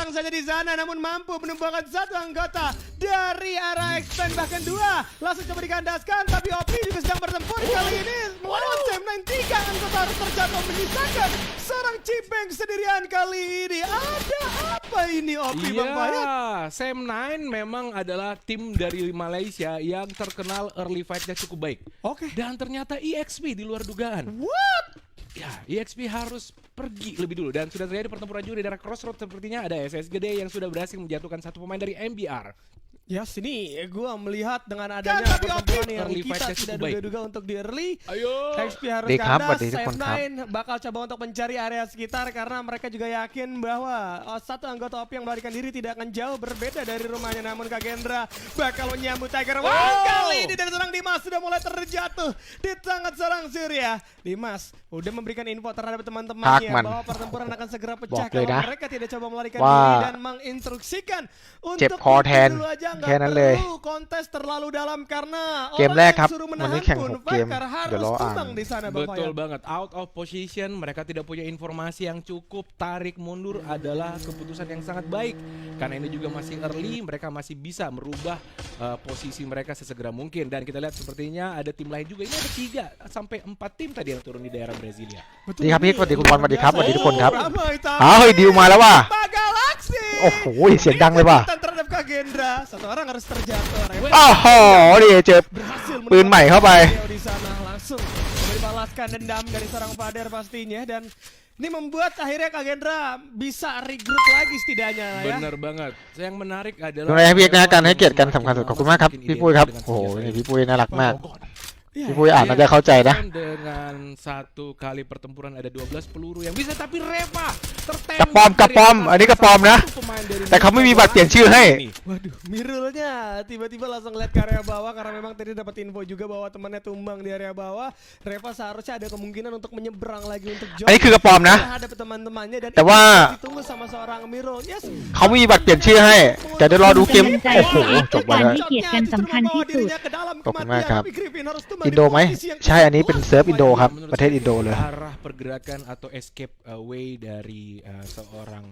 tenang saja di sana, namun mampu menumbangkan satu anggota dari arah expand, bahkan dua. Langsung coba dikandaskan, tapi OP juga sedang bertempur kali ini melawan Sam9. 3 anggota harus terjatuh, menyisakan seorang Cipeng sendirian kali ini. Ada apa ini OP, Bang Fayat? Sam9 memang adalah tim dari Malaysia yang terkenal early fight-nya cukup baik. Oke. Dan ternyata EXP di luar dugaan. What? Ya, EXP harus pergi lebih dulu dan sudah terjadi pertempuran juga di daerah Crossroad. Sepertinya ada SSGD yang sudah berhasil menjatuhkan satu pemain dari MBR. Ya sini gue melihat dengan adanya pertempuran yang early kita fight-nya tidak cukup baik. duga-duga untuk di early. Ayo. XP harus ดีครับสวั kandas,สดีทุกคนครับ Sam9 bakal coba untuk mencari area sekitar karena mereka juga yakin bahwa satu anggota OP yang melarikan diri tidak akan jauh berbeda dari rumahnya. Namun Kagendra bakal menyambut Tiger One kali ini dan seorang Dimas sudah mulai terjatuh di tangan seorang Surya. Dimas udah memberikan info terhadap teman-temannya Hakman. bahwa pertempuran akan segera pecahบอกเลย kalau นะ mereka tidak coba melarikan ว่า diri dan menginstruksikan เจ็บ untuk คอแทน dulu aja, nggak แค่นั้นเลย perlu kontes terlalu dalam karena เกมแรก orang ครับ yang suruh วัน menahan นี้แข่ง pun 6 เกม Faker เดี๋ยว harus รออ่าน tumbang di sana, Bang Betul Fayat. banget, out of position, mereka tidak punya informasi yang cukup. Tarik mundur adalah keputusan yang sangat baik. Karena ini juga masih early, mereka masih bisa merubah posisi mereka sesegera mungkin. Dan kita lihat sepertinya ada tim lain juga. Ini ada 3 sampai 4 tim tadi yang turun di daerah Brasilia. สวัสดีครับพี่สวัสดีคุณบอลสวัสดีครับสวัสดีทุกคนครับ Ramai tapi อ้าวเฮ้ยดิวมาแล้วว่ะ Galaxy. โอ้โหเสียงดังเลยว่ะ Kejutan terhadap Kagendra. Satu orang harus terjatuh. Rewel อ้าวโหนี่เจอ berhasil ปืนใหม่เข้าไป menembak di sana langsung dibalaskan dendam dari seorang Fader pastinya dan ini membuat akhirnya Kagendra bisa regroup lagi setidaknya lah ya. Bener banget. Yang menarik ดู adalah แลพี่เอกนะการให้เกียรติกันสำคัญสุดขอบคุณมากครับพี่ปุ้ยครับโอ้โหนี่พี่ปุ้ยน่ารักมาก Iya, พี่ปุ้ยอ่านน่าจะเข้าใจนะ Dengan satu kali pertempuran ada 12 peluru yang bisa, tapi Reva tertembak กระปอมกระปอม dari อันนี้กระปอมนะ satu pemain dari แต่เขาไม่มีบัตรเปลี่ยนชื่อให้ Waduh, Mirulnya tiba-tiba langsung lihat ke area bawah karena memang tadi dapat info juga bahwa temannya tumbang di area bawah. Reva seharusnya ada kemungkinan untuk menyeberang lagi untuk อันนี้คือกระปอมนะ ada teman-temannya dan แต่ว่า ditunggu sama seorang Mirul. Yes. เขาไม่มีบัตรเปลี่ยนชื่อให้แต่เดี๋ยวรอดูเกมโอ้โหจบไปแล้ว ให้เกียรติกันสำคัญที่สุด ขอบคุณมากครับ อินโดไหมใช่อันนี้เป็นเซิร์ฟอินโดครับ Menurut ประเทศ saya อินโดเลย arah pergerakan atau escape way dari seorang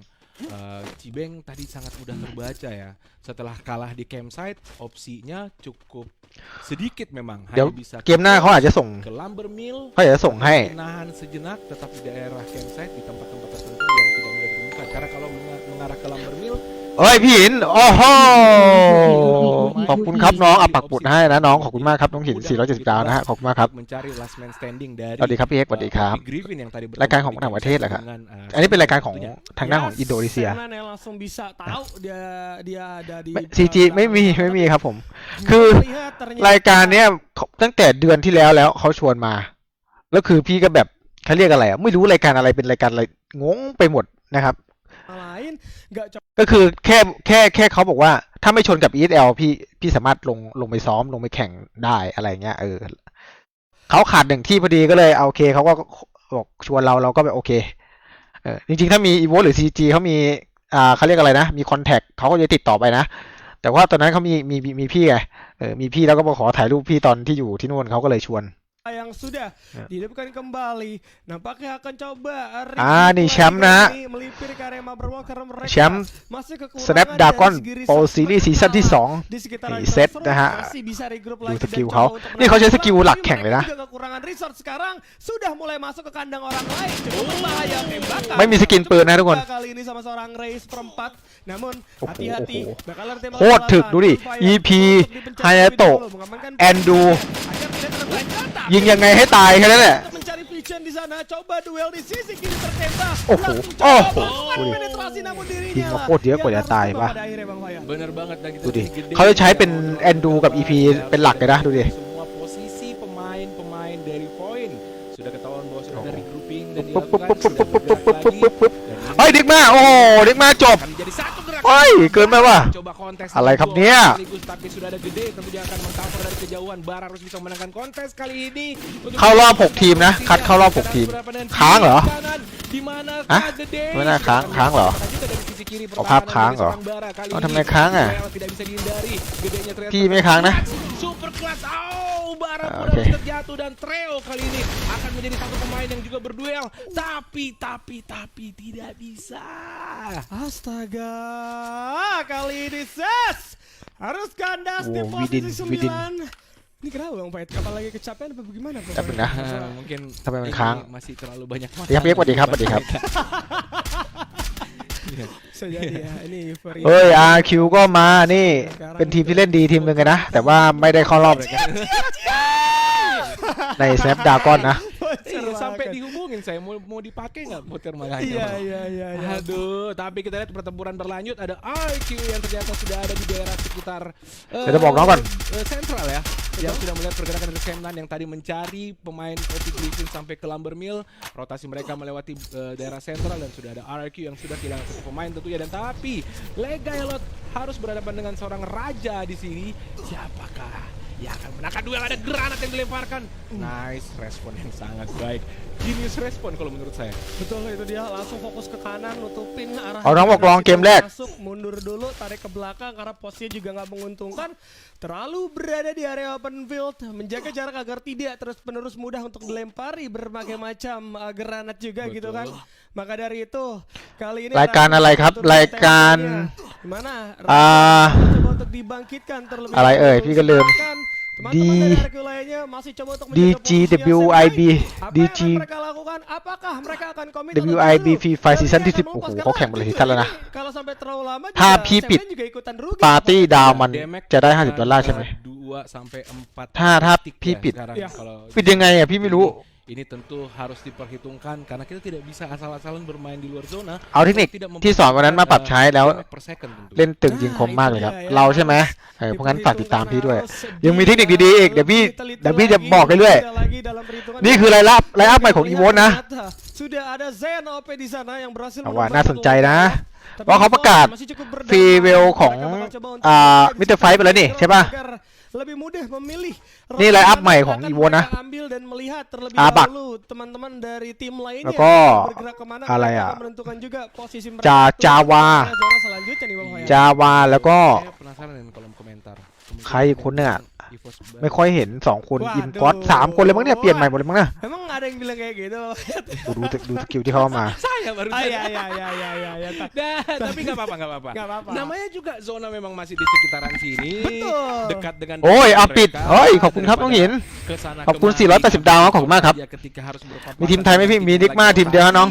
Cibeng tadi sangat mudah terbaca ya. Setelah kalah di campsite, opsinya cukup sedikit memang. เดี๋ยว Hanya bisa เกมหน้าเขาอาจจะส่ง ke Lumber Mill, เขาอาจจะส่งให้ menahan sejenak tetap di daerah campsite di tempat-tempat tertentu yang tidak mudah ditemukan. Karena kalau mengarah ke Lumber Mill, เอ้ยพี่หินโอ้โหขอบคุณครับน้องอ่ะปักปุดให้นะน้องขอบคุณมากครับน้องหิน470ดาวนะฮะขอบคุณมากครับ mencari last man standing dari สวัสดีครับพี่เอกสวัสดีครับ Big Griffin yang tadi รายการของ bertemu ต่างประเทศเหรอครับ dengan, อันนี้เป็นรายการของทางด้านของอินโดนีเซีย Senan yang langsung bisa tahu dia ada di ซีจีไม่มีครับผม คือ Lihat ternyata รายการเนี้ยตั้งแต่เดือนที่แล้วเขาชวนมา แล้วคือพี่ก็แบบเขาเรียกอะไรอ่ะไม่รู้รายการอะไรเป็นรายการอะไรงงไปหมดนะครับ lain nggak coba ก็คือแค่เขาบอกว่าถ้าไม่ชนกับ ESL พี่สามารถลงไปซ้อมลงไปแข่งได้อะไรเงี้ยเขาขาดหนึ่งที่พอดีก็เลยเอาโอเคเขาก็บอกชวนเราก็แบบโอเคจริงๆถ้ามี EVO หรือ CG เขามีเขาเรียกอะไรนะมีคอนแทคเขาก็จะติดต่อไปนะแต่ว่าตอนนั้นเขามีพี่ไงมีพี่แล้วก็มาขอถ่ายรูปพี่ตอนที่อยู่ที่นู่นเขาก็เลยชวน yang sudah dihidupkan kembali nampaknya akan coba nih Syamนะ melipir ke area Motherwell karena mereka แชมป์ masih kekurangan Snapdragon dari segi Pro resource Series season ที่ 2 di sekitar นี่เซตนะฮะ masih bisa regroup ดู lagi สกิล dan เขา coba untuk นี่เขาใช้สกิล menang. หลัก Tapi แข่งเลยนะ mereka juga kekurangan resource sekarang sudah mulai masuk ke kandang orang lain cukup berbahaya tembakan ไม่มีสกินปืนนะทุกคน kali ini sama seorang Race perempat namun โอ้โห hati-hati bakalan tembakan โคตรถึกดูดิ EP ไฮยาโตะแอนดู ยิงยังไงให้ตายแค่นั้นแหละ mencari vision di sana coba duel di sisi kiri tertembak โอ้โห langsung โอ้ coba โห melakukan penetrasi namun ยิง dirinya มา lah โคตรเยอะกว่าจะตาย yang ปะ pada akhirnya Bang Fayat bener banget dan kita ดูดิ gede เขาจะใช้เป็นแอนดูกับ EP เป็นหลักเลยนะดูดิ semua posisi pemain dari poin sudah ketahuan bahwa sudah ada regrouping dan ปุ๊บปุ๊บ dilakukan ปุ๊บปุ๊บ sudah ปุ๊บปุ๊บ bergerak ปุ๊บปุ๊บ lagi. เฮ้ยดิกมาโอ้โหดิกมาจบ akan menjadi satu gerakan โอ้ยเกินไปว่ะ Coba kontesอะไรครับ dua เนี่ย sekaligus, tapi sudah ada gede tentunya akan mengcover dari kejauhan. Bara harus bisa memenangkan kontes kali ini. Untuk เข้ารอบ6ทีมนะคัดเข้ารอบ6ทีมค้างเหรอ Di mana Hah? gede? Gimanaค้างเหรอ Dari sisi kiri เอาภาพค้างเหรอ pertahanan dari seorang Bara kali เอา ini. ทำไมค้างอ่ะ Tidak bisa dihindari. Gedenya ternyata พี่ไม่ค้างนะ super kelas. Oh, Bara Ah, mudah oke. terjatuh dan Treo kali ini akan menjadi satu pemain yang juga berduel. Tapi tidak bisa. Astaga, kali ini Ses harus kandas di Wow, posisi Widin. 9. Ini kenapa Bang Pait? Apa lagi kecapean apa bagaimana? Bang? Tapi nah. Mungkin Sampai iniค้าง masih terlalu banyak ครับพี่สวัสดีครับสวัสดีครับ Bisa jadi ya, ini euforia. เฮ้ย RQ ก็มานี่เป็นทีมที่เล่นดีทีมหนึ่งเลยนะแต่ว่าไม่ได้เข้ารอบใน Snapdragon นะ Iya, sampai dihubungin saya mau dipakai nggak puter makanya. Iya. Aduh, tapi kita lihat pertempuran berlanjut ada IQ yang ternyata sudah ada di daerah sekitar Kita bawa kawan. sentral ya. Yang sudah melihat pergerakan dari Semnan yang tadi mencari pemain OP Griffin sampai ke Lumber Mill. Rotasi mereka melewati daerah sentral dan sudah ada RQ yang sudah kehilangan satu pemain tentunya, dan tapi Legaelot harus berhadapan dengan seorang raja di sini. Siapakah yang akan menangkan duel? Ada granat yang dilemparkan. Nice respon yang sangat baik. Genius respon kalau menurut saya. Betul, itu dia langsung fokus ke kanan, nutupin arah. Orang mau long game leg. Masuk, mundur dulu, tarik ke belakang karena posisinya juga nggak menguntungkan. Terlalu berada di area open field, menjaga jarak agar tidak terus-menerus mudah untuk dilempari berbagai macam granat juga. Betul. Gitu kan. Maka dari itu kali ini รายการอะไรครับรายการ gimana? อ่า Coba untuk dibangkitkan terlebih อะไรเอ่ยพี่ก็ลืม Teman-teman dari RQ lainnya masih coba untuk menjaga DGWIB DG mereka lakukan, apakah mereka akan komit WIB FIFA season ที่ 10 โอ้โหเขาแข่งมาเลยซีซั่นแล้วนะ kalau sampai terlalu lama ถ้า juga พี่ปิด Seven juga ikutan rugi ปาร์ตี้ดาวมัน Damage จะได้$50ใช่ไหม 2 sampai 4 ถ้า titik พี่ ya ปิด sekarang. Iya. Kalau ปิดยังไงอ่ะพี่ไม่รู้ ini tentu harus diperhitungkan karena kita tidak bisa asal-asalan bermain di luar zona. เอาเทคนิคที่สอนวันนั้นมาปรับใช้แล้ว damage per second tentu. เล่นตึงยิงคมมากเลยครับ เราใช่ไหมเพราะงั้นฝากติดตามพี่ด้วย ยังมีเทคนิคดีๆอีกเดี๋ยวพี่จะบอกเรื่อยๆนี่คือไลน์อัพใหม่ของอีโวนะ sudah ada Zen OP di sana yang berhasil เอาว่า menambah น่าสนใจนะ Tapi เพราะเขาประกาศ masih cukup berdampak. ฟรีเวลของ Mereka bakal coba untuk Mr. Fight ไปแล้วนี่ใช่ป่ะ agar lebih mudah memilih. Ini line up ใหม่ของ Akan Evoนะ mereka ambil dan melihat terlebih Abak. dahulu teman-teman dari tim lainnya แล้วก็ bergerak kemana, อะไร mereka อ่ะ akan menentukan juga posisi mereka จาวา untuk zona selanjutnya nih Bang Hoya. จาวาแล้วก็ Saya penasaran dengan kolom komentar. ใครอีกคนเนี่ย Evos ไม่ค่อยเห็น2คนอินก๊อต3คนเลยมั้งเนี่ยเปลี่ยนใหม่หมดเลยมั้งนะ Emang ada yang bilang kayak gitu? ดูสกิลที่เขาเอามา Saya baru Ah, sadar. ya. Nah, tapi nggak apa-apa. Nggak apa-apa. Namanya juga zona memang masih di sekitaran sini. Betul. Dekat dengan โอ้ย mereka. เอาปิดเฮ้ยขอบคุณครับน้องหิน Kesana ขอบคุณ kemari. 480 ดาวครับขอบคุณมากครับ Ya, ketika harus berpapasan มีทีมไทยไหมพี่มีนิกมาทีมเดียวนะน้อง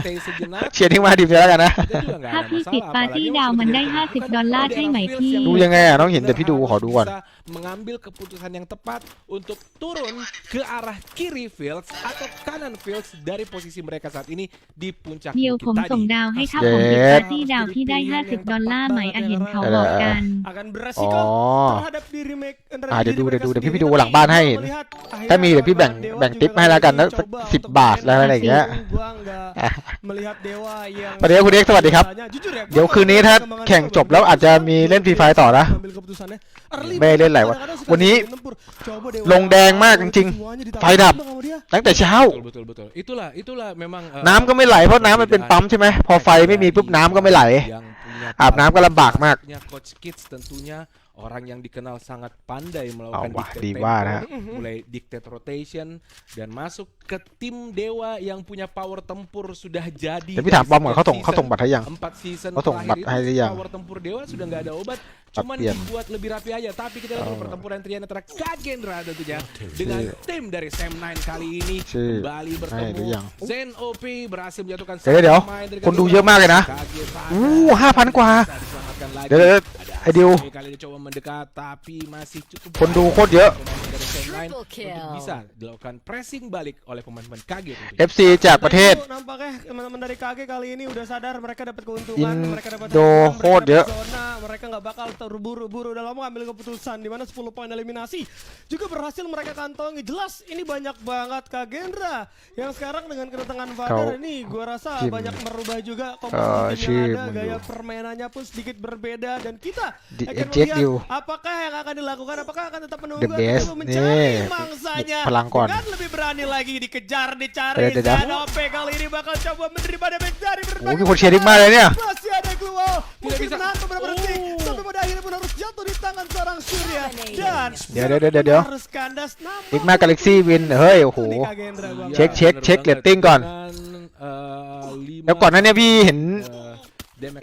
Stay sejenak. เชียร์นิกมาทีมเดียวแล้วกันนะ Dia juga nggak ถ้า ada พี่ masalah, ติดปาร์ตี้ apalagi ดาวมันได้ waktu itu 50 ดอลลาร์ใช่ไหมพี่ ดูยังไงอ่ะน้องหินเดี๋ยวพี่ดูขอดูก่อน bisa mengambil keputusan yang tepat untuk turun ke arah kiri fields atau kanan fields dari posisi mereka saat ini di puncak เดียว bukit ผม tadi. ส่งดาวให้ถ้าผมติดปาร์ตี้ดาวพี่ได้ 50 ดอลลาร์ไหมเห็นเขาบอกกัน akan อ๋ beresiko อ terhadap diri mereka เดี๋ยวดูเดี๋ยวพี่ไปดูหลังบ้านให้ ถ้ามีเดี๋ยวพี่แบ่งทิปให้แล้วกันนะสัก10 บาทแล้วอะไรอย่างเงี้ย Gua nggak melihat Dewa yang สวัสดีครับคุณเอ็กซ์สวัสดีครับ Jujur ya, เดี๋ยวคืนนี้ถ้าแข่งจบแล้วอาจจะมีเล่นฟรีไฟต่อนะ Ambil keputusannya. Early ไม่ได้เล่นหลายวัน kadang-kadang suka วันนี้ menempur. Coba Dewa ลงแดงมากจริง semuanya ๆ ditangkap ไฟดับ sama dia. ตั้งแต่เช้า Betul. Itulah memang น้ำก็ไม่ไหลเพราะน้ำมันเป็นปั๊มใช่ไหมพอไฟไม่มีปุ๊บน้ำก็ไม่ไหล yang punya อาบน้ำก็ลำบากมาก punya Coach Kids tentunya orang yang dikenal sangat pandai melakukan wah, dictate Dewa tempo, ya. mulai dictate rotation dan masuk ke tim Dewa yang punya power tempur sudah jadi. แต่พี่ถามปอมก่อนเขาส่งบัตรให้ยัง 4 seasonเขาส่งบัตร terakhir ให้หรือยัง power tempur Dewa sudah nggak ada obat, cuman Latihan. dibuat lebih rapi aja. Tapi kita lihat dulu pertempuran yang terjadi antara Kagendra tentunya dengan tim dari Sam9 kali ini Si- kembali ให้หรือ bertemu. ยัง Zen OP berhasil menjatuhkan เดี๋ยว pemain dari คนดู Kagendra. เยอะมากเลยนะ Kagendra 5,000 กว่า bisa diselamatkan lagi. เดี๋ยวไอ้ดิว Kali ini coba mendekat tapi masih cukup คนดูโคตรเยอะ pemain dari Sam9 untuk bisa dilakukan pressing balik oleh pemain-pemain KG tentunya. FC จากประเทศ Nampaknya teman-teman dari KG kali ini udah sadar mereka dapat keuntungan, mereka dapat Indo mereka Horde dapat ya. zona, mereka nggak bakal terburu-buru dalam mengambil keputusan di mana 10 poin eliminasi juga berhasil mereka kantongi. Jelas ini banyak banget Kagendra yang sekarang dengan kedatangan Vader ini gua rasa Jim. banyak merubah juga komposisi Jim, yang ada, mundur. gaya permainannya pun sedikit berbeda dan kita akan Eject melihat you. apakah yang akan dilakukan, apakah akan tetap menunggu The best atau mencari nih. mangsanya Pelangkon. dengan lebih berani lagi dikejar, dicari. Ada, ada. ZOP kali ini bakal coba menerima damage dari โอ้ berbagai มีคนเชียร์ดิกมาเลยเนี่ย masih ada keluar, mungkin bisa. menahan beberapa detik, tapi pada akhirnya pun harus jatuh di tangan seorang Surya dan เดี๋ยว harus kandas. ดิกมากาแล็กซี่วินเฮ้ยโอ้โห Ini Kagendra gua. Cek, cek, cek rating ก่อน แล้วก่อนหนั้นเนี่ยพี่เห็น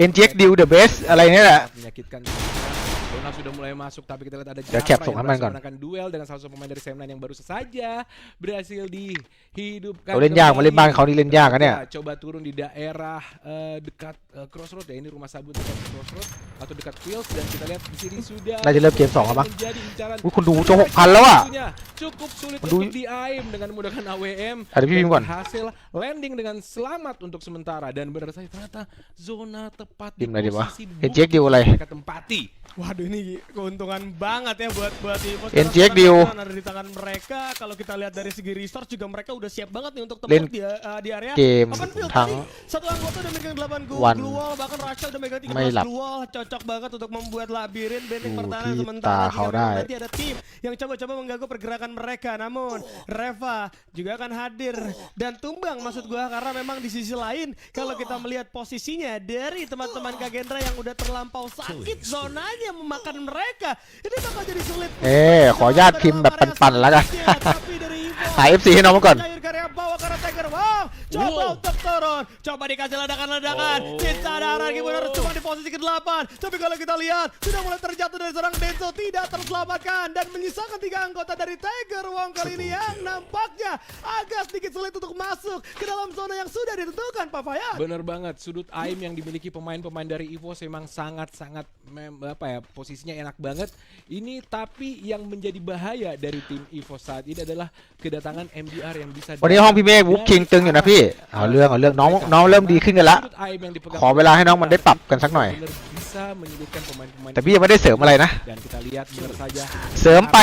NGX Deal the best อะไรเนี่ยแหละ menyakitkan. Dona sudah mulai masuk tapi kita lihat ada Ya, Jafra cap, yang songan berhasil kan. menangkan duel dengan salah satu pemain dari Sam9 yang baru saja berhasil dihidupkan. Kalau len yากมาเล่นบ้านเขานี่เล่นยากนะเนี่ย Coba turun di daerah dekat Crossroad ya, ini rumah sabun dekat Crossroad atau dekat Fields dan kita lihat di sini sudah น่าจะเริ่มเกม2แล้วมั้ง menjadi incaran. อุ้ยคนดูจะ6,000แล้วอ่ะ Tentunya cukup sulit Aduh. untuk di-aim dengan menggunakan AWM. Ada Bim dan Wan. berhasil landing dengan selamat untuk sementara dan benar saja ternyata zona tepat di Tim lagi, Wah. posisi NGX booth Dealอะไร mereka tempati. Waduh, ini keuntungan banget ya buat Evo. NGX Sekarang Deal. ada di tangan mereka. Kalau kita lihat dari segi resource juga mereka udah siap banget nih untuk Len tempat di area game open field.ทั้ง Tadi satu anggota udah megang 8 Wan. glue wall, bahkan Rachel udah megang 13 ไม่หลับ glue wall. Cocok banget untuk membuat labirin benteng ดู pertahanan ที่ sementara ตา jika เขา memang ได้ nanti ada tim yang coba-coba mengganggu pergerakan mereka. Namun Reva juga akan hadir dan tumbang maksud gua karena memang di sisi lain kalau kita melihat posisinya dari teman-teman Kagendra yang udah terlampau sakit zonanya memakan mereka, ini bakal jadi sulit. ขออนุญาตพิมพ์แบบปันๆแล้วกัน Tapi dari Evo หา FC ให้น้องมาก่อน cair karya bawah karena Tiger. Wow, coba untuk turun, coba dikasih ledakan-ledakan. Kita ada lagi benar cuma di posisi ke-8. Tapi kalau kita lihat sudah mulai terjatuh dari seorang Denso, tidak terselamatkan dan menyisakan 3 anggota dari Tiger Wong kali ini yang nampaknya agak sedikit sulit untuk masuk ke dalam zona yang sudah ditentukan, Pak Fayad. Bener banget, sudut aim yang dimiliki pemain-pemain dari EVOS memang sangat-sangat posisinya enak banget. Ini tapi yang menjadi bahaya dari tim EVOS saat ini adalah kedatangan MDR yang bisa วันนี้ห้องพี่เมฆบุ๊กคิงตึงอยู่นะพี่เอาเรื่องน้องเริ่มดีขึ้นกันละ sudut aim yang dipegang ขอเวลาให้น้องมันได้ปรับกันสักหน่อย benar bisa menyulitkan pemain-pemain แต่พี่ยังไม่ได้เสริมอะไรนะ dan kita lihat benar saja เสริมไป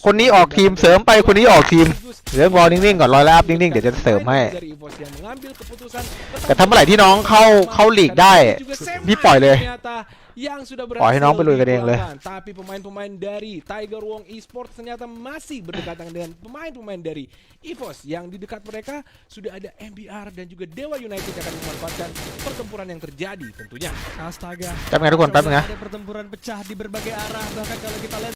คนนี้ออกทีมเสริมไปคนนี้ออกทีมเรื่องรอนิ่งๆก่อนรอแล้วอัพนิ่งๆเดี๋ยวจะเสริมให้ dari EVOS yang mengambil keputusan แต่ถ้าเมื่อไหร่ที่น้องเข้าลีกได้ พี่ปล่อยเลย yang sudah ปล่อยให้น้องไปลุยกันเองเลย dikeluarkan. Tapi pemain-pemain dari Tiger Wong Esports ternyata masih berdekatan dengan pemain-pemain dari EVOS yang di dekat mereka sudah ada MBR dan juga Dewa United yang akan memanfaatkan pertempuran yang terjadi tentunya. Astaga. จำไงทุกคนแป๊บนึงนะ Ada pertempuran pecah di berbagai arah, bahkan kalau kita lihat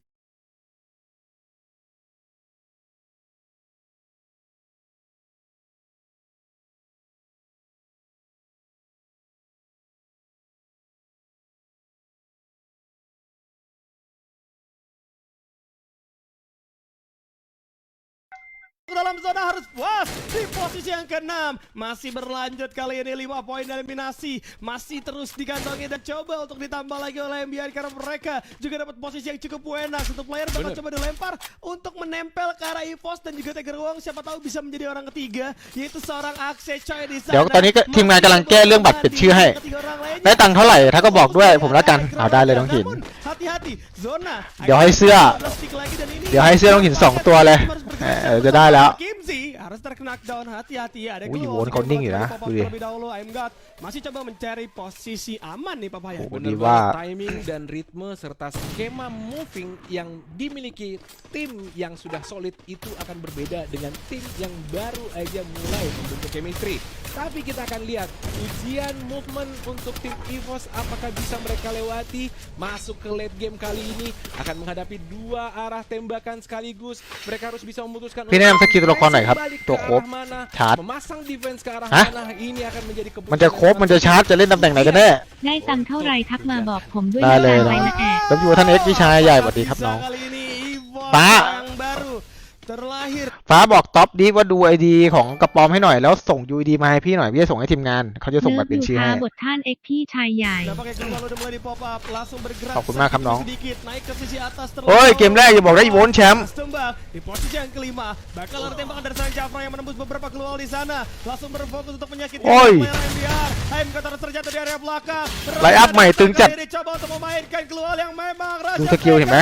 dalam zona harus puas di posisi yang ke-6. Masih berlanjut kali ini 5 poin eliminasi masih terus dikantongi dan coba untuk ditambah lagi oleh MBR karena mereka juga dapat posisi yang cukup enak. Satu player bakal coba dilempar untuk menempel ke arah EVOS dan juga Tiger Wong siapa tahu bisa menjadi orang ketiga yaitu seorang Akse Choi di sana. เดี๋ยวตอนนี้ก็ทีมงานกำลังแก้เรื่องบัตรเปลี่ยนชื่อให้ ได้ตังค์เท่าไหร่ถ้าก็บอกด้วยผมละกันเอาได้เลยน้องหิน Hati-hati zona. เดี๋ยวให้เสื้อเดี๋ยวให้เสื้อน้องหิน2ตัวเลยจะได้แล้ว Kimzi harus terkena knockdown, hati-hati ada Wih, keluar Won kau ding ya, dari wih. terlebih dahulu. I'm God masih coba mencari posisi aman nih Papa ya. Oh, Benar Diva. banget, timing dan ritme serta skema moving yang dimiliki tim yang sudah solid itu akan berbeda dengan tim yang baru aja mulai membentuk chemistry. Tapi kita akan lihat ujian movement untuk tim EVOS apakah bisa mereka lewati masuk ke late game kali ini akan menghadapi 2 arah tembakan sekaligus. Mereka harus bisa memutuskan พี่แนะนำสกิลตัวละครหน่อยครับ balik ke ตัวโคบ arah mana, ชาร์จ memasang defense ke arah Hah? mana. Ini akan menjadi มันจะ keputusan ครบมันจะชาร์จจะเล่นตำแหน่งไหนกันแน่ ได้ตังค์เท่าไรทักมาบอกผมด้วย ได้เลย นะไปนะแอะ แล้วอยู่ท่านเอ็กซ์พี่ชายใหญ่สวัสดีครับน้อง Kali ini EVOS Pak. yang baru terlahir. ฟ้าบอกท็อปดีว่าดูไอดีของกระปอมให้หน่อยแล้วส่ง UID มาให้พี่หน่อยพี่จะส่งให้ทีมงานเขาจะส่ง เลิ บั ฟ ตรเป็น อยู่ ชื่อ ท้า ให้ บทท่านเอ็กพี่ชายใหญ่ Nampaknya keluar udah mulai di pop up, langsung bergerak ขอบคุณมากครับน้อง sedikit naik ke sisi atas โอ้ยเกมแรกอย่าบอกได้อีโวนแชมป์ Tembak di posisi yang kelima. Bakal ada tembakan dari sang Jafra yang menembus beberapa keluar di sana. Langsung berfokus untuk menyakiti Oi. player MBR. HMK terus terjatuh di area belakang. Line up ใหม่ตึงจัด Coba untuk memainkan keluar yang memang ดูสกิลเห็นไหม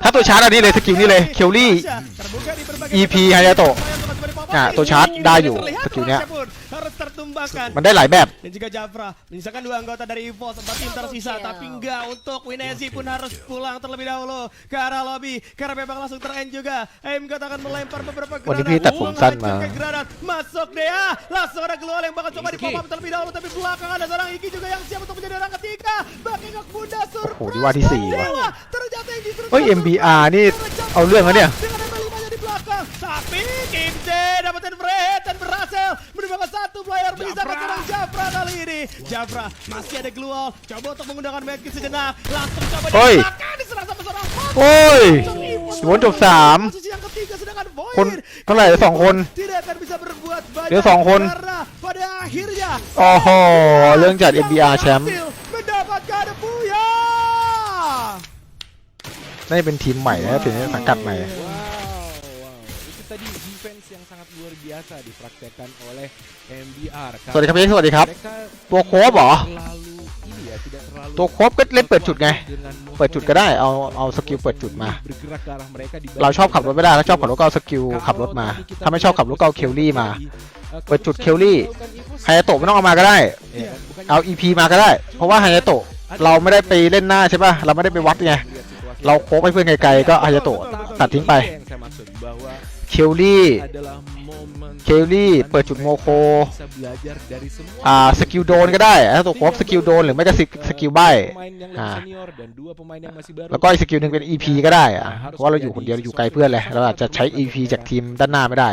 ถ้าตัวชาร์จอันนี้เลยสกิลนี้เลยเคลลี่ Terbuka di berbagai EP tempat. Hayato Lumayan untuk kembali pop up. น่ะตัวชาร์จได้อยู่ Terlihat สกิลเนี้ย kelasnya pun harus tertumbangkan. มันได้หลายแบบ Dan juga Jafra menyisakan 2 anggota dari EVOS, 4 tim tersisa, tapi enggak untuk Winesi pun harus pulang terlebih dahulu ke arah lobby karena memang langsung ter-end juga. MK akan melempar beberapa วันนี้ granat. พี่ตัดผมสั้นมา Menghancurkan granat. Masuk Dea, langsung ada keluar yang bakal coba di pop up terlebih dahulu, tapi belakang ada seorang Iki juga yang siap untuk menjadi orang ketiga. Bakingak Bunda surprise. โอ้โหนี่ว่าที่สี่ว่ะ Dewa ternyata yang justru เฮ้ย MBR นี่เอาเรื่องแล้วเนี่ย dengan M5-nya di belakang, tapi Kim J dapetin free dan berhasil menembakkan satu player menyisakan seorang Jafra kali ini. Jafra masih ada keluar, coba untuk menggunakan medkit sejenak, langsung coba di Oi. belakang diserang sama seorang Fox. โอ้ย Langsung โวนจบสาม posisi yang ketiga sedangkan คน Void เท่าไหร่สองคน tidak akan bisa berbuat banyak เหลือสองคน karena pada akhirnya โอ้โหเรื่องจัด MBR แชมป์ berhasil mendapatkan Buya. น่าจะเป็นทีมใหม่นะเป็นสังกัดใหม่ Wow, itu tadi defense yang sangat luar biasa dipraktekkan oleh MBR. สวัสดีครับพี่สวัสดีครับ Mereka ตัวโคบเหรอ terlalu ini ya, tidak terlalu ตัวโคบก็เล่นเปิดจุดไง dengan เปิดจุดก็ได้เอาสกิลเปิดจุดมา bergerak ke arah mereka di เราชอบขับรถไม่ได้เราชอบขับรถก็เอาสกิลขับรถมา ถ้าไม่ชอบขับรถก็เอาเคลลี่มา เปิดจุดเคลลี่ ไฮยาโตะไม่ต้องเอามาก็ได้ เอา EP มาก็ได้ เพราะว่าไฮยาโตะเราไม่ได้ไปเล่นหน้าใช่ป่ะ เราไม่ได้ไปวัดไง เราโคบให้เพื่อนไกลๆก็ไฮยาโตะตัดทิ้งไป yang saya maksud bahwa เคลลี่ adalah momen เคลลี่ เปิดจุดโมโค bisa belajar dari semua สกิลโดนก็ได้ถ้าตัวโคบสกิลโดนหรือไม่ก็สกิลใบ pemain yang lebih senior dan 2 pemain yang masih baru. แล้วก็อีกสกิลหนึ่งเป็น EP ก็ได้เพราะว่าเราอยู่คนเดียวเราอยู่ไกลเพื่อนเลยเราอาจจะใช้ EP จากทีมด้านหน้าไม่ได้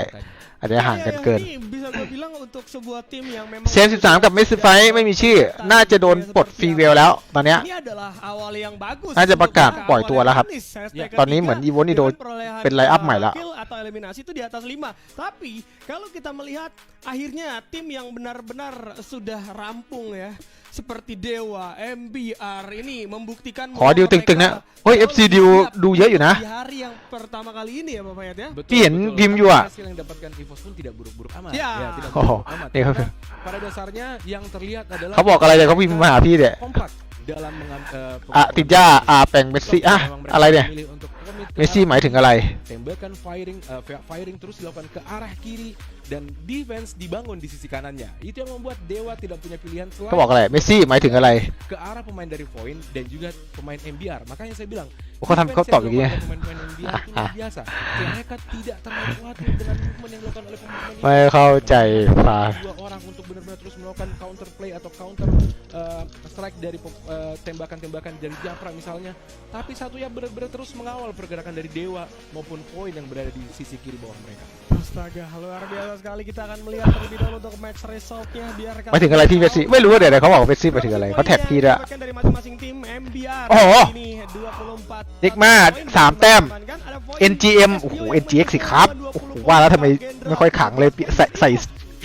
อาจจะห่างกันเกิน Ini bisa gue bilang untuk sebuah tim yang memang เซม13กับเมสซิไฟไม่มีชื่อ น่าจะโดนปลดฟรีเวลแล้ว ตอนเนี้ย ini adalah awal yang bagus น่าจะประกาศปล่อยตัวแล้วครับ Hashtag ตอนนี้เหมือนอีโวนนี่โดน perolehan เป็นไลน์อัพใหม่แล้ว kill atau eliminasi itu di atas 5. Tapi kalau kita melihat akhirnya tim yang benar-benar sudah rampung ya seperti Dewa, MBR ini membuktikan ขอดิวตึงๆนะเฮ้ย FC ดิวดูเยอะอยู่นะ di hari yang pertama kali ini ya Bapak Yat ya. Betul, พี่เห็น betul. พิมพ์อยู่อะ Hasil yang didapatkan EVOS pun tidak buruk-buruk amat. Ya. Tidak Oh, buruk amat. iya, Karena pada dasarnya yang terlihat adalah เขาบอกอะไรเนี่ยเขาพิมพ์มาหาพี่เนี่ย kompak dalam mengambil ติดยาแป่งเมสซี่อะไรเนี่ย เมสซี่หมายถึงอะไร tembakan firing terus dilakukan ke arah kiri dan defense dibangun di sisi kanannya. Itu yang membuat Dewa tidak punya pilihan เขาบอก selain อะไรเมสซี่หมายถึงอะไร ke arah pemain dari Void dan juga pemain MBR. Makanya saya bilang เขาทำเขาตอบอย่างนี้ defense yang dilakukan oleh pemain-pemain MBR itu luar biasa. Mereka tidak terlalu khawatir dengan movement yang dilakukan oleh pemain ไม่เข้าใจฟ้า dua orang untuk benar-benar terus melakukan counter play atau counter strike dari tembakan-tembakan dari Jafra misalnya. Tapi satu ya benar-benar terus mengawal pergerakan dari Dewa maupun Void yang berada di sisi kiri bawah mereka. Astaga, luar biasa sekali. Kita akan melihat terlebih dahulu untuk match resultnya biar หมายถึงอะไรพี่เมสซี่ไม่รู้เดี๋ยวเขาบอกเมสซี่หมายถึงอะไรเขาแท็กพี่ด้วย dari masing-masing tim MBR. โอ้โห Ini 24 นิกมา3 แต้ม Ada Void NGM โอ้โห NGX สิครับ โอ้โหว่าแล้วทำไมไม่ค่อยขังเลยใส่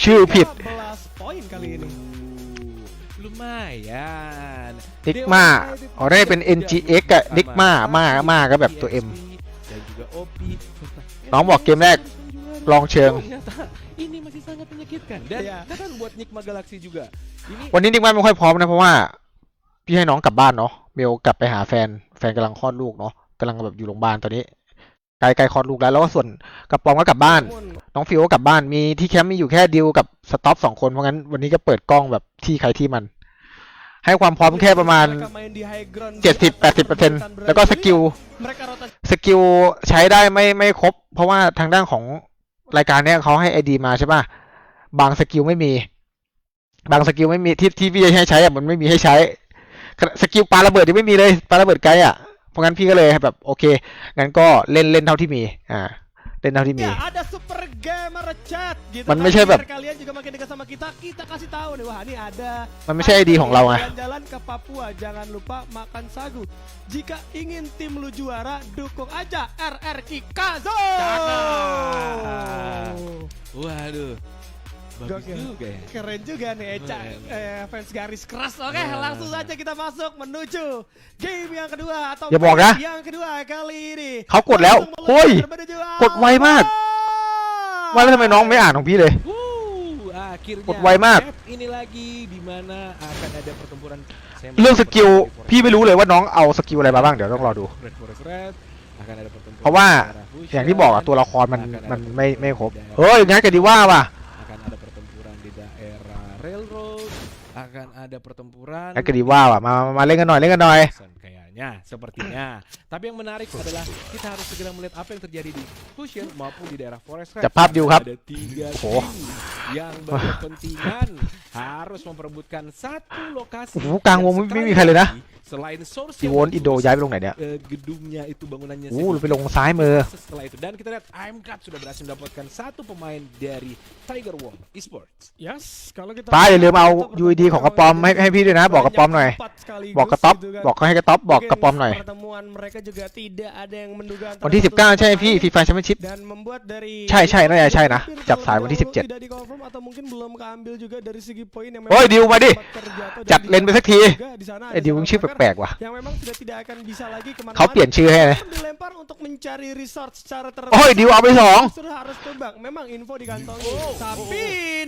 ชื่อผิด 15 poin kali ini. Lumayan. นิกมาอ๋อได้เป็น NGX กับนิกมาก็แบบตัว M dan juga OP. น้องบอกเกมแรกลองเชิง Ternyata ini masih sangat menyakitkan dan Iya. kan buat Nikma Galaxy juga. Ini วันนี้นิกมาไม่ค่อยพร้อมนะเพราะว่าพี่ให้น้องกลับบ้านเนาะเบลกลับไปหาแฟนกำลังคลอดลูกเนาะกำลังแบบอยู่โรงพยาบาลตอนนี้ใกล้คลอดลูกแล้วก็ส่วนกระป๋องก็กลับบ้าน น้องฟิวก็กลับบ้านมีที่แคมป์มีอยู่แค่ดิวกับสต็อป2 คนเพราะงั้นวันนี้ก็เปิดกล้องแบบที่ใครที่มัน ให้ความพร้อมแค่ประมาณ Mereka main di high ground 70-80%แล้วก็สกิล mereka rotasi สกิลใช้ได้ไม่ครบ เพราะว่าทางด้านของรายการเนี้ยเขาให้ไอดีมาใช่ป่ะบางสกิลไม่มีที่พี่จะให้ใช้อะมันไม่มีให้ใช้สกิลปาระเบิดยังไม่มีเลยปาระเบิดไกลอะเพราะงั้นพี่ก็เลยแบบโอเคงั้นก็เล่นเท่าที่มี เล่นเท่าที่มี Ya, ada super gamer chat gitu. มันไม่ใช่แบบ Biar kalian juga makin dekat sama kita, kita kasih tahu nih, wah ini ada. มันไม่ใช่ไอดีของเราไง Jalan-jalan ke Papua, jangan lupa makan sagu. Jika ingin tim lu juara, dukung aja RRQ Kazo. Waduh. Bagus Gokil. juga ya. Keren juga nih Eca, fans garis keras. Oke, langsung saja kita masuk menuju game yang kedua atau อย่าบอกนะ match yang kedua kali ini. เขากดแล้ว Langsung เฮ้ย menuju กดไวมาก ว่าแล้วทำไมน้องไม่อ่านของพี่เลย Akhirnya กดไวมาก map ini lagi di mana akan ada pertempuran. Saya เรื่องสกิลพี่ไม่รู้เลยว่าน้องเอาสกิลอะไรมาบ้างเดี๋ยวต้องรอดู Red Forest Red akan ada pertempuran. เพราะว่า antara อย่างที่บอกอะ Fuchsia, ตัวละครมัน akan ada มัน pertempuran ไม่ครบ di daerah- เฮ้ยงั้นก็ดีว่าว่ะ akan ada pertempuran di daerah Railroad, akan ada pertempuran. งั้นก็ดีว่าว่ะมาเล่นกันหน่อยเล่นกันหน่อย Kayaknya, sepertinya. Tapi yang menarik adalah kita harus segera melihat apa yang terjadi di Fusion maupun di daerah Forest Red. จับภาพดิวครับ Ada 3 โอ้โห tim yang berkepentingan harus memperebutkan satu lokasi. โอ้โหกลางวงไม่มีใครเลยนะ Selain source อีโวนอินโดย้ายไปลงไหนเนี่ย gedungnya itu bangunannya โอ้ไปลงซ้ายมือ setelah itu, dan kita lihat IMCAT sudah berhasil mendapatkan satu pemain dari Tiger One Esports. Yes, kalau kita ป้าอย่าลืมเอา UID ของกระปอมให้พี่ด้วยนะ บอกกระปอมหน่อย บอกกระต๊อบบอกเขาให้กระต๊อบบอกกระปอมหน่อย Pertemuan mereka juga tidak ada yang menduga วันที่ 19 ใช่ไหมพี่ฟีฟ่าแชมเปี้ยนชิพ dan membuat dari ใช่น่าจะใช่นะ จับสายวันที่ 17 tidak dikonfirm atau mungkin belum keambil juga dari segi poin yang โอ้ยดิวมาดิ terjatuh จัด dan เลนไปสักที juga di sana ไอ้ ada ดิว seorang ชื่อ hacker แปลกๆว่ะ yang memang sudah tidak akan bisa lagi kemana-mana. เขาเปลี่ยนชื่อให้เลย dilempar untuk mencari resort secara โอ้ยดิวเอาไปสอง justru harus terbang. Memang info dikantongi. Tapi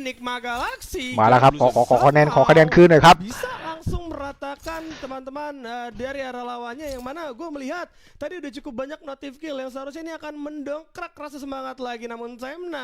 Nikma Galaxy มาแล้วครับขอคะแนนคืนหน่อยครับ bisa langsung meratakan teman-teman dari arah lawannya, yang mana gue melihat tadi udah cukup banyak notif kill yang seharusnya ini akan mendongkrak rasa semangat lagi, namun Sam9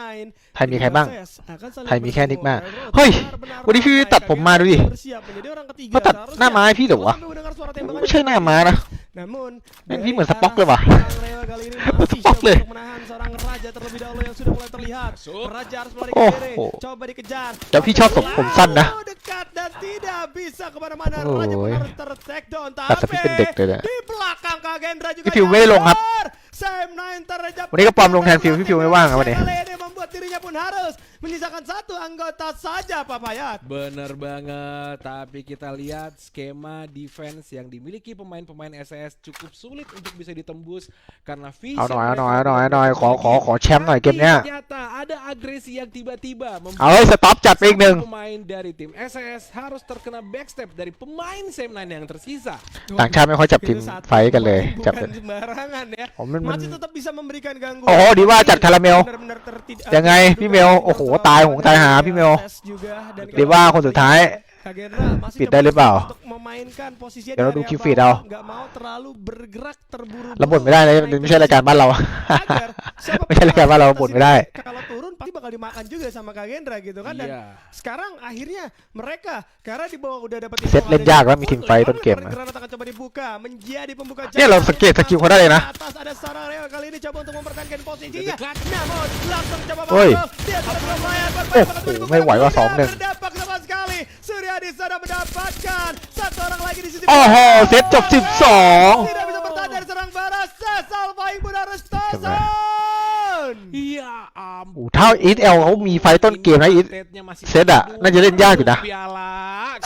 ไทยมีใครบ้าง akan saling ไทยมีแค่ bertemu. Nikma Railroad เฮ้ย benar-benar วันนี้พี่ตัดผมมาดูดิ bersiap menjadi orang ketiga. เขาตัดหน้าม้าให้พี่เหรอวะ Sampai mendengar suara tembakan ไม่ใช่หน้าม้านะ namun แม่งพี่เหมือนสป็อกเลยว่ะ seorang Reo kali ini masih Sepok coba deh. untuk menahan seorang Raja terlebih dahulu yang sudah mulai terlihat. Raja harus melarikan Oh, diri, oh. coba dikejar. แต่พี่ชอบผมสั้นนะ Terlalu dekat dan tidak bisa kemana-mana. Oh, Raja pun ya. harus ter-take down, Kata tapi Fit pendek deh, dah. di belakang Kagendra juga พี่ฟิวไม่ได้ลงครับ nyamper. Sam9 terjebak. วันนี้ก็ปลอมลงแทนฟิวพี่ฟิวไม่ว่างครับวันนี้ Kali ini membuat dirinya pun harus menyisakan satu anggota saja, Pak Payat. Bener banget, tapi kita lihat skema defense yang dimiliki pemain-pemain SES cukup sulit untuk bisa ditembus karena vision เอาหน่อย mereka ขอแชมป์หน่อยเกมเนี้ย ternyata ada agresi yang tiba-tiba เอาเฮ้ยสต็อปจัดไปอีกหนึ่ง pemain dari tim SES harus terkena backstep dari pemain Sam9 yang tersisa. ต่างชาติไม่ค่อยจับทีม Satu ไฟท์กันเลย bukan จับเป็น sembarangan ya. ผมมัน Masih tetap bisa memberikan gangguan. โอ้โหดีว่าจัดคาราเมล Benar-benar tertid- ยังไงพี่เมลโอ้โหตายหงตายหาพี่เมล Tes juga, dan ดีว่าคนสุดท้าย Kagendra masih ปิดได้หรือเปล่า untuk memainkan posisinya เดี๋ยวเรา di ดู area คิวฟีด bawah, เอา nggak mau terlalu bergerak terburu-buru. เราบ่นไม่ได้เลยไม่ใช่รายการบ้านเรา Agar siapa ไม่ใช่รายการบ้านเราบ่นไม่ได้ kalau turun pasti bakal dimakan juga sama Kagendra gitu kan. Dan Iya. sekarang akhirnya mereka karena di bawah udah dapat เซตเล่นยากแล้วมีทีมไฟท์ต้นเกมนะ Granat akan coba dibuka menjadi pembuka เนี่ยเราสังเกตสกิลเขาได้เลยนะ atas ada seorang Reo kali ini coba untuk mempertahankan posisinya. Dekat. Namun langsung coba Woi. dia sudah lumayan Oh,ไม่ไหวว่ะ2-1 berdampak sama sekali. Surya di sana mendapatkan satu orang lagi di sisi โอ้โหเซตจบ tidak bisa bertahan dari serang baras. Salvaing pun harus tosan. Iya 12โอ้ถ้าอีทเอลเขามีไฟท์ต้นเกมนะอีท State-nya masih เซตอะน่าจะเล่นยากอยู่นะ piala.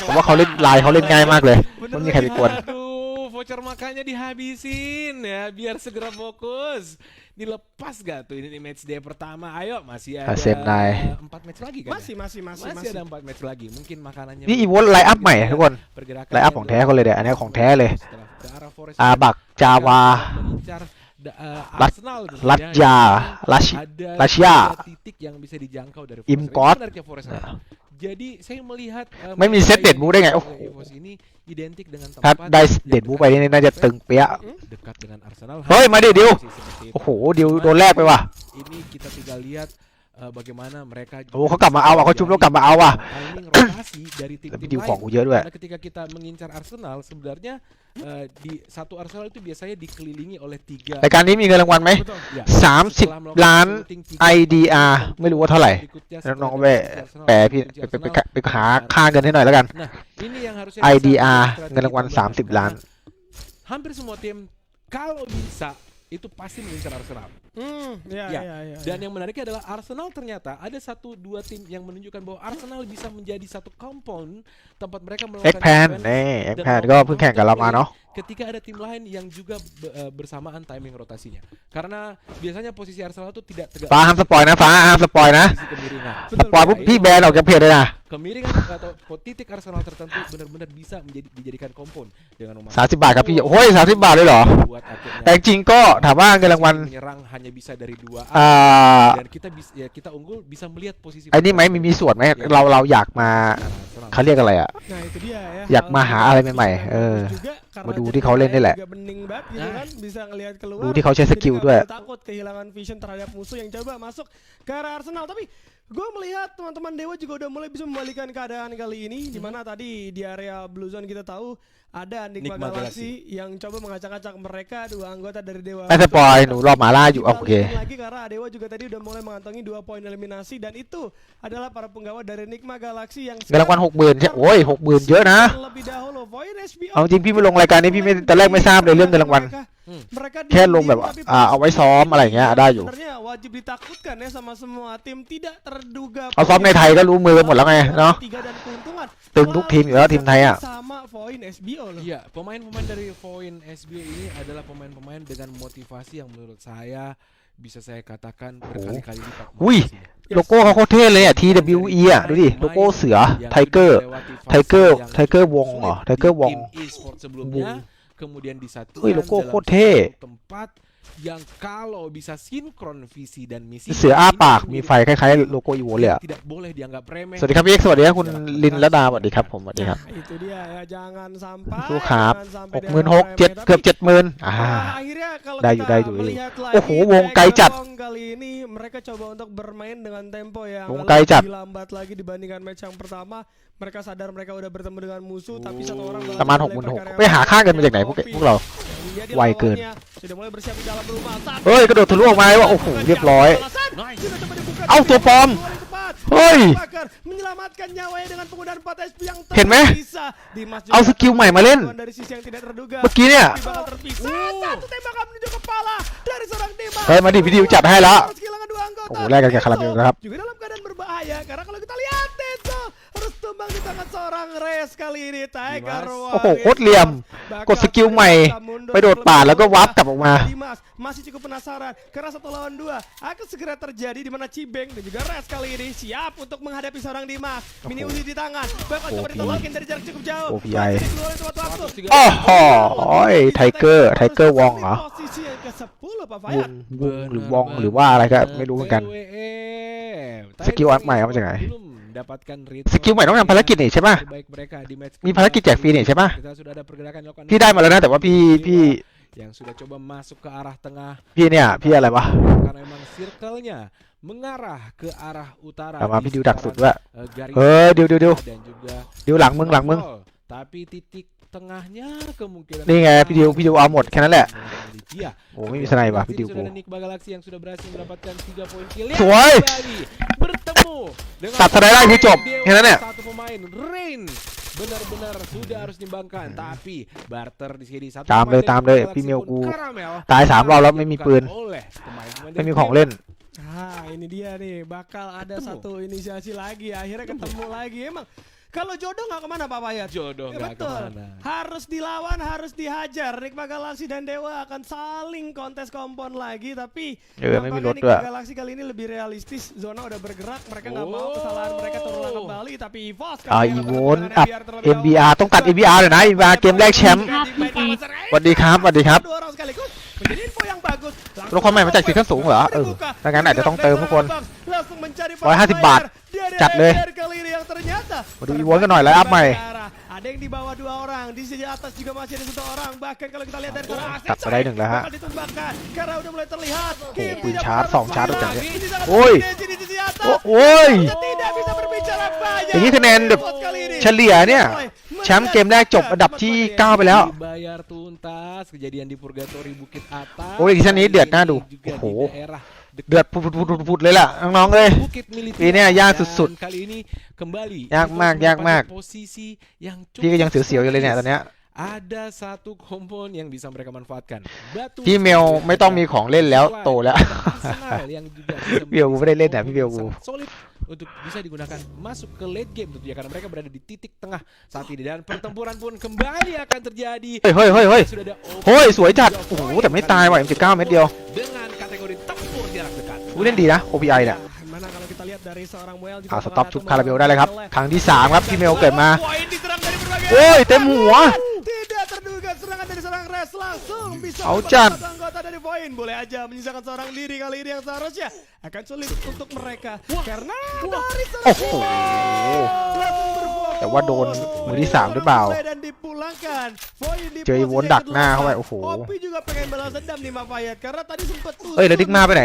ผมว่าเขาเล่นไลน์เขาเล่นง่ายมากเลยไม่มีใครไปกวน Aduh, voucher makannya dihabisin ya biar segera fokus. Dilepas gak tuh ini match day pertama? Ayo masih ada Sam9. 4 match lagi kan? Masih Masih ada 4 match lagi. Mungkin makanannya นี่อีโวไลน์อัพใหม่ทุกคน pergerakan ไลน์อัพของแท้เขาเลยเดี๋ยวอันนี้ของแท้เลย setelah ke arah Forest อาบักจาวา mengincar Lat- Arsenal tentunya. ลัดยาลัช Ada ลัชยา tiga titik yang bisa dijangkau dari Imkot. Forest. Ini menariknya Forest. Jadi saya melihat ไม่มีเซตเด็ดบูได้ไงโอ้โห Evos ini identik dengan ถ้า tempat ได้ yang เด็ดบูไปนี่น่าจะตึงเปี้ยะ dekat dengan Arsenal. เฮ้ยมาดิดิว Seperti itu. โอ้โหดิวโดนแลกไปว่ะ Ini kita tinggal lihat bagaimana mereka โอ้เขากลับมาเอาอ่ะเขาชุบแล้วกลับมาเอาอ่ะ timing rotasi dari tim-tim tapi diu lain.ของกูเยอะด้วย Karena ketika kita mengincar Arsenal sebenarnya di satu Arsenal itu biasanya dikelilingi oleh 3 รายการนี้มีเงินรางวัลไหม ya, 30 setelah melakukan ล้าน voting, 3 IDR ไม่รู้ว่าเท่าไหร่ berikutnya แล้ว setelah น้อง kita ไป mengunci Arsenal, แปลพี่ mengunci ไป Arsenal, หาค่าเงินให้หน่อยแล้วกัน Nah, ini yang harusnya IDR bisaเงินรางวัล strategi 30 ล้าน hampir semua tim kalau bisa itu pasti mengincar Arsenal. Ya. Dan yang menariknya adalah Arsenal ternyata ada 1-2 tim yang menunjukkan bahwa Arsenal bisa menjadi satu compound tempat mereka เอ็ก melakukan แพน defense นี่เอ็ก dan แพนก็เพิ่งแข่งกับเรามาเนาะ ketika ada tim lain yang juga bersamaan timing rotasinya. Karena biasanya posisi Arsenal itu tidak tegak. ฟ้าห้ามสปอยนะฟ้าห้ามสปอยนะ posisi kemiringan. สปอยปุ๊บพี่แบนออกจากเพจเลยนะ Kemiringan atau titik Arsenal tertentu benar-benar bisa dijadikan compound dengan memanfaatkan 30 บาทครับพี่โอ้ย30 บาทเลยเหรอ buat akhirnya แต่จริงๆก็ถามว่าเงินรางวัล menyerang hanya bisa dari 2 อ่า dan kita kita unggul bisa melihat posisi ไอ้นี่ไหมมีส่วนไหมเราอยากมาเขาเรียกอะไรอ่ะ Nah itu dia ya. อยากมาหาอะไรใหม่ๆjuga karena มาดูที่เขาเล่นนี่แหละ juga bening banget gitu kan, bisa ngelihat keluar. ดูที่เขาใช้สกิล Jadi ด้วย nggak perlu takut kehilangan vision terhadap musuh yang coba masuk ke arah Arsenal. Tapi gue melihat teman-teman Dewa juga udah mulai bisa membalikkan keadaan kali ini, di mana tadi di area Blue Zone kita tahu ada Enigma Enigma Galaxy yang coba mengacak-acak mereka, 2 anggota dari Dewa. ไม่สปอยหนูรอหมาล่าอยู่โอเค Dibalikin lagi karena Dewa juga tadi udah mulai mengantongi 2 poin eliminasi, dan itu adalah para penggawa dari Enigma Galaxy yang เงินรางวัล 60,000 ใช่โอ้ย 60,000 เยอะนะ lebih dahulu Void SBO เอาจริงพี่มาลงรายการนี้พี่ไม่ตอนแรกไม่ทราบเลยเรื่องเงินรางวัล mereka แค่ลงแบบเอาไว้ซ้อมอะไรอย่างเงี้ยได้อยู่ sebenarnya wajib ditakutkan ya sama semua tim, tidak terduga เอาซ้อมในไทยก็รู้มือกันหมดแล้วไงเนาะ tiga dan keuntungan ตึงทุกทีมอยู่แล้วทีมไทยอ่ะ sama Void SBO loh. Iya, pemain-pemain dari Void SBO ini adalah pemain-pemain dengan motivasi yang menurut saya bisa saya katakan berkali-kali lipat. อุ้ยโลโก้เขาโคตรเท่เลยอ่ะ TWE อ่ะดูดิโลโก้เสือไทเกอร์วงเหรอไทเกอร์วง Tim e-sport sebelumnya kemudian disatukan Wih, logo dalam kok थे satu tempat yang kalau bisa sinkron visi dan misi เสืออ้าปากมีไฟคล้ายๆโลโก้อีโวเลยอ่ะ tidak boleh dianggap remeh. สวัสดีครับพี่เอกสวัสดีครับคุณลินละดาสวัสดีครับผมสวัสดีครับ Itu dia ya, jangan sampai สู้ครับ jangan sampai 66,000 dianggap เกือบ remeh. Tapi, 70,000อ่า akhirnya kalau Dayu, kita dayu. melihat lagi, โอ้โหวงไกลจัด Background kali ini mereka coba untuk bermain dengan tempo yang วงไกลจัด lebih lambat lagi dibandingkan match yang pertama. Mereka sadar mereka udah bertemu dengan musuh, tapi satu orang ประมาณ 66,000 ไปหาค่ากันมาจากไหนพวกเรา ไวเกิน sudah mulai bersiap di dalam rumah. เฮ้ยกระโดดทะลุออกมาว่าโอ้โหเรียบร้อย Nice. Sudah coba dibuka. เอ้าตัวปลอม เฮ้ย Bakar menyelamatkan nyawanya dengan penggunaan 4 SP yang เห็นไหม tersisa. Dimas juga เอาสกิลใหม่มาเล่น dari sisi yang tidak terduga. เมื่อกี้เนี่ย Tapi bakal terpisah. Satu tembakan menuju kepala dari seorang Dimas. เฮ้ยมาดิพี่ดิวจัดให้แล้ว Harus kehilangan 2 anggota. โอ้โหแลกกันกับคาราเมลนะครับ Juga dalam keadaan berbahaya karena kalau kita lihat Tenzo harus tumbang di tangan seorang Res kali ini. Tiger Wang. โอ้โหโคตรเหลี่ยม กดสกิลใหม่ ไปโดดป่าแล้วก็วาร์ปกลับออกมา Dimas masih cukup penasaran karena 1 lawan 2 akan segera terjadi di mana Cibeng dan juga Res kali ini siap untuk menghadapi seorang Dimas. Mini Uzi di tangan, bakal coba ditolongin dari jarak cukup jauh. OPI. Masih dikeluarin tepat waktu. โอ้โหไทเกอร์วองเหรอ Posisi yang ke-10 Pak ว Fayat. งหรือวองหรือว่าอะไรก็ไม่รู้เหมือนกัน BWM. สกิลอัพใหม่เอามาจากไหน Belum mendapatkan ritme สกิลใหม่ต้องทำภารกิจนี่ใช่ป่ะ terbaik mereka di match มีภารกิจแจกฟรีนี่ใช่ป่ะ kita sudah ada pergerakan dilakukan พี่ได้มาแล้วนะแต่ว่าพี่ yang sudah coba masuk ke arah tengah เนี่ยพี่อะไรวะ karena memang circle-nya mengarah ke arah utara เอามา di พี่ดิวดักสุด sekitaran, ด้วย garis เฮ้ยดิว dan juga ดิวหลังมึง Marvel. Tapi titik tengahnya kemungkinan นี่ไงพี่ดิวเอาหมดแค่นั้นแหละ Iya. โอ้ไม่มีสไนป์ว่ะพี่ Di ดิว sini กู sudah ada Enigma Galaxy yang sudah berhasil mendapatkan 3 poin kill. Sui. Kembali bertemu dengan ตัดสไนป์ได้คือจบแค่นั้นแหละ satu pemain Rain benar-benar sudah harus dimbangkan, tapi barter di sini satu ตามเลย pemain ตามเลย Enigma พี่ Galaxy เมียว pun กู Karamel ตาย3 รอบแล้วไม่มีปืน oleh pemain-pemain ไม่มี dari ของเล่น Ah, ini dia nih, bakal ada Ketemu. satu inisiasi lagi, akhirnya ketemu lagi. Emang kalau jodoh nggak kemana Pak Payat? Jodoh Ya, nggak betul. kemana. Harus dilawan, harus dihajar. Enigma Galaxy dan Dewa akan saling kontes kompon lagi, tapiไม่มีรถ nampaknya ด้วย Enigma Galaxy kali ini lebih realistis. Zona udah bergerak, mereka nggak mau kesalahan mereka terulang kembali, tapi EVOS อ่า kali อี ini โว akan น menggunakan อัพ MBR terlebih dahulu. MBR ต้องตัด MBR เลยนะ MBR เกมแรกแชมป์ สวัสดีครับสวัสดีครับ Dua orang sekaligus menjadi info yang bagus. ตัวละครใหม่มาจากซีซั่นสูงเหรอถ้างั้นอาจจะต้องเติมทุกคน Langsung mencari 150 บาท จัดเลย kali ini yang ternyata มาดูอีโวนกันหน่อยแล้วอัพใหม่ ada yang di bawah 2 orang, di sisi atas juga masih ada 1 orang. Bahkan kalau kita lihat dari arah aksi ตัดไปได้ 1 แล้วฮะ bakal ditumbangkan karena udah mulai terlihat. โอ้ Kim ปืน tidak ชาร์จ 2 ชาร์จ bermasalah. จังเนี่ย Ini sangat โอ้ย berpotensi di sisi atas. โอ้ย Tidak bisa berbicara banyak. อย่างนี้คะแนนแบบ EVOS kali ini เฉลี่ยเนี่ยแชมป์เกมแรกจบอันดับที่ 9 ไปแล้ว dibayar tuntas kejadian di Purgatory Bukit Atas. โอ้ยซีซั่นนี้เดือดน่าดู juga โอ้โห di daerah เดือดพุดๆเลยล่ะน้องๆเลย Bukit Militer. ปีเนี้ยยากสุด Dan kali ini kembali ยากมาก EVOS ยากมาก menempati posisi yang พี่ก็ยัง cukup เสียวๆอยู่เลยเนี่ยตอนเนี้ย ada satu kompon yang bisa mereka manfaatkan. Batuพี่เมลไม่ต้องมีของเล่นแล้วโตแล้ว Arsenal yang juga bisa พี่เบลกูไม่ได้เล่นนะพี่เบลกู sangat solid untuk bisa digunakan masuk ke late game tentunya karena mereka berada di titik tengah saat ini dan pertempuran pun kembali akan terjadi. เฮ้ยเฮ้ยเฮ้ยเฮ้ย Sudah ada เฮ้ยสวยจัดโอ้โหแต่ไม่ตายว่ะ M79 เม็ดเดียว dengan kategori tempur jarak dekat. กูเล่นดีนะ OPI เนี่ย Mana kalau kita lihat dari seorang Muel juga สต็อปชุบคาราเบลได้เลยครับครั้งที่3ครับพี่เมลเกิดมา Poin diserang dari berbagai โอ้ยเต็มหัว Tidak terduga serangan dari seorang Res langsung bisa Aucan. membuat satu anggota dari poin. Boleh aja menyisakan seorang diri kali ini yang seharusnya akan sulit untuk mereka karena dari โอ้โห langsung berbuah แต่ว่าโดนมือที่3หรือเปล่า dan dipulangkan. Poin di เจออีโวนดักหน้าเข้าไปโอ้โห Opi juga pengen balas dendam nih Mafayat karena tadi sempat เอ้ยแล้วดิกมาไปไหน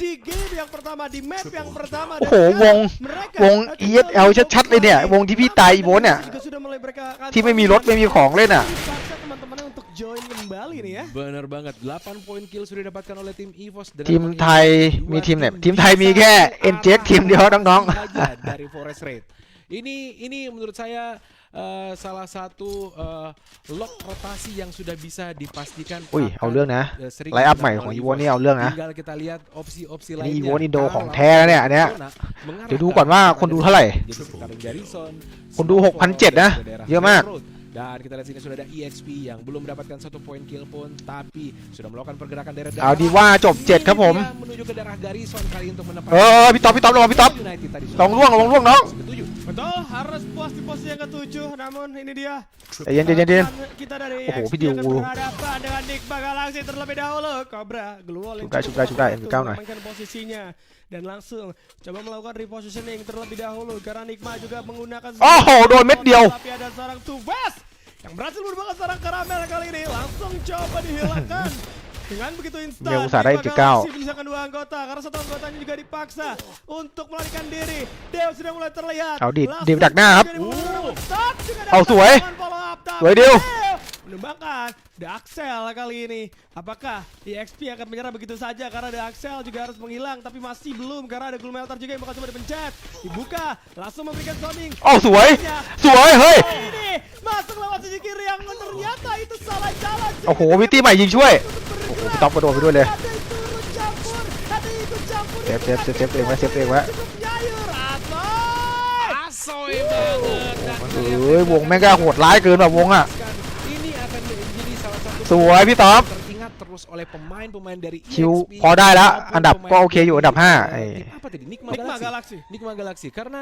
di game yang pertama di map yang pertama โอ้โหวง mereka วง ESL ชัดๆเลยเนี่ยวงที่พี่ตายอีโวนเนี่ย juga sudah mulai mereka akan ที่ไม่มีรถไม่มีของเล่นอ่ะ dipaksa teman-temannya untuk join kembali nih ya. Benar banget, 8 poin kill sudah didapatkan oleh tim EVOS dengan ทีมไทย mengirimkan มีทีมไหน dua ทีมไทยมีแค่ NJX ทีมเดียวน้อง aja dari Forest Raid. Ini menurut saya salah satu lock rotasi yang sudah bisa dipastikan. ๆอุ้ยเอาเรื่องนะ sering ไลน์อัพใหม่ digunakan ของ oleh อีโวนนี่เอาเรื่องนะ Tinggal kita lihat opsi-opsi นี่ lainnya. อีโวนอินโด Kalau ของแท้นะเนี่ยอันเนี้ย mengarahkan เดี๋ยวดูก่อนว่าคนดูเท่าไหร่ jadi sekarang Garrison, คนดู 6,700 นะ daerah เยอะมาก Railroad. Dan kita lihat sini sudah ada EXP yang belum mendapatkan 1 poin kill pun tapi sudah melakukan pergerakan daerah เอาดีว่าจบ 7 ครับผม menuju ke daerah Garrison kali untuk menempatkan พี่ต๊อบระวังพี่ต๊อบ United tadi ลองล่วงน้อง ketujuh. Betul, harus puas di posisi yang ke-7. Namun ini dia. ใจเย็น Kita dari โอ้โห EXP พี่ดิว akan berhadapan dengan Nigma Galaxy terlebih dahulu. Cobra Gluol yang Cukup cukup dah, mampu M9 hน่อย mengamankan posisinya dan langsung coba melakukan repositioning terlebih dahulu karena Nigma juga menggunakan โอ้โหโดนเม็ดเดียว tapi ada seorang Tubas yang berhasil merupakan seorang Karamel kali ini langsung coba dihilangkan. Dengan begitu instan, Dia usaha Nigma M9. Galaxy menyisakan 2 anggota karena satu anggotanya juga dipaksa untuk melarikan diri. Deo sudah mulai terlihat. เอาดิ Langsung ดิวดักหน้าครับ juga dibunuh. Stop juga เอาสวย dengan follow up, tapi สวยดิว menembakkan The Axel kali ini. Apakah EXP akan menyerah begitu saja karena The Axel juga harus menghilang tapi masih belum karena ada Gloom Melter juga yang bakal coba dipencet. Dibuka, langsung memberikan zoning. โอ้สวย สวยเฮ้ย Ini masuk lewat sisi kiri yang ternyata itu salah jalan. โอ้โหมิตี้ใหม่ยิงช่วย โอ้โหพี่ต๊อบกระโดดไปด้วยเลย Ada yang turun campur, ada yang ikut campur. เซฟเองไว้เซฟเองไว้ Cukup nyayur, Asoy. Asoy banget dan เอ้ยวงแม่งก็โหดร้ายเกินแบบวงอ่ะ ini akan menjadi salah satu สวยพี่ต๊อบ teringat terus oleh pemain-pemain dari คิว EXP พอได้แล้ว maupun อันดับก็ pemain โอเคอยู่อันดับ 5 tim apa tadi Nigma Nigma Galaxy. Galaxy. Nigma Galaxy karena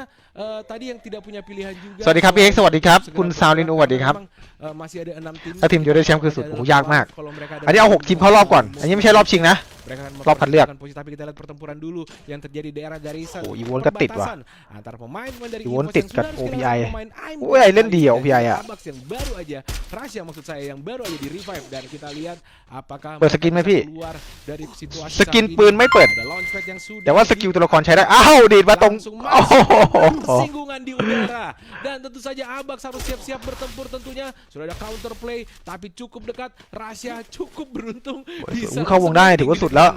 tadi yang tidak punya pilihan juga สวัสดีครับพี่เอ็กซ์สวัสดีครับ คุณซาวลินสวัสดีครับ Memang, masih ada 6 tim ถ้าทีมเดียวได้แชมป์คือสุดโอ้โหยากมาก kalau mereka ada อันนี้เอา 6 ทีมเข้ารอบก่อน อันนี้ไม่ใช่รอบชิงนะ mereka akan Rอบคัดเลือก mempertahankan posisi tapi kita lihat pertempuran dulu yang terjadi di daerah Garrison. Oh, Iwon kan tit, wah. Perbatasan antara pemain-pemain dari Iwon EVOS tit yang kan sudah OPI. kehilangan pemain AIM Wih, Island dia dan OPI ya. Abax yang baru aja Rasya maksud saya yang baru aja di revive dan kita lihat apakah เปิดสกินไหมพี่ keluar dari situasi สกิน saat ini. ปืนไม่เปิด Ada launchpad yang sudah แต่ว่าสกิลตัวละครใช้ได้ อ้าวดีดมาตรง langsung โอ้โห masuk bersinggungan di udara dan tentu saja Abax harus siap-siap bertempur tentunya sudah ada counter play tapi cukup dekat Rasya cukup beruntung อุ๊ยเข้าวงได้ถือว่าสุดแล้ว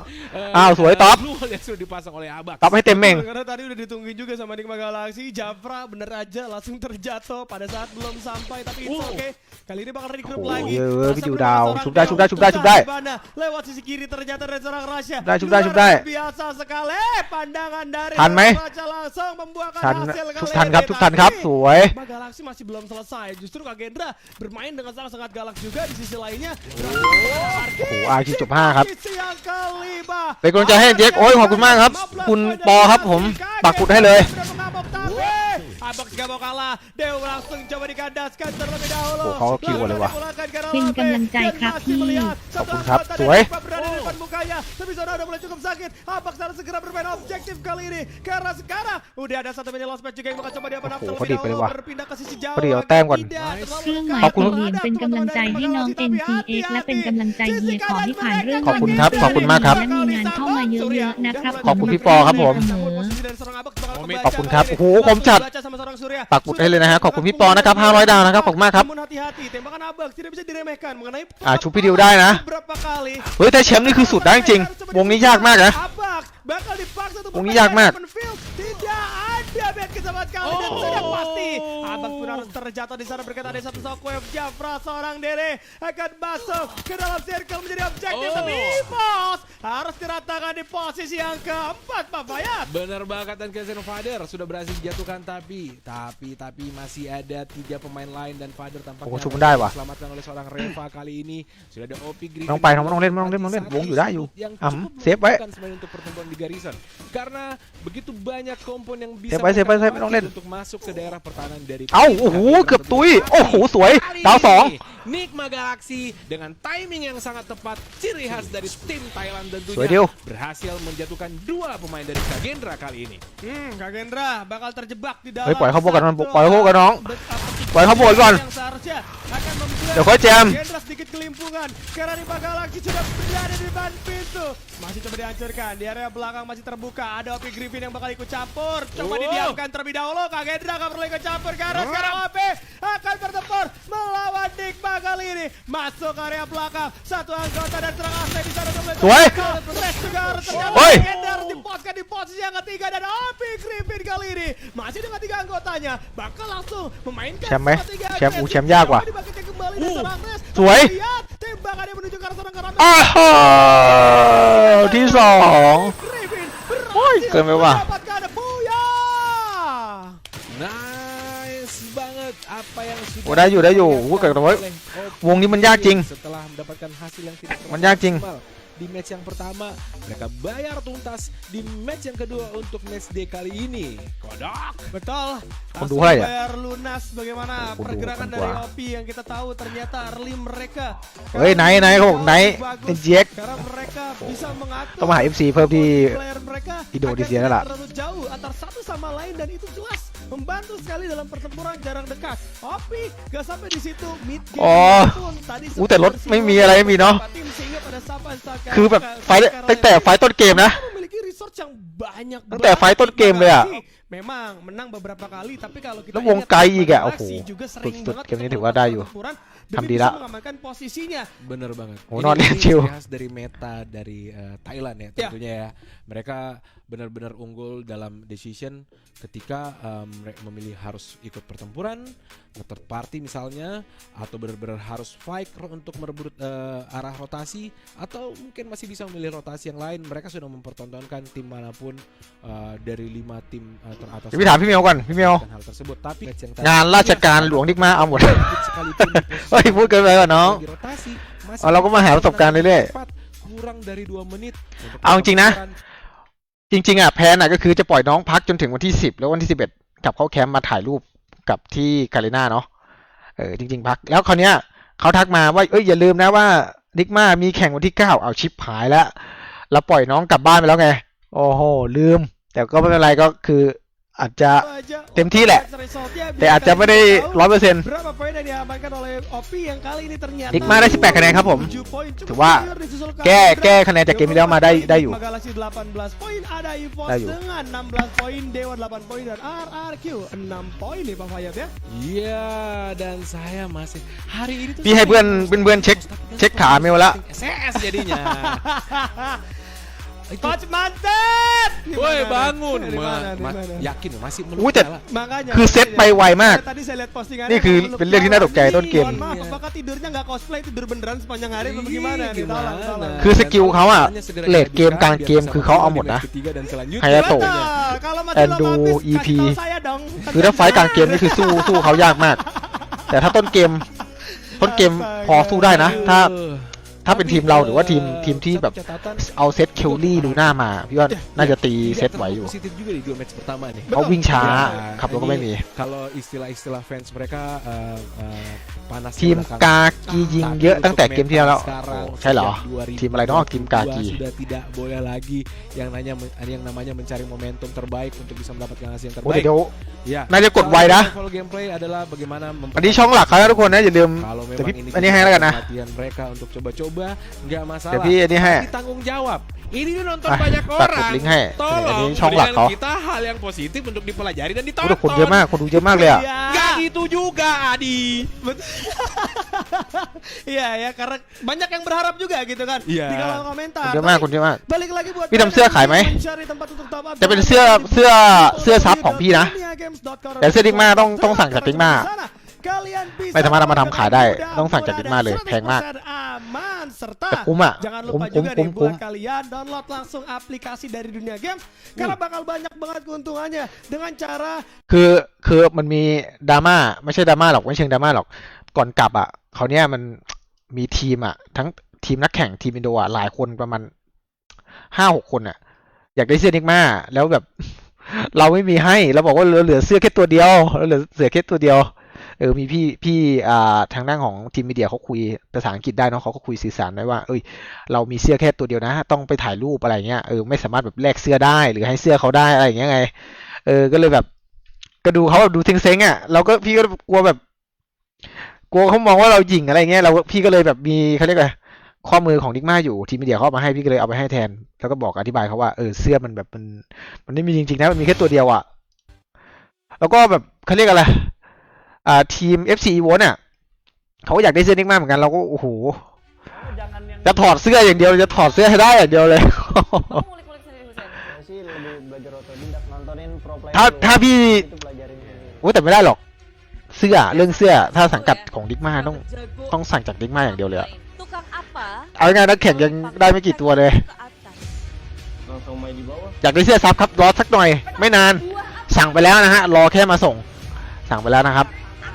อ้าวสวยต๊อบ Blue yang sudah dipasang oleh Abax ต๊อบให้เต็มเม่ง Karena tadi udah ditungguin juga sama Nigma Galaxy, Jafra bener aja langsung terjatuh pada saat belum sampai tapi itu oke. Kali ini bakal regroup Oh, lagi. iya, Langsung video beberapa down. seorang Sudah, Deo sudah, untuk sudah, sudah. tahan di mana. Lewat sisi kiri ternyata ada seorang Rasya. Sudah, sudah. Biasa sekali pandangan dari Tahan, Mei. Rasya langsung membuahkan ทัน hasil ทุก kali ทันครับ ini. ทุกทันครับ Tapi สวย Nigma Galaxy masih belum selesai. Justru Kagendra bermain dengan sangat galak juga di sisi lainnya. โอ้โหอาคิวจบ 5 ครับ Sisi yang kelima. เป็นกำลังใจให้เจ๊กโอ้ยขอบคุณมากครับ คุณปอครับผมปักหมุดให้เลย Abax gak mau kalah. Deo langsung coba dikandaskan terlebih dahulu. โอ้เขาคิวเลยว่ะ เป็นกำลังใจครับพี่ ขอบคุณครับสวย Berada di depan mukanya. Tapi zona udah mulai cukup sakit. Abax harus segera bermain objektif kali ini. Karena sekarang udah ada satu mini lost match juga yang bakal coba dia menang Oke, terlebih kok di- dahulu. wah. Berpindah ke sisi jauh. พอดีเอาแต้มก่อน Tidak terlalu เครื่องหมาย ขอบคุณ สี่เหลี่ยมเป็นกำลังใจให้น้อง NCX และเป็นกำลังใจเฮียขอให้ผ่านเรื่อง ขอบคุณครับขอบคุณมากครับ และมีงานเข้ามาเยอะๆนะครับ ขอบคุณพี่ปอครับผม เสมอ ขอบคุณครับโอ้โหคมจัด ปักหมุดให้เลยนะฮะขอบคุณพี่ปอนะครับ500 ดาวนะครับขอบคุณมากครับ Namun hati-hati, tembakan Abax tidak bisa diremehkan mengenai ชุบพี่ดิวได้นะ beberapa kali. เฮ้ยแต่แชมป์นี่คือสุดได้จริงวงนี้ยากมากนะ Abax bakal dipaksa untuk วงนี้ยากมาก bermain open field. Tidak ada bed sahabat kali dan sudah pasti Abang pun harus terjatuh di sana berkata ada satu shockwave. Jafra seorang diri akan masuk ke dalam circle menjadi objektif, tapi EVOS harus diratakan di posisi yang keempat, Pak Fayat. Bener banget, dan Kaizen Fader sudah berhasil dijatuhkan, tapi masih ada 3 pemain lain dan Fader tampaknya โอ้ชุบมันได้ว่ะ diselamatkan oleh seorang Reva kali ini. Sudah ada OP Griffin น้องไปน้องเล่นวงอยู่ได้อยู่ yang อ่ะ cukup เซฟไว้ menentukan sebenarnya untuk pertemuan di Garrison karena begitu banyak kompon yang bisa เซฟไว้ menekan ไม่ต้องเล่น untuk masuk ke daerah pertahanan dari เอ้าโอ้โหเกือบตุยโอ้โหสวยดาวสอง Nigma Galaxy dengan timing yang sangat tepat, ciri khas dari tim Thailand Sweet tentunya deal. berhasil menjatuhkan 2 pemain dari Kagendra kali ini. Kak Gendra bakal terjebak di dalam เฮ้ยปล่อยเขาโบกกันมัน satu ปล่อยเขาโบกกันน้อง ปล่อยเขาโบกก่อน yang seharusnya akan membuat เดี๋ยวค่อยแจม Gendra sedikit kelimpungan karena Nigma Galaxy sudah berada di depan pintu. Masih coba dihancurkan, di area belakang masih terbuka. Ada OP Griffin yang bakal ikut campur. Coba didiamkan terlebih dahulu. Kak Gendra gak perlu ikut campur karena sekarang OP akan bertempur melawan Nigma kali ini. Masuk area belakang, satu anggota dan serang asli di sana untuk melihat. สวย Flash juga harus ternyata เฮ้ย Gendra harus diposkan di posisi yang ketiga dan OP Griffin kali ini masih dengan 3 anggotanya bakal langsung memainkan แชมป์ไหม strategi แชมป์ agresif. แชมป์ยากว่ะ Dibangkitkan kembali dan serang Res. สวย Lihat tembakannya menuju ke arah seorang Karame. อ้าวที่สอง Griffin โอ้ย berhasil เกินไปว่ะ mendapatkan Booyah. Nice banget apa yang sudah โอ้ได้อยู่ได้อยู่ dilakukan โอ้เกิดแต่ว่า oleh OP วงนี้มันยากจริง setelah mendapatkan hasil yang tidak มันยากจริง maksimal di match yang pertama, mereka bayar tuntas di match yang kedua untuk match day kali ini. Kodok. Betul.คนดู Langsung เท่าไหร่อะ bayar lunas bagaimana คนดู pergerakan คน dari กว่า OP yang kita tahu ternyata early mereka. เฮ้ยไนท์เขาบอกไนท์ Bagus, เป็นเจ๊ก karena mereka bisa mengatur ต้องมาหา FC เพิ่มที่ player mereka อินโดนีเซีย agar นั่นแหละ tidak terlalu jauh antar satu sama lain dan itu jelas membantu sekali dalam pertempuran jarak dekat. OP gak sampai di situ mid game อ๋อ pun tadi อู้แต่รถไม่มีอะไรไม่มีเนาะ tim sehingga pada saat คือแบบไฟต์ตั้งแต่ไฟต์ต้นเกมนะ memiliki resource yang banyak ตั้งแต่ไฟต์ต้นเกมเลยอะ memang menang beberapa kali tapi kalau kita แล้ววง ingat ไกลอีกอะ Galaxy โอ้โห juga sering สุด banget ๆเกมนี้ถือว่าได้อยู่ pertempuran demi ทำดี bisa ละ mengamankan posisinya. Bener banget. Oh, not Ini chill. ciri khas dari meta dari Thailand ya tentunya ya. Mereka benar-benar unggul dalam decision ketika mereka memilih harus ikut pertempuran, third party misalnya, atau benar-benar harus fight untuk merebut arah rotasi, atau mungkin masih bisa memilih rotasi yang lain. Mereka sudah mempertontonkan tim manapun dari 5 tim teratas เดี๋ยวพี่ถามพี่เมลก่อนพี่เมล melakukan hal tersebut. Tapi match yang งานราชการหลวงนิกมาเอาหมด sekalipun di posisi เฮ้ยพูดเกินไปว่ะน้อง di rotasi, masih เอาเราก็มาหาประสบการณ์เรื่อย cepat, kurang dari 2 menit. untuk เอาจริงๆนะ pertempuran. จริงๆอ่ะแพลนอ่ะก็คือจะปล่อยน้องพักจนถึงวันที่10แล้ววันที่11กลับเข้าแคมป์มาถ่ายรูปกับที่กาเลน่าเนาะจริงๆพักแล้วคราวเนี้ยเขาทักมาว่าอย่าลืมนะว่านิกมามีแข่งวันที่9เอาชิปหายแล้วเราปล่อยน้องกลับบ้านไปแล้วไงโอ้โหลืมแต่ก็ไม่เป็นไรก็คืออาจจะ เต็มที่แหละ แต่อาจจะไม่ได้ 100% Berapa poin yang diamankan oleh OP yang kali ini ternyata นิกมาได้18คะแนนครับผม 7 poin. Cukup ถือว่า clear disusul แก้ Kagendra. คะแนนจากเกมที่แล้วมาได้อยู่ Nigma Galaxy 18 poin, ada EVOS ได้อยู่ dengan 16 poin, Dewa 8 poin dan RRQ 6 poin nih Pak Fayat ya. Iya, dan saya masih hari ini tuh พี่ให้เพื่อนเช็คขาเมลละ SS jadinya. Coach mantap. Woi bangun, Di mana, di mana? yakin masih Wih, Ted. menurut Makanya คือเซตไปไวมาก tadi saya lihat postingannya นี่คือ belum เป็นเรื่องที่น่าตกใจต้นเกม Mohon maaf, apakah tidurnya nggak cosplay, tidur beneran sepanjang hari atau bagaimana nih? Tolong, tolong. คือสกิลเขาอะเลดเกมกลางเกมคือเขาเอาหมดนะ ไฮยาโตะ Betul. Kalau masih dan belum do habis, EP kasih tahu saya dong. คือถ้าไฟต์กลางเกมนี่คือสู้เขายากมาก แต่ถ้าต้นเกมพอสู้ได้นะ ถ้าเป็นทีมเราหรือว่าทีมที่แบบเอาเซตเคลลี่ลูน่ามาพี่ว่าน่าจะตีเซตไหวอยู่ Positif juga di 2 match pertama nih. เขาวิ่งช้า Ya, ขับรถก็ไม่มี Kalau istilah-istilah fans mereka panas ทีมกากียิงเยอะตั้งแต่เกมที่แล้วโอ้ใช่เหรอ ทีมอะไรเนาะทีมกากี sudah tidak boleh lagi yang namanya mencari momentum terbaik untuk bisa mendapatkan hasil yang โอ้ terbaik. เดี๋ยว Ya. น่าจะกดไวนะ Level gameplay adalah bagaimana อันนี้ช่องหลักเขานะทุกคนนะอย่าลืม kalau แต่ memang พี่ ini อันนี้ให้แล้วกันนะ latihan mereka untuk coba-coba nggak เดี๋ยว masalah. พี่อันนี้ให้ Tapi tanggung jawab Ini nonton Ah, banyak tak orang. link hai. Ini Tolongช่องหลัก berikan เขา kita hal yang positif untuk dipelajari dan โอ้ ditonton. แต่คนเยอะมากคนดูเยอะมากเลยอ่ะ Iya. Gak gitu juga, Adi. Iya ya, karena banyak yang berharap juga gitu kan Iya. di kolom komentar. คนเยอะมากคนเยอะมาก Balik lagi buat พี่ทำเสื้อขายไหม mencari tempat untuk top up จะเป็นเสื้อซับของพี่นะ แต่เสื้อ Digma ต้องสั่งจาก Digma ไม่สามารถเอามาทำขายได้ต้องสั่งจาก Digma เลยแพงมาก aman serta แต่คุ้มอ่ะ jangan คุ้ม lupa คุ้ม juga คุ้ nih มคุ้ม buat kalian download langsung aplikasi dari Dunia Games karena bakal banyak banget keuntungannya dengan cara คือมันมีดราม่าไม่ใช่ดราม่าหรอกไม่เชิงดราม่าหรอกก่อนกลับอ่ะเขาวเนี้ยมันมีทีมอ่ะทั้งทีมนักแข่งทีมอินโดอ่ะหลายคนประมาณ5-6 คนอ่ะ อยากได้เสื้อนิกมาแล้วแบบ เราไม่มีให้เราบอกว่าเหลือเสื้อแค่ตัวเดียวเหลือเสื้อแค่ตัวเดียวมีพี่ทางด้านของทีมมีเดียเขาคุยภาษาอังกฤษได้เนาะเขาก็คุยสื่อสารได้ว่าเรามีเสื้อแค่ตัวเดียวนะต้องไปถ่ายรูปอะไรเงี้ยไม่สามารถแบบแลกเสื้อได้หรือให้เสื้อเขาได้อะไรอย่างเงี้ยไงก็เลยแบบก็ดูเขาแบบดูเซ็งๆอ่ะเราก็พี่ก็กลัวแบบกลัวเขามองว่าเราหยิ่งอะไรเงี้ยพี่ก็เลยแบบมีเขาเรียกอะไรข้อมือของดิกมาอยู่ทีมมีเดียเขาเอามาให้พี่ก็เลยเอาไปให้แทนแล้วก็บอกอธิบายเขาว่าเสื้อมันแบบมันไม่มีจริงๆนะมันมีแค่ตัวเดียวอ่ะแล้วก็แบบเขาเรียกอะไรทีม FC Evo เนี่ยเขาก็อยากได้เสื้อนิกมาเหมือนกันเราก็โอ้โหจะถอดเสื้ออย่างเดียวจะถอดเสื้อให้ได้อย่างเดียวเลย Saya sih lebih belajar otodidak nontonin pro player ถ้า dulu, พี่ itu pelajarin sendiri. โอ้แต่ไม่ได้หรอกเสื้อเรื่องเสื้อถ้าสังกัดของดิกมาต้องสั่งจากดิกมาอย่างเดียวเลยอะ Tukang apa? เอาง่ายๆนักแข่งยังได้ไม่กี่ตัวเลย Ke atas. Langsung main di bawah. อยากได้เสื้อซับครับรอสักหน่อยไม่นานสั่งไปแล้วนะฮะรอแค่มาส่งสั่งไปแล้วนะครับ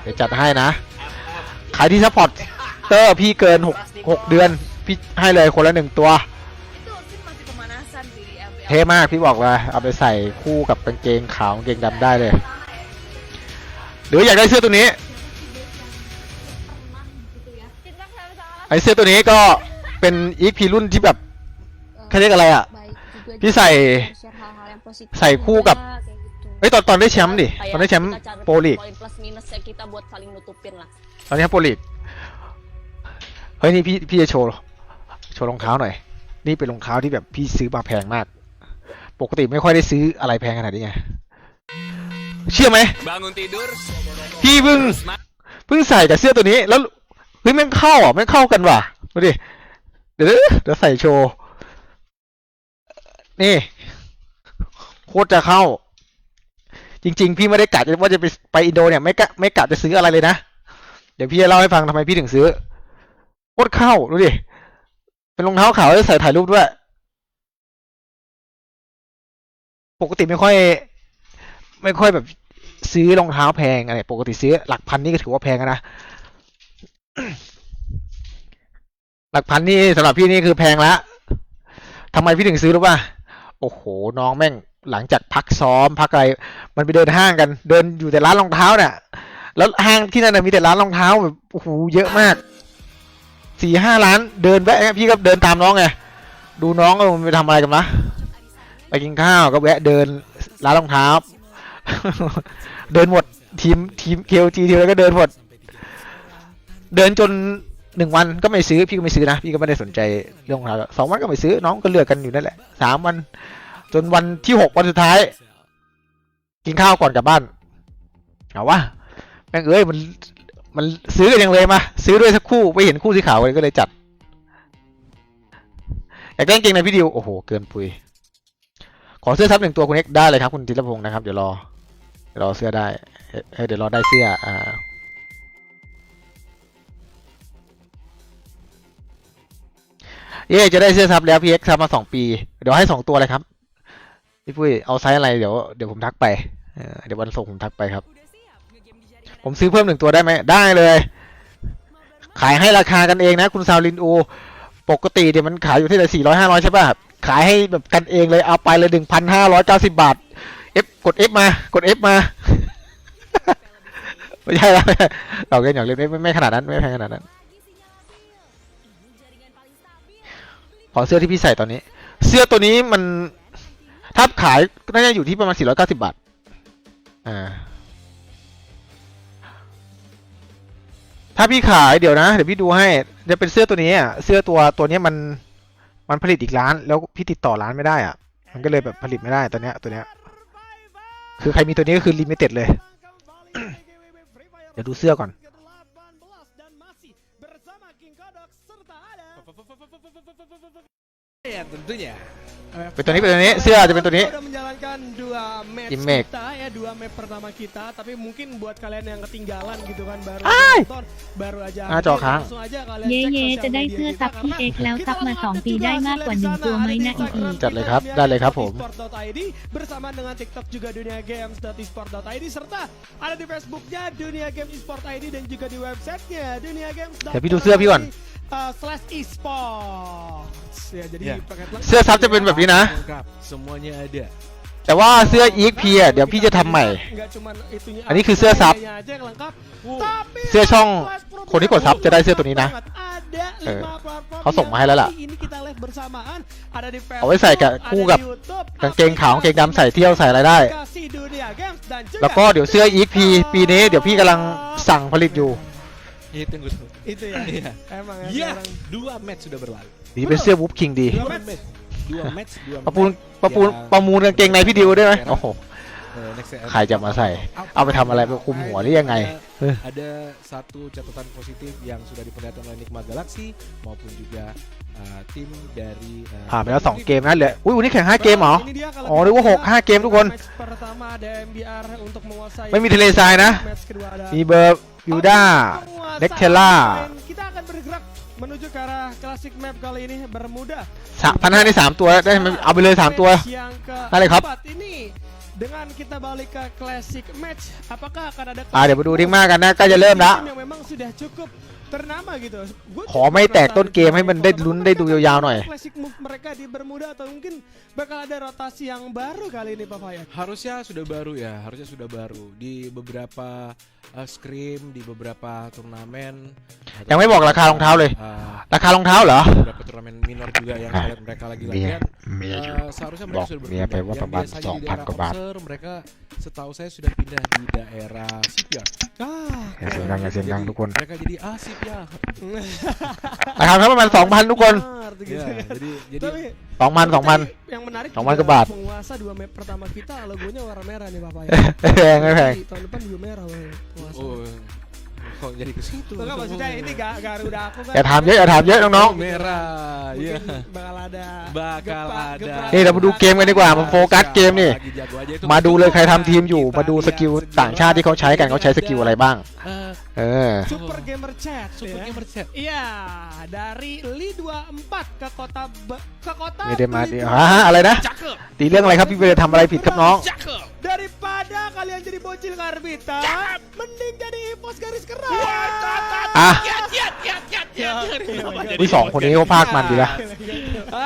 เดี๋ยวจัดให้นะขายที่ซัพพอร์ตเตอร์พี่เกิน6 เดือนพี่ให้เลยคนละ1 ตัว Itu sih masih pemanasan di MPL. เท่มากพี่บอกเลยเอาไปใส่คู่กับกางเกงขาวกางเกงดำได้เลยหรืออยากได้เสื้อตัวนี้ไอเสื้อตัวนี้ก็เป็นอีกพีรุ่นที่แบบเขาเรียกอะไรอ่ะ พี่ใส่คู่กับตอนได้แชมป์ดิตอนได้แชมป์โปรลีก Poin plus minusnya kita buat saling nutupin lah. ตอนนี้โปรลีกเฮ้ยนี่พี่จะโชว์รองเท้าหน่อยนี่เป็นรองเท้าที่แบบพี่ซื้อมาแพงมากปกติไม่ค่อยได้ซื้ออะไรแพงขนาดนี้ไงเชื่อไหม Bangun tidur, พี่เพิ่งใส่กับเสื้อตัวนี้แล้วเฮ้ยแม่งเข้าอ่ะแม่งเข้ากันว่ะดูดิเดี๋ยวใส่โชว์นี่โคตรจะเข้าจริงๆพี่ไม่ได้กะว่าจะไปอินโดเนี่ยไม่กะจะซื้ออะไรเลยนะเดี๋ยวพี่จะเล่าให้ฟังทำไมพี่ถึงซื้อโคตรเข้าดูดิเป็นรองเท้าขาวแล้วใส่ถ่ายรูปด้วยปกติไม่ค่อยแบบซื้อรองเท้าแพงอะไรปกติซื้อหลักพันนี่ก็ถือว่าแพงนะ หลักพันนี่สำหรับพี่นี่คือแพงแล้วทำไมพี่ถึงซื้อรู้ป่ะโอ้โหน้องแม่งหลังจากพักซ้อมพักอะไรมันไปเดินห้างกันเดินอยู่แต่ร้านรองเท้าเนี่ยแล้วห้างที่นั่นมีแต่ร้านรองเท้าแบบโอ้โหเยอะมาก 4-5 ร้านเดินแวะพี่ก็เดินตามน้องไงดูน้องมันไปทำอะไรกันวะไปกินข้าวก็แวะเดินร้านรองเท้า เดินหมดทีม KLG ทีมอะไรก็เดินหมดเดินจน1 วันก็ไม่ซื้อพี่ก็ไม่ซื้อนะพี่ก็ไม่ได้สนใจเรื่องรองเท้า2 วันก็ไม่ซื้อน้องก็เลือกกันอยู่นั่นแหละ3 วันจนวันที่6 วันสุดท้ายกินข้าวก่อนกลับบ้านเอาวะแม่งมันซื้อกันยังเลยมาซื้อด้วยสักคู่ไปเห็นคู่สีขาวเลยก็เลยจัดอยากได้กางเกงในพี่ดิวโอ้โหเกินปุยขอเสื้อซับ1 ตัวคุณเอ็กได้เลยครับคุณธีรพงศ์นะครับเดี๋ยวรอเสื้อได้เดี๋ยวรอได้เสื้อจะได้เสื้อซับแล้วพี่เอ็กซับมา2 ปีเดี๋ยวให้2 ตัวเลยครับพี่ปุ้ยเอาไซส์อะไรเดี๋ยวผมทักไปเดี๋ยววันส่งผมทักไปครับผมซื้อเพิ่ม1 ตัวได้ไหมได้เลยขายให้ราคากันเองนะคุณซาวลินอูปกติเดี๋ยวมันขายอยู่ที่แต่400-500ใช่ป่ะขายให้แบบกันเองเลยเอาไปเลย 1,590 บาทกด F มากด F มา ไม่ใช่แล้วเราเล่นอย่างเล่นไม่ขนาดนั้นไม่แพงขนาดนั้นขอเสื้อที่พี่ใส่ตอนนี้เสื้อตัวนี้มันถ้าขายน่าจะอยู่ที่ประมาณ490 บาทถ้าพี่ขายเดี๋ยวพี่ดูให้จะเป็นเสื้อตัวนี้เสื้อตัวนี้มัน มันผลิตอีกร้านแล้วพี่ติดต่อร้านไม่ได้อ่ะ มันก็เลยแบบผลิตไม่ได้ตัวเนี้ย คือใครมีตัวนี้ก็คือลิมิเต็ดเลย เดี๋ยวดูเสื้อก่อน Ya tentunya. เป็นตัวนี้เสื้อจะเป็นตัวนี้ Kita udah menjalankan 2 match Image. kita ya, 2 map pertama kita, tapi mungkin buat kalian yang ketinggalan gitu kan baru Ay! nonton, baru aja Ah, jauh, Kang. langsung aja kalian เย่ cek เย่ sosial จะได้ media เสื้อ kita ซับพี่ karena เอกแล้วซับมา 2 ปีได้มากกว่า 1 ตัวไหมนะอีก จัดเลยครับได้เลยครับผม esport.id bersama dengan TikTok juga Dunia Games.esport.id serta ada di Facebooknya Dunia Games Esport.id dan juga di websitenya Dunia Games. เดี๋ยวพี่ดูเสื้อพี่ก่อน slash esports ya jadi Ya. paket lengkap เสื้อซับจะเป็นแบบนี้นะ Lengkap, semuanya ada. แต่ว่าเสื้อ EXP อ่ะเดี๋ยวพี่จะทำใหม่ nggak cuman itunya อันนี้คือเสื้อซับ aja yang lengkap tapi เสื้อช่องคนที่กดซับจะได้เสื้อตัวนี้นะ ada เออ 5 platform เขาส่งมาให้แล้วล่ะ yang ini kita live bersamaan ada di เอาไว้ใส่กับ Facebook, คู่ ada กับ di YouTube, กางเกงขาวกางเกงดำใส่เที่ยวใส่อะไรได้ aplikasi Dunia Games dan juga แล้วก็เดี๋ยวเสื้อ EXP ปีนี้เดี๋ยวพี่กำลังสั่งผลิตอยู่ Iya, tunggu. itu ya Iya. emang ya Iya, sekarang 2 match sudah berlalu. นี่เป็นเสื้อวูฟคิงดี Dua match. 2 match, 2 ประมูลกางเกงในพี่ดิวได้ไหมโอ้โห next ใครจะมาใส่ เอาไปทำอะไรไปคุมหัวหรือยังไง Ada satu catatan positif yang sudah diperlihatkan oleh Nikma Galaxy maupun juga tim dari ผ่านไปแล้ว2 เกมนะเหลืออุ้ยวันนี้แข่ง5 เกมเหรอ Ini dia kalau อ๋อนึกว่า6 5 เกมทุกคน match pertama ada MBR untuk menguasai ไม่มีทะเลทรายนะ match kedua ada มีเบอร์ยูด้า penguasa เน็กเทล่า dan kita akan bergerak menuju ke arah klasik map kali ini Bermuda 1,500ได้3 ตัวได้ไหมเอาไปเลย3 ตัว Match yang ke ได้เลยครับ 4 ini dengan kita balik ke classic match apakah akan ada เดี๋ยวมาดูดิ้งมากกันนะใกล้จะเริ่มแล้ว tim yang memang sudah cukup ternama gitu. Gua ขอไม่แตกต้นเกมให้มันได้ลุ้นได้ดูยาวๆหน่อย classic move mereka di Bermuda atau mungkin bakal ada rotasi yang baru kali ini Pak Fayat. harusnya sudah baru ya, harusnya sudah baru di beberapa scrim, di beberapa turnamen. ยังไม่บอกราคารองเท้าเลย ราคารองเท้าเหรอ beberapa turnamen minor juga yang saya lihat mereka lagi latihan. Seharusnya merekaบอก sudah เมียไป berpindah. ว่า Yang ประมาณ biasanya di daerah 2,000 กว่าบาท Obser, mereka setahu saya sudah pindah di daerah Sipyat. Ah, อย่าเสียงดังอย่าเสียงดังทุกคน Mereka jadi Sipyat. ราคารองเท้าประมาณ 2,000 ทุกคน benar, gitu. Ya, jadi Tapi 2,000 yang menarik 2,000 juga baht. penguasa 2 map pertama kita logonya warna merah nih Pak Fayat. แพงไม่แพง Jadi, tahun depan juga merah penguasa. oh, kok jadi ke situ? Enggak maksudnya ini Garuda aku kan. อย่าถามเยอะน้อง merah. Iya. Mungkin bakal ada Bakal ada. gebrakan. ๆนี่เรามาดูเกมกันดีกว่ามาโฟกัสเกมนี่ Lagi jago aja itu. มาดูเลยใครทำทีมอยู่ มาดูสกิลต่างชาติที่เขาใช้กันเขาใช้สกิลอะไรบ้าง Eh, เออ Super Gamer Chat Super ya. Gamer Chat. Iya, dari Li 24 ke kota ไม่ได้มาดิ Belitung. อะไรนะ Cakep. ตีเรื่องอะไรครับพี่เบลทำอะไรผิดครับน้อง Cakep. Daripada kalian jadi bocil karbita, mending jadi ipos garis keras. อ่ะ Ya. วิสองคนนี้เขาพากมันดีละ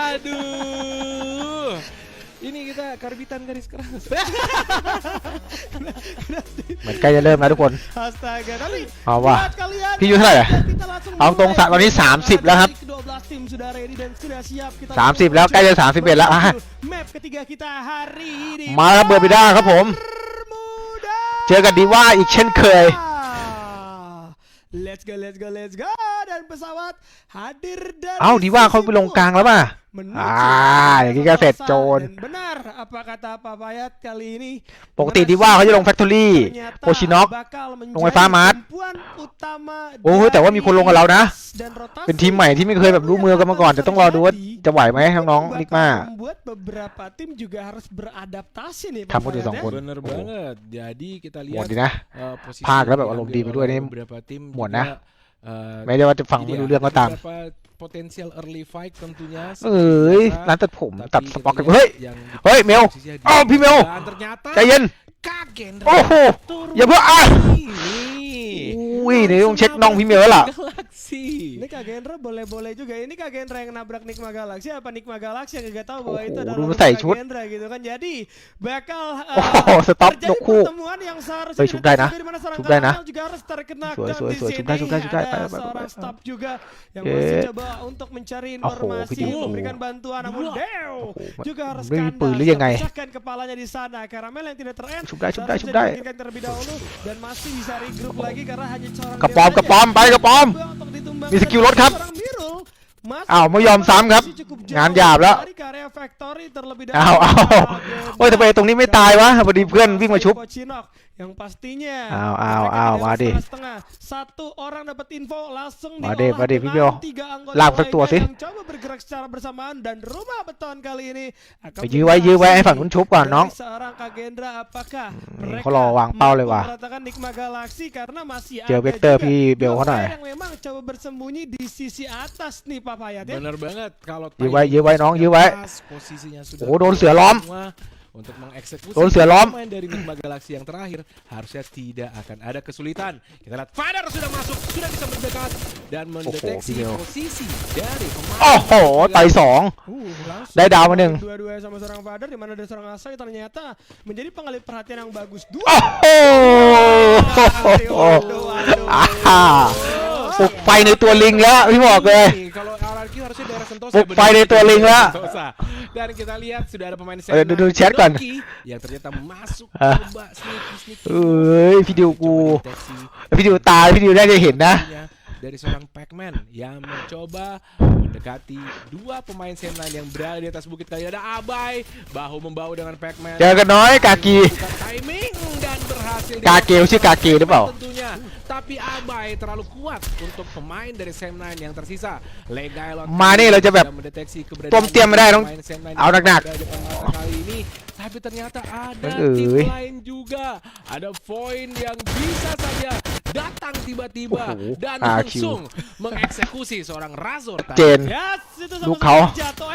Aduh. Ini kita karbitan garis keras. เหมือนใกล้จะเริ่มแล้วทุกคน Astaga, tapi เอาว่ะ buat kalian พี่อายุเท่าไหร่อะ kita langsung เอาตรงสระตอนนี้ mulai. 30 แล้วครับ Ke-12 tim sudah ready dan sudah siap kita 30 แล้วใกล้จะ31แล้วอ่ะ map ketiga kita hari ini มาแล้วเบอร์บิด้าครับผม Bermuda. เจอกันดีว่าอีกเช่นเคย Let's go dan pesawat hadir dari เอ้าดีว่าเขาไปลงกลางแล้วป่ะ menujuอย่างนี้ก็เสร็จโจร Dan benar apa kata Pak Fayat kali ini ปกติดีว่าเขาจะลงแฟคทอรี่ ternyata โอชิน็อก bakal ลงไฟฟ้ามาร์ท tumpuan utama โอ้ยแต่ว่ามีคนลงกับเรานะ dan rotasi เป็นทีมใหม่ที่ไม่เคยแบบรู้มือกันมาก่อนแต่ต้องรอดูว่าจะไหวไหมน้องๆ bakal นิกมา membuat beberapa tim juga harus beradaptasi nih Pak Kamu di Fayat, song ya. pun. Bener banget. Jadi kita หมด lihat ดีนะ posisi ภาคแล้วแบบ yang อารมณ์ดีไป diambil ด้วย oleh นี่ beberapa tim หมด juga, นะ eh, ไม่ได้ว่าจะฟังไม่ jadi รู้เรื่องก็ ada ตาม beberapa potensial early fight tentunya เอ้ย sementara, ร้านตัดผม tapi ตัด kita สปอคกัน lihat เฮ้ย yang เฮ้ยเมล posisinya di อ้าวพี่เมล dan ternyata ใจเย็น Kagen โอ้โห turun อย่าเพิ่งอ่ะ ini อุ้ยเดี๋ยวต้องเช็คน้องพี่เมลแล้วล่ะ Galaxy. Ini Kak Gendra boleh-boleh juga. Ini Kak Gendra yang nabrak Nikma Galaxy apa Nikma Galaxy yang gak tahu bahwa Oh, itu adalah dulu logo saya Kak shoot. Gendra gitu kan. Jadi bakal โอ้โหสต็อป terjadi ยกคู่ pertemuan yang seharusnya เฮ้ยชุบได้นะ di mana seorang ชุบได้นะ Karamel juga harus terkena Sวย, knockdown sวย, di sวย, sini.ชุบได้ชุบได้ชุบได้ Adaไป seorang staff juga yang Oke. masih coba untuk mencari Oh, informasi, video. memberikan bantuan namun Deo juga harus ไม่มีปืนหรือยังไง pecahkan kepalanya di sana. Karamel yang tidak terend ชุบได้ชุบได้ seharusnya ชุบได้ disingkirkan terlebih dahulu dan masih bisa regroup lagi karena hanya seorang กระปอม Deo กระปอม saja ไปกระปอม untuk ditumbangkan มีสกิลรถครับ seorang Mirul masih อ้าวไม่ยอมซ้ำครับ masih cukup งาน jauh หยาบแล้ว dari ke area factory terlebih อ้าวอ้าว Kagendra โอ้ยทำไมตรงนี้ไม่ตายวะพอดีเพื่อนวิ่งมาชุบ Pochinok yang pastinya อ้าว mereka อ้าว di มา daerah ดิ setengah. Satu orang dapat info langsungมาดิ diolah มาดิพี่ dengan เบล tiga anggota ลากสักตัว lainnya สิ yang coba bergerak secara bersamaan dan rumah beton kali ini akan ไปยื้อไว้ให้ฝั่งนู้นชุบก่อนน้อง dari seorang Kagendra apakah เขารอวางเป้าเลยว่ะ meratakan Nikma Galaxy karena masih เจอ ada เวกเตอร์ juga พี่เบลเขาหน่อย dua player yang memang coba bersembunyi di sisi atas nih Pak Fayat ya. Bener banget kalau ยื้อไว้ timing ยื้อไว้น้องยื้อไว้ pas, posisinya sudah โอ้โหโดนเสือล้อม semua untuk mengeksekusi โดนเสือล้อม pemain dari Nikma Galaxy yang terakhir harusnya tidak akan ada kesulitan. Kita lihat Fadar sudah masuk, sudah bisa mendekat dan mendeteksi Bel. posisi dari pemain. โอ้โหไปสอง Langsungได้ดาวมาหนึ่ง dua-dua sama seorang Fadar di mana ada seorang Asai ternyata menjadi pengalih perhatian yang bagus. Dua โอ้โหอ่าปลุกไฟในตัวลิงแล้วพี่บอกเลย Kalau RRQ harusnya daerah Sentosa. Puk pai dari tua Ling lah. Sentosa. Dan kita lihat sudah ada pemain dulu chat kan. Doki yang ternyata masuk Ah. coba sneaky เอ้ยวิดีโอกู deteksi วิดีโอตายวิดีโอได้จะเห็นนะ dari seorang Pac-Man yang mencoba mendekati dua pemain Sam9 yang berada di atas bukit. Kali ada Abai bahu membahu dengan Pac-Man. เจอกันน้อยกากี Bukan timing dan berhasil กาเกลชื่อกาเกหรือเปล่า tentunya. Tapi Abai terlalu kuat untuk pemain dari Sam9 yang tersisa. Legailon มานี่เราจะแบบ sudah mendeteksi ต้ม keberadaan เตรียมไม่ได้ต้อง pemain Sam9 เอาหนักๆ yang berada di depan mata kali ini. Tapi ternyata ada Ui. tim lain juga. Ada Void yang bisa saja datang tiba-tiba dan AQ. langsung mengeksekusi seorang Razor tadi. เจน Yes, itu Lu sama kau. jatuh.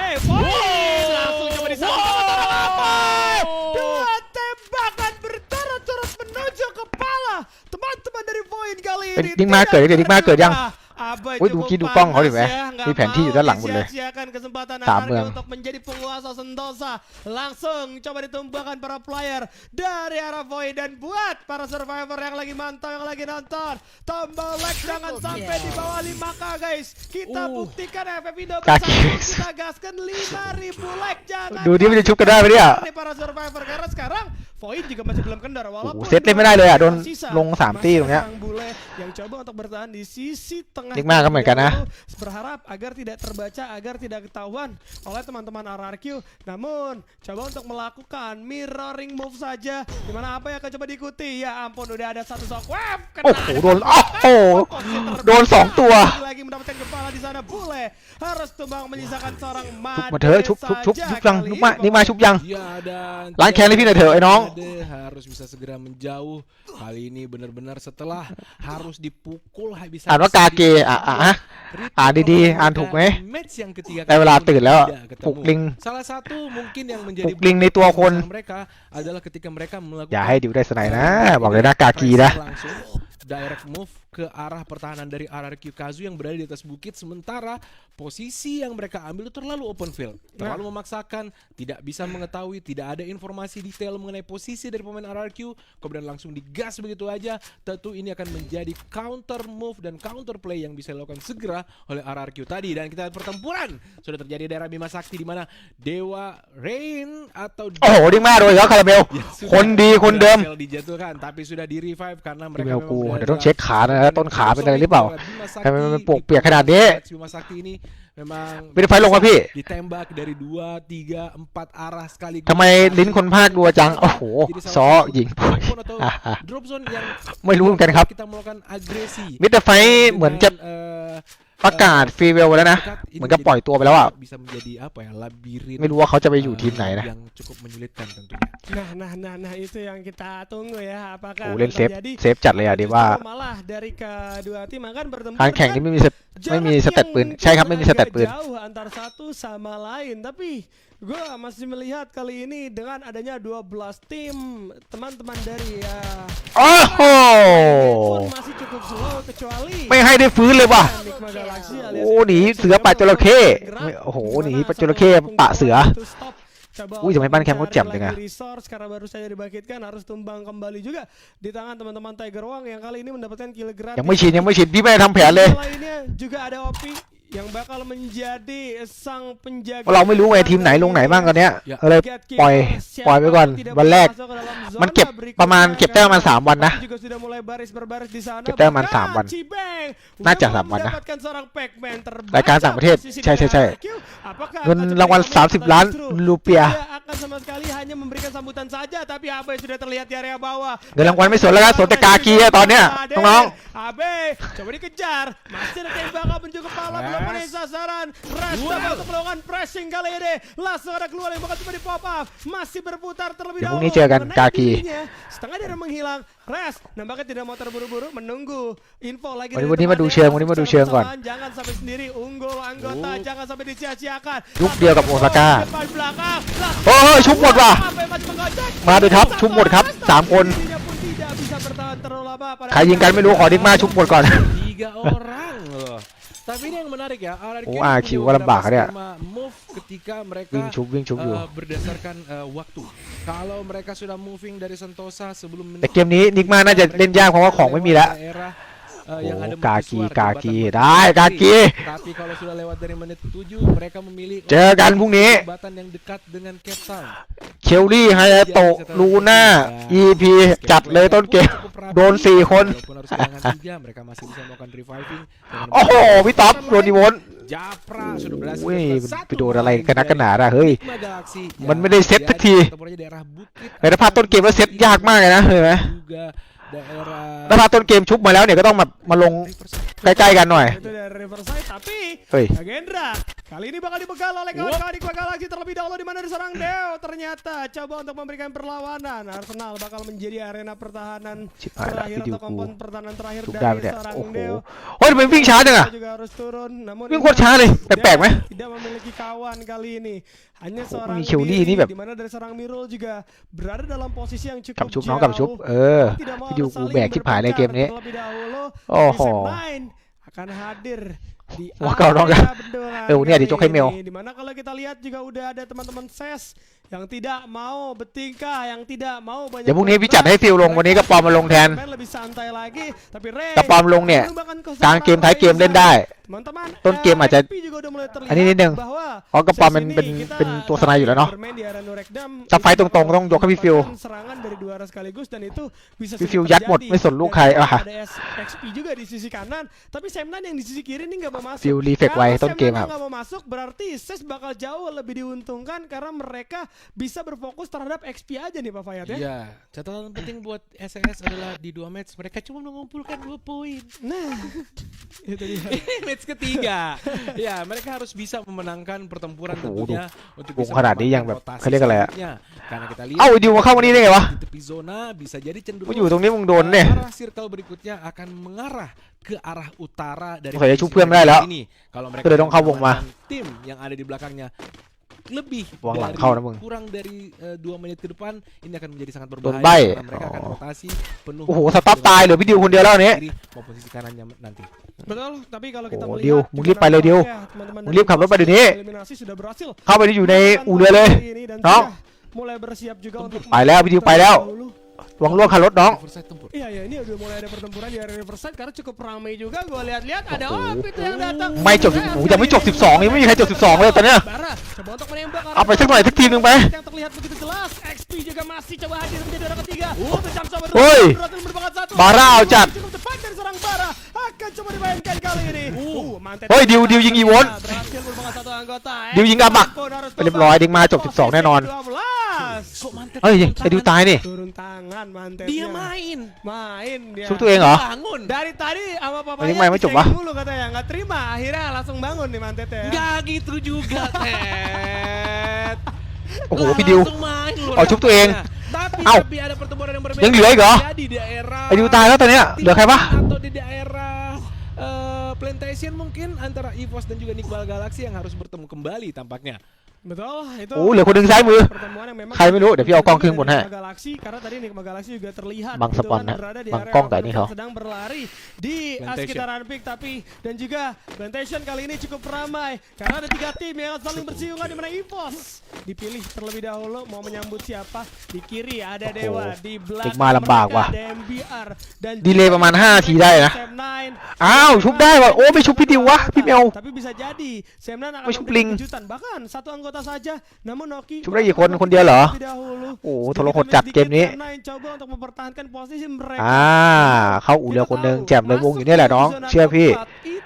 Langsung coba disambut seorang Abai. Dua tembakan berturut-turut menuju kepala teman-teman dari Void kali เป็น ini. ดิ๊กมาเกิดดิ๊กมาเกิดยัง Abai อุ๊ยดู cukup กี้ดูกล้องเขาดิแหม panas ya, nggak มีแผนที่อยู่ด้านหลังหมดเลย mau disia-siakan kesempatan สาม Anarki เมือง untuk menjadi penguasa Sentosa. Langsung coba ditumbangkan para player dari arah Void dan buat para survivor yang lagi mantau, yang lagi nonton. Tombol like jangan sampai di bawah 5k guys. Kita buktikan FF Indo Kaki. bersatu. Kita gaskan 5.000 like. Jangan ดูดิมันจะชุบกันได้ไหมเนี่ย nih para survivor karena sekarang Void juga masih belum kendor walaupun เซตเล่นไม่ได้เลยอ่ะโดน tersisa. ลง3ตีตรงเนี้ย Masih ada Bule yang coba untuk bertahan di sisi tengah. Nikma kanเหมือนกันนะ Berharap agar tidak terbaca, agar tidak ketahuan oleh teman-teman RRQ. Namun coba untuk melakukan mirroring move saja. Dimana apa yang akan coba diikuti? Ya ampun udah ada satu shockwave. โอ้โหโดนโอ้โหโดนสองตัว Lagi mendapatkan kepala di sana. Bule harus tumbang menyisakan seorang ชุบ Made มาเถอะชุบยัง saja นุก kali มา ini. นี่มาชุบยัง Ya dan ล้างแค้นให้พี่หน่อยเถอะไอ้น้อง Made harus bisa segera menjauh. Kali ini benar-benar setelah harus dipukul habis อ่านว่ากาเกอ่านดีๆอ่านถูกไหม match yang ketiga ได้เวลาตื่นแล้ว tidak ketemu. ปลุกลิง Salah satu mungkin yang ปลุ menjadi กลิงในตัวคน mereka adalah ketika mereka อย่า melakukan ให้ดิวได้สไนด์นะ บอกเลยนะกากีนะ langsung direct move ke arah pertahanan dari RRQ Kazu yang berada di atas bukit, sementara posisi yang mereka ambil itu terlalu open field, terlalu memaksakan, tidak bisa mengetahui, tidak ada informasi detail mengenai posisi dari pemain RRQ, kemudian langsung digas begitu aja. Tentu ini akan menjadi counter move dan counter play yang bisa dilakukan segera oleh RRQ tadi. Dan kita lihat pertempuran sudah terjadi di daerah Bima Sakti di mana Dewa Rain atau โอ้โหดิ้งมากเลยเขาคาราเมล yang sudah คนดีคนเดิม berhasil dijatuhkan, tapi sudah di revive karena พี่ mereka เมล memang กู berada เดี๋ยวต้องเช็คขานะต้นขาเป็นอะไรหรือเปล่า Bima Sakti ทำไมมันปวกเปียกขนาดนี้ Bima Sakti ini memang เป็นไฟลงมาพี่ ditembak dari 2, 3, 4 arah sekaligus. ทำไมลิ้นคนภาคดัวจัง โอ้โห Jadi salah ซ้อ satu หญิงป่วย drop zone atau drop zone yang ไม่รู้เหมือนกันครับ kita melakukan agresi มิสเตอร์ไฟท์เหมือนจะ ประกาศฟรีเวลแล้วนะ เหมือนกับปล่อยตัวไปแล้วอ่ะ bisa menjadi apa ya, labirin ไม่รู้ว่าเขาจะไปอยู่ทีมไหนนะ yang cukup menyulitkan tentunya. Nah itu yang kita tunggu ya. Apakah โอ้เล่น akan เซฟ terjadi เซฟจัดเลยอ่ะดีว่า justru malah dari kedua tim akan bertempur การแข่งนี่ไม่มีสเตตปืนใช่ครับไม่มีสเตตปืน jauh antar satu sama lain tapi gue masih melihat kali ini dengan adanya 12 tim teman-teman dari ya โอ้โห pun masih cukup slow kecuali ไม่ให้ได้ฟื้นเลยว่ะ Nikma Galaxy โอ้หนีเสือปะจระเข้ไม่โอ้โหหนีปะจระเข้ปะเสือ Wih, sampai ban camp jam dengan. Resource karena baru saja dibangkitkan harus tumbang kembali juga di tangan teman-teman Tiger Wang yang kali ini mendapatkan kill gratis. ยังไม่ชินพี่ไม่ได้ทำแผนเลย Lainnya juga ada Opi yang bakal menjadi sang penjaga. เราไม่รู้ไงทีมไหนลงไหนบ้างกันเนี้ยเลยปล่อยไปก่อนวันแรกมันเก็บประมาณเก็บได้ประมาณ3 วันนะ juga sudah mulai baris-berbaris di sana. เก็บได้ประมาณ3 วัน Cibeng น่าจะ udah 3 วันนะ mendapatkan seorang Pac-Man terbaca รายการต่างประเทศ posisi ใช่ใช่ใช่ IQ. Apakah เงิน akan รางวัล Cibeng 30 ล้าน justru รูเปีย dia akan sama sekali hanya memberikan sambutan saja, tapi Abe sudah terlihat di area bawah. เงินรางวัลไม่สนแล้วนะสนแต่กากีอะตอนเนี้ยน้อง Abe coba dikejar, masih ada tembakan penunjuk kepala belum memenuhi sasaran. Resta untuk melakukan pressing kali ini, langsung ada keluar yang bakal coba di pop up, masih berputar terlebih ดี๋ยวพ dahulu. รุ่งนี้เจอกัน Menaik กากี dirinya, setengah dari menghilang. Res nampaknya tidak mau terburu-buru, menunggu info lagi. วันนี้มาดูเชิงวันนี้มาดูเชิงก่อน Jangan sampai sendiri unggul anggota, jangan sampai disia-siakan. ยุคเดียวกับโอซาก้า Depan belakang. โอ้ยชุบหมดว่ะ Abe masih menggocek. มาเลยครับชุบหมดครับ3 คน Dirinya pun tidak bisa bertahan terlalu lama pada ใครยิงกันไม่รู้ขอดิกมาชุบหมดก่อน 3 orang loh. Tapi ini yang menarik ya, RRQ Oh, AQก็ลำบากอะเนี่ย move ketika mereka วิ่งชุบอยู่ berdasarkan waktu. Kalau mereka sudah moving dari Sentosa sebelum แต่เกมนี้นิกมาน่าจะเล่นยากเพราะว่าของไม่มีแล้ว daerah, โอ้ yang ada กา mercusuar กี di กา Batam กี Batam ได้กากี Tapi kalau sudah lewat dari menit 7 mereka memilih เจอกันพรุ่งนี้ jembatan yang dekat dengan Cape Town. เคลลี่ไฮยาโตะลูน่า EP จัดเลยต้นเกม โดน4 คน Walaupun harus kehilangan 3, mereka masih bisa melakukan reviving. dengan โอ้โหพี่ต๊อปโดนดีวน Japra sudah berhasil เว้ย dapat ไปโดนอะไรกันนักกันหนาอะเฮ้ย Sigma Galaxy มันไม่ได้เซตสักที pertempurannya daerah Bukit แต่ถ้าพลาดต้นเกมแล้วเซตยากมากเลยนะเห็นไหม juga daerah ถ้าพลาดต้นเกมชุบมาแล้วเนี่ยก็ต้องแบบมาลง ใกล้ๆกันหน่อย itu dari Riverside, tapi Hei. Kagendra kali ini bakal dibegal oleh kawan-kawan di Galaxy terlebih dahulu di mana diserang Deo. Ternyata coba untuk memberikan perlawanan. Arsenal bakal menjadi arena pertahanan Cip, ada terakhir video atau kompon pertahanan terakhir ชุบได้ dari ไหมเนี่ย seorang โอ้โห Deo. เฮ้ยทำไมวิ่งช้าจังอะ Juga harus turun, namun วิ่งโคตรช้าเลยแปลกๆไหม tidak memiliki kawan kali ini. Hanya Oh, seorang ini Kyuli diri, iniแบบ di mana dari seorang Mirul juga berada dalam posisi yang กับ cukup ชุบน้องกับชุบ jauh. เออ Tidak mau พี่ดิว harus กู saling แบกชิบหายเลยเกมนี้ terlebih dahulu. Oh, Reset oh. 9 akan hadir di Wah, kalau dong, area bendungan ini ada kali Jokai Mel. ini. Dimana kalau kita lihat juga udah ada teman-teman SES yang tidak mau bertingkah, yang tidak mau banyak เดี๋ยวพรุ่งนี้พี่จัดให้ฟิลลงวันนี้ก็ปอมมาลงแทน main lebih santai lagi, tapi Ray แต่ปอมลงเนี่ย mengembangkan กลางเกมท้ายเกมเล่นได้ teman-teman ต้นเกมอาจจะ XP juga udah mulai terlihat อันนี้นิดนึง bahwa เพราะกระปอมมัน SES เป็น ini kita เป็นตัวสไนอยู่แล้วเนาะ bermain di area Nurekdam ถ้าไฟต์ตรงๆต้องยกให้พี่ฟิล mendapatkan serangan dari 2 arah sekaligus dan itu bisa พี่ saja ฟิลยัดหมด terjadi. ไม่สนลูกใคร Dan อ่ะ ada XP juga di sisi kanan, tapi Semnan yang di sisi kiri ini nggak mau masuk. ฟิลรีเฟกไว้ Kalau ต้นเกม Semnan ครับ nggak mau masuk, berarti SES bakal jauh lebih diuntungkan karena mereka bisa berfokus terhadap XP aja nih Pak Fayat ya. Iya, catatan penting buat SES adalah di 2 match mereka cuma mengumpulkan 2 poin. Nah, itu dia. Ini match ketiga. Ya, mereka harus bisa memenangkan pertempuran Oh, tentunya untuk วง bisa ขนาดนี้ยัง memenangkan แบบ rotasi เขาเรียกอะไรอะ selanjutnya. Karena kita lihat เอ้าไอ้ดิวมาเข้าวันนี้ได้ไงวะ di tepi zona bisa jadi กู cenderung อยู่ตรงนี้มึงโดนเนี่ย arah circle berikutnya akan mengarah ke arah utara dari สงสัยจะชุบ posisi เพื่อนไม่ได้แล้ว ini. Kalau mereka ก็เลยต้องเข้าวงมา mengalahkan tim yang ada di belakangnya lebih วางหลัง dari เข้านะมึง kurang dari 2 menit ke depan ini akan menjadi sangat โดน berbahaya ใบ้ karena mereka akan Oh. rotasi penuh โอ้โหสต็อปตายเหลือพี่ดิวคนเดียวแล้วเนี่ย kiri maupun sisi kanannya nanti. Betul, tapi kalau kita Oh, melihat Dio, juga mungkin Pak Dio. nampaknya teman-teman มึงรีบขับรถไปเดี๋ยวนี้ eliminasi sudah berhasil เข้าไปอยู่ในอู่เรือเลย ini dan น้อง sudah mulai bersiap juga untuk ไปแล้วพี่ดิวไปแล้ว dahulu. หวังล่วงคันรถน้อง Riverside tempur. Iya ya, ini udah mulai ada pertempuran di area Riverside karena cukup ramai juga. Gue lihat-lihat ada Oh. OP itu yang datang. ไม่จบโอ้โหยังไม่จบ 12ยังไม่มีใครจบ 12 เลยตอนเนี้ย Bara coba untuk menembak. Apa saja mulai team yang baik. Yang terlihat begitu jelas. XP juga masih coba hadir menjadi orang ketiga. Untuk jam coba Woi. berhasil merupakan satu. Bara Alcat. Cukup cepat dari serang Bara. Akan coba dimainkan kali ini. Mantet. Woi, Diuยิงอีวอน Berhasil merupakan satu anggota. Diuยิงอาบัก pun harus เรียบร้อยดิ้งมาจบ 12 แน่นอน 12. Kok mantet เอ้ย turun ไอ้ดิว tangan? ตายนี่ Turun tangan mantetnya. Dia main. Main dia. ชุบตัวเองเหรอ Bangun. Dari tadi sama papanya Ini main macam dicengin apa? dulu katanya nggak terima, akhirnya langsung bangun nih mantetnya. Enggak gitu juga, Ted. โอ้โหพี่ดิว Langsung main loh เอาชุบตัวเอง Tapi, Au. tapi ada pertempuran yang berbeda. ยังเหลืออีกเหรอ Di daerah ไอ้ดิวตายแล้วตอนเนี้ยเหลือใครปะ atau di daerah Plantation mungkin antara EVOS dan juga Iqbal Galaxy yang harus bertemu kembali tampaknya. Betul, itu. โอ้เหลือคนหนึ่งซ้ายมือ pertemuan yang memang ใครไม่รู้เดี๋ยวพี่เอากล้องขึ้นบนให้ Nikma Galaxy karena tadi Nikma Galaxy juga terlihat Bang gitu Sepon, kan, berada di Bang area Kong tak ini, mereka kau? sedang berlari di Plantation. sekitaran pick tapi dan juga Plantation kali ini cukup ramai karena ada 3 tim yang saling bersinggungan di mana EVOS dipilih terlebih dahulu mau menyambut siapa. Di kiri adaโอ้โห Dewa, di belakang Sigma ลำบากว่ะ mereka ada MBR dan ดีเลย์ประมาณ5 นาทีได้นะ Sam9 อ้าวชุบได้ว่ะโอ้ไม่ชุบพี่ดิววะพี่เมล tapi bisa jadi Sam9 akanไม่ชุบ memberikan ลิง kejutan bahkan satu anggota saja namun Noki ชุบได้กี่คนคนเดียวเหรอ terlebih dahulu โอ้ทรหดจัดเกมนี้ Sam9 coba untuk mempertahankan posisi mereka เข้าอู่เรือคนหนึ่งแจ่มเลยวงอยู่นี่แหละน้องเชื่อพี่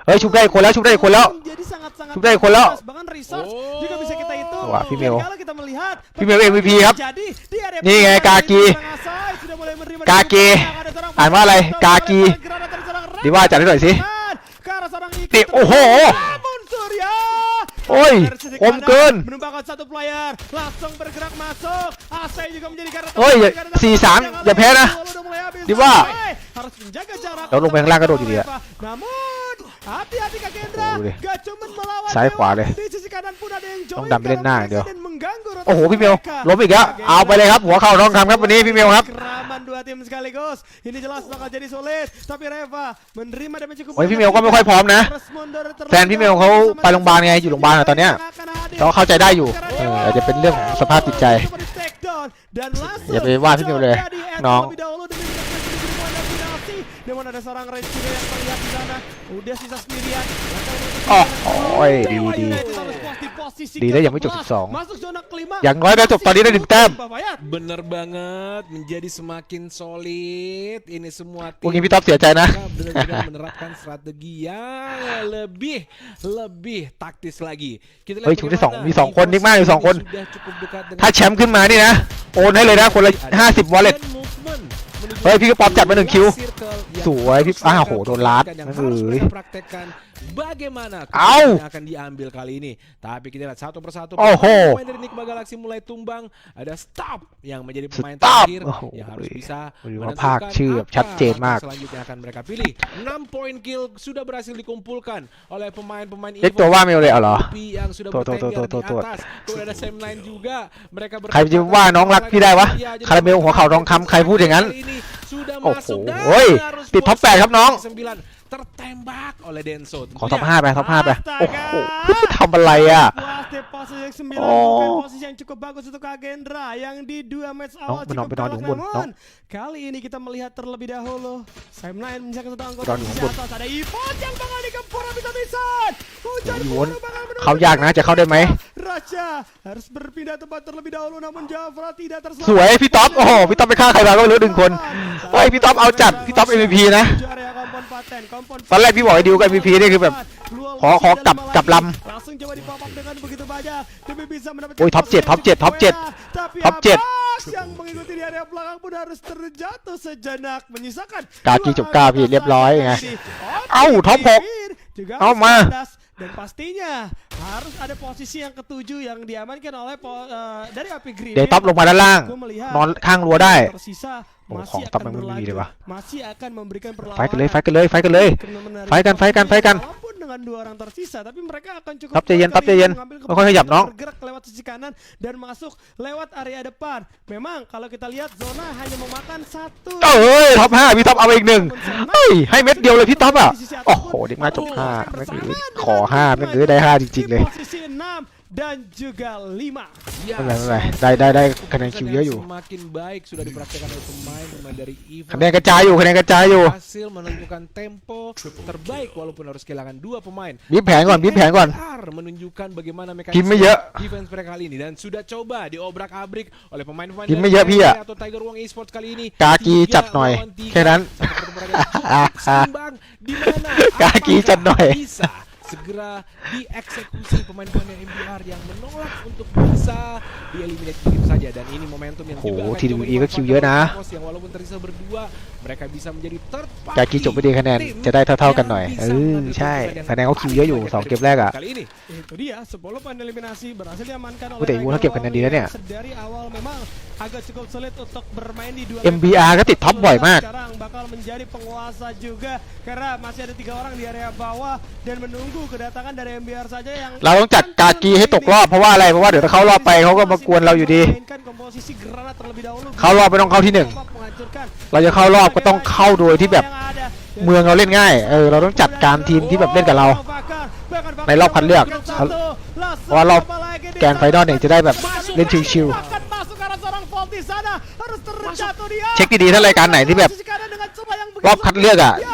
เฮ้ยชุบได้อีกคนแล้วชุบได้อีกคนแล้ว menjadi sangat-sangat ชุบได้อีกคนแล้ว bahkan resource juga bisa kita hitung. Wah, Vimeo. Dan kalau kita melihat Vimeo MVP ครับ jadi di area นี่ไง pertandingan กากี di tengah side sudah mulai menerima กากี ada seorang อ่านว่าอะไรกากี granat dari seorang ดีว่าจัดให้หน่อยสิ ke arah seorang Iki ติโอ้โห namun Surya โอ้ย dari sisi คม kanan เกิน menumbangkan satu player langsung bergerak masuk Asai juga menjadi karena เฮ้ย4-3อย่าแพ้นะ ดีว่า harus menjaga jarak เราลงไปข้างล่างกระโดดอยู่ดีอะ namun hati-hati Kak Gendra โอ้โหดิ gak cuman melawan ซ้ายขวาเลย di sisi kanan pun ada yang join ต้องดันไปเล่นหน้าอย่างเดียว dan mengganggu rotasi โอ้โหพี่เมล mereka. ล้มอีกแล้วเอาไปเลยครับหัวเข่าทองคำครับวันนี้พี่เมลครับ Keraman dua tim sekaligus ini jelas bakal jadi sulit tapi Reva menerima damage cukup โอ้ย banyak พี่เมลก็ไม่ค่อยพร้อมนะ terus mundur terlebih แฟนพี่เมลเขาไปโรงพยาบาลไงอยู่โรงพยาบาลอะตอนเนี้ย เขาเข้าใจได้อยู่อาจจะเป็นเรื่องของสภาพจิตใจ dan langsung อย่าไปว่าพี่เมลเลย jadi end น้อง terlebih dahulu demi mendapatkan dominasi. Namun ada seorang Red juga yang terlihat di sana udah sisa sendirian. โอ้ยดี Dewa ดี United harus puas di posisi ดีแล้วยังไม่จบ ke-11. 12 masuk zona kelima อย่างน้อยก็จบตอนนี้ได้1 แต้ม Pak Fayat. Bener banget, menjadi semakin solid. Ini semua พวกนี้พี่ท็อปเสียใจนะ mereka benar-benar menerapkan strategi yang lebih taktis lagi. Kita เฮ้ยชุดที่สองมี2 คนนิกมากอยู่2 คน sudah cukup dekat dengan ถ้าแชมป์ขึ้นมานี่นะ โอนให้เลยนะคนละ50 wallet เฮ้ยพี่ก็ป๊อปจัดมา1 คิว สวยพี่อ้าวโหโดนลัด yang เอ้ย harus mereka praktekkan bagaimana Au. keputusan yang akan diambil kali ini. Tapi kita lihat satu persatu Oh, ho. pemain dari Enigma Galaxy mulai tumbang. Ada Stop yang menjadi pemain Stop. terakhir Oh, yang harus wih. bisa Wih, menentukanภาคชื่อแบบชัดเจนมาก apa selanjutnya akan mereka pilih. 6 poin kill sudah berhasil dikumpulkan oleh pemain-pemain เล็กตัวว่าเมลเลยเหรอ Lupi yang sudah Tuh, bertengger di tuh. atas. Kemudian ada Sam9 juga. Mereka ใครจะว่าน้องรักพี่ได้วะคาราเมลหัวเข่าทองคำใครพูดอย่างนั้น sudah โอ้โห masuk dan เฮ้ย harus ติดท็อป bos 8 ครับน้อง 9 tertembak oleh Denso. ขอท็อป 5 ไปท็อป 5 ไป โอ้โหทำอะไรอ่ะ Puas di posisi yang 9 Oh. bukan posisi yang cukup bagus untuk Agendra yang di 2 match awal Penong, cukup penong galak di umbun, namun kali ini kita melihat terlebih dahulu Sam9 menyiapkan satu anggota Penong di posisi umbun. atas ada Ipon yang bakal dikempur habis-habisan hujan Iwon, peluru bakal menuju เขายากนะจะเข้าได้ไหม Raja harus berpindah tempat terlebih dahulu namun Jafra tidak ส terselamatkan วยพี่ท็อปโอ้โหพี่ท็อปไปฆ่าใครมาก็ไม่รู้1 คนเฮ้ยพี่ท็อปเอาจัดพี่ท็อป MVP นะ Menuju area kompon paten, kompon ตอนแรกพี่บอกไอ้ดิวกับ MVP นี่คือแบบ ขอกลับลำ langsung coba dipop-up dengan begitu banyak demi bisa mendapatkan Woi, top 7, top 7, top 7. tapi Top 7. Abbas yang mengikuti di area belakang pun harus terjatuh sejenak menyisakan กากีจบ9พี่เรียบร้อยไง เอ้า ท็อป 6 juga เอา harus มา cerdas. Dan pastinya harus ada posisi yang ke-7 yang diamankan oleh dari Api Green เดย์ท็อปลงมาด้านล่าง นอนข้างรั้วได้ tersisa โอ้ masih ของท็อป akan มันไม่มี berlanjut เลยว่ะ masih akan memberikan ไฟกันเลย perlawanan ไฟกันเลยไฟกันเลย menarik Fight kan, fight kan, fight kan. walaupun dengan 2 orang tersisa tapi mereka akan cukup Top Jayan, kuat top kali ini Jayan. mengambil Oh, kok hijab, keputusan Nong? bergerak lewat sisi kanan dan masuk lewat area depan memang kalau kita lihat zona hanya memakan 1 เอ้ยท็อป 5 พี่ท็อปเอาไปอีก 1เฮ้ยให้เม็ดเดียวเลยพี่ท็อปอ่ะโอ้โหเด็กมาจบ 5แม่งเอ้ยขอ 5แม่งเอ้ยได้ 5 จริงๆเลย di posisi 6 dan juga 5 Ya, ไม่เป็นไรไม่เป็นไรได้คะแนนคิวเยอะอยู่ semakin baik sudah dipraktekkan oleh pemain dari คะแนน Evo. กระจายอยู่คะแนนกระจายอยู่ Hasil menentukan tempo terbaik walaupun harus kehilangan 2 pemain. บีบแผนก่อนบีบแผนก่อน MBR menunjukkan bagaimana ทีมไม่เยอะ defense mereka kali ini dan sudah coba diobrak-abrik oleh pemain-pemain ทีมไม่เยอะพี่อะ atau Tiger Wong Esports kali ini. กากีจัดหน่อย 3 lawan 3. แค่นั้น Satu pertempuran yang cukup seimbang di mana กากีจัดหน่อย bisa segera dieksekusi pemain-pemain MBR yang menolak untuk bisa dieliminate begitu saja dan ini momentum yang Oh, juga akan TWE cobaก็คิวเยอะนะ dimanfaatkan Pos yang walaupun tersisa berdua mereka bisa menjadi third party กากีจบไปดีคะแนน tim จะได้เท่าๆกันหน่อย yang เอ bisa อ mengambil ใช่ keputusan yang คะแนนเขาคิวเยอะอยู่ terbaik 2 เกมแรกอ่ะ kali ini. Itu dia 10 poin eliminasi berhasil diamankan oleh แต่อีวูถ้าเก็บคะแนนดีแล้วเนี่ย dari awal memang agak cukup sulit untuk bermain di 2 MBR ก็ติดท็อปบ่อยมาก sekarang bakal menjadi penguasa juga karena masih ada 3 orang di area bawah dan menunggu kedatangan dari MBR saja yang เราต้องจัดกากีให้ตกรอบเพราะว่าอะไรเพราะว่าเดี๋ยวถ้าเขารอบไปเขาก็มากวนเราอยู่ดี memainkan komposisi granat terlebih dahulu เข้ารอบไม่ต้องเข้าที่ 1 menghancurkan เราจะเข้ารอบก็ต้องเข้าโดยที่แบบเมืองเราเล่นง่ายเราต้องจัดการทีมที่แบบเล่นกับเรา ในรอบคัดเลือกเพราะว่ารอบแกรนด์ไฟนอลเนี่ยจะได้แบบ Masuk เล่นชิวๆ akan masuk karena seorang Volt di sana harus terjatuh dia. เช็คดีๆถ้ารายการไหนที่แบบ Posisi kanan dengan celah yang รอบคัดเลือกอะ Ya,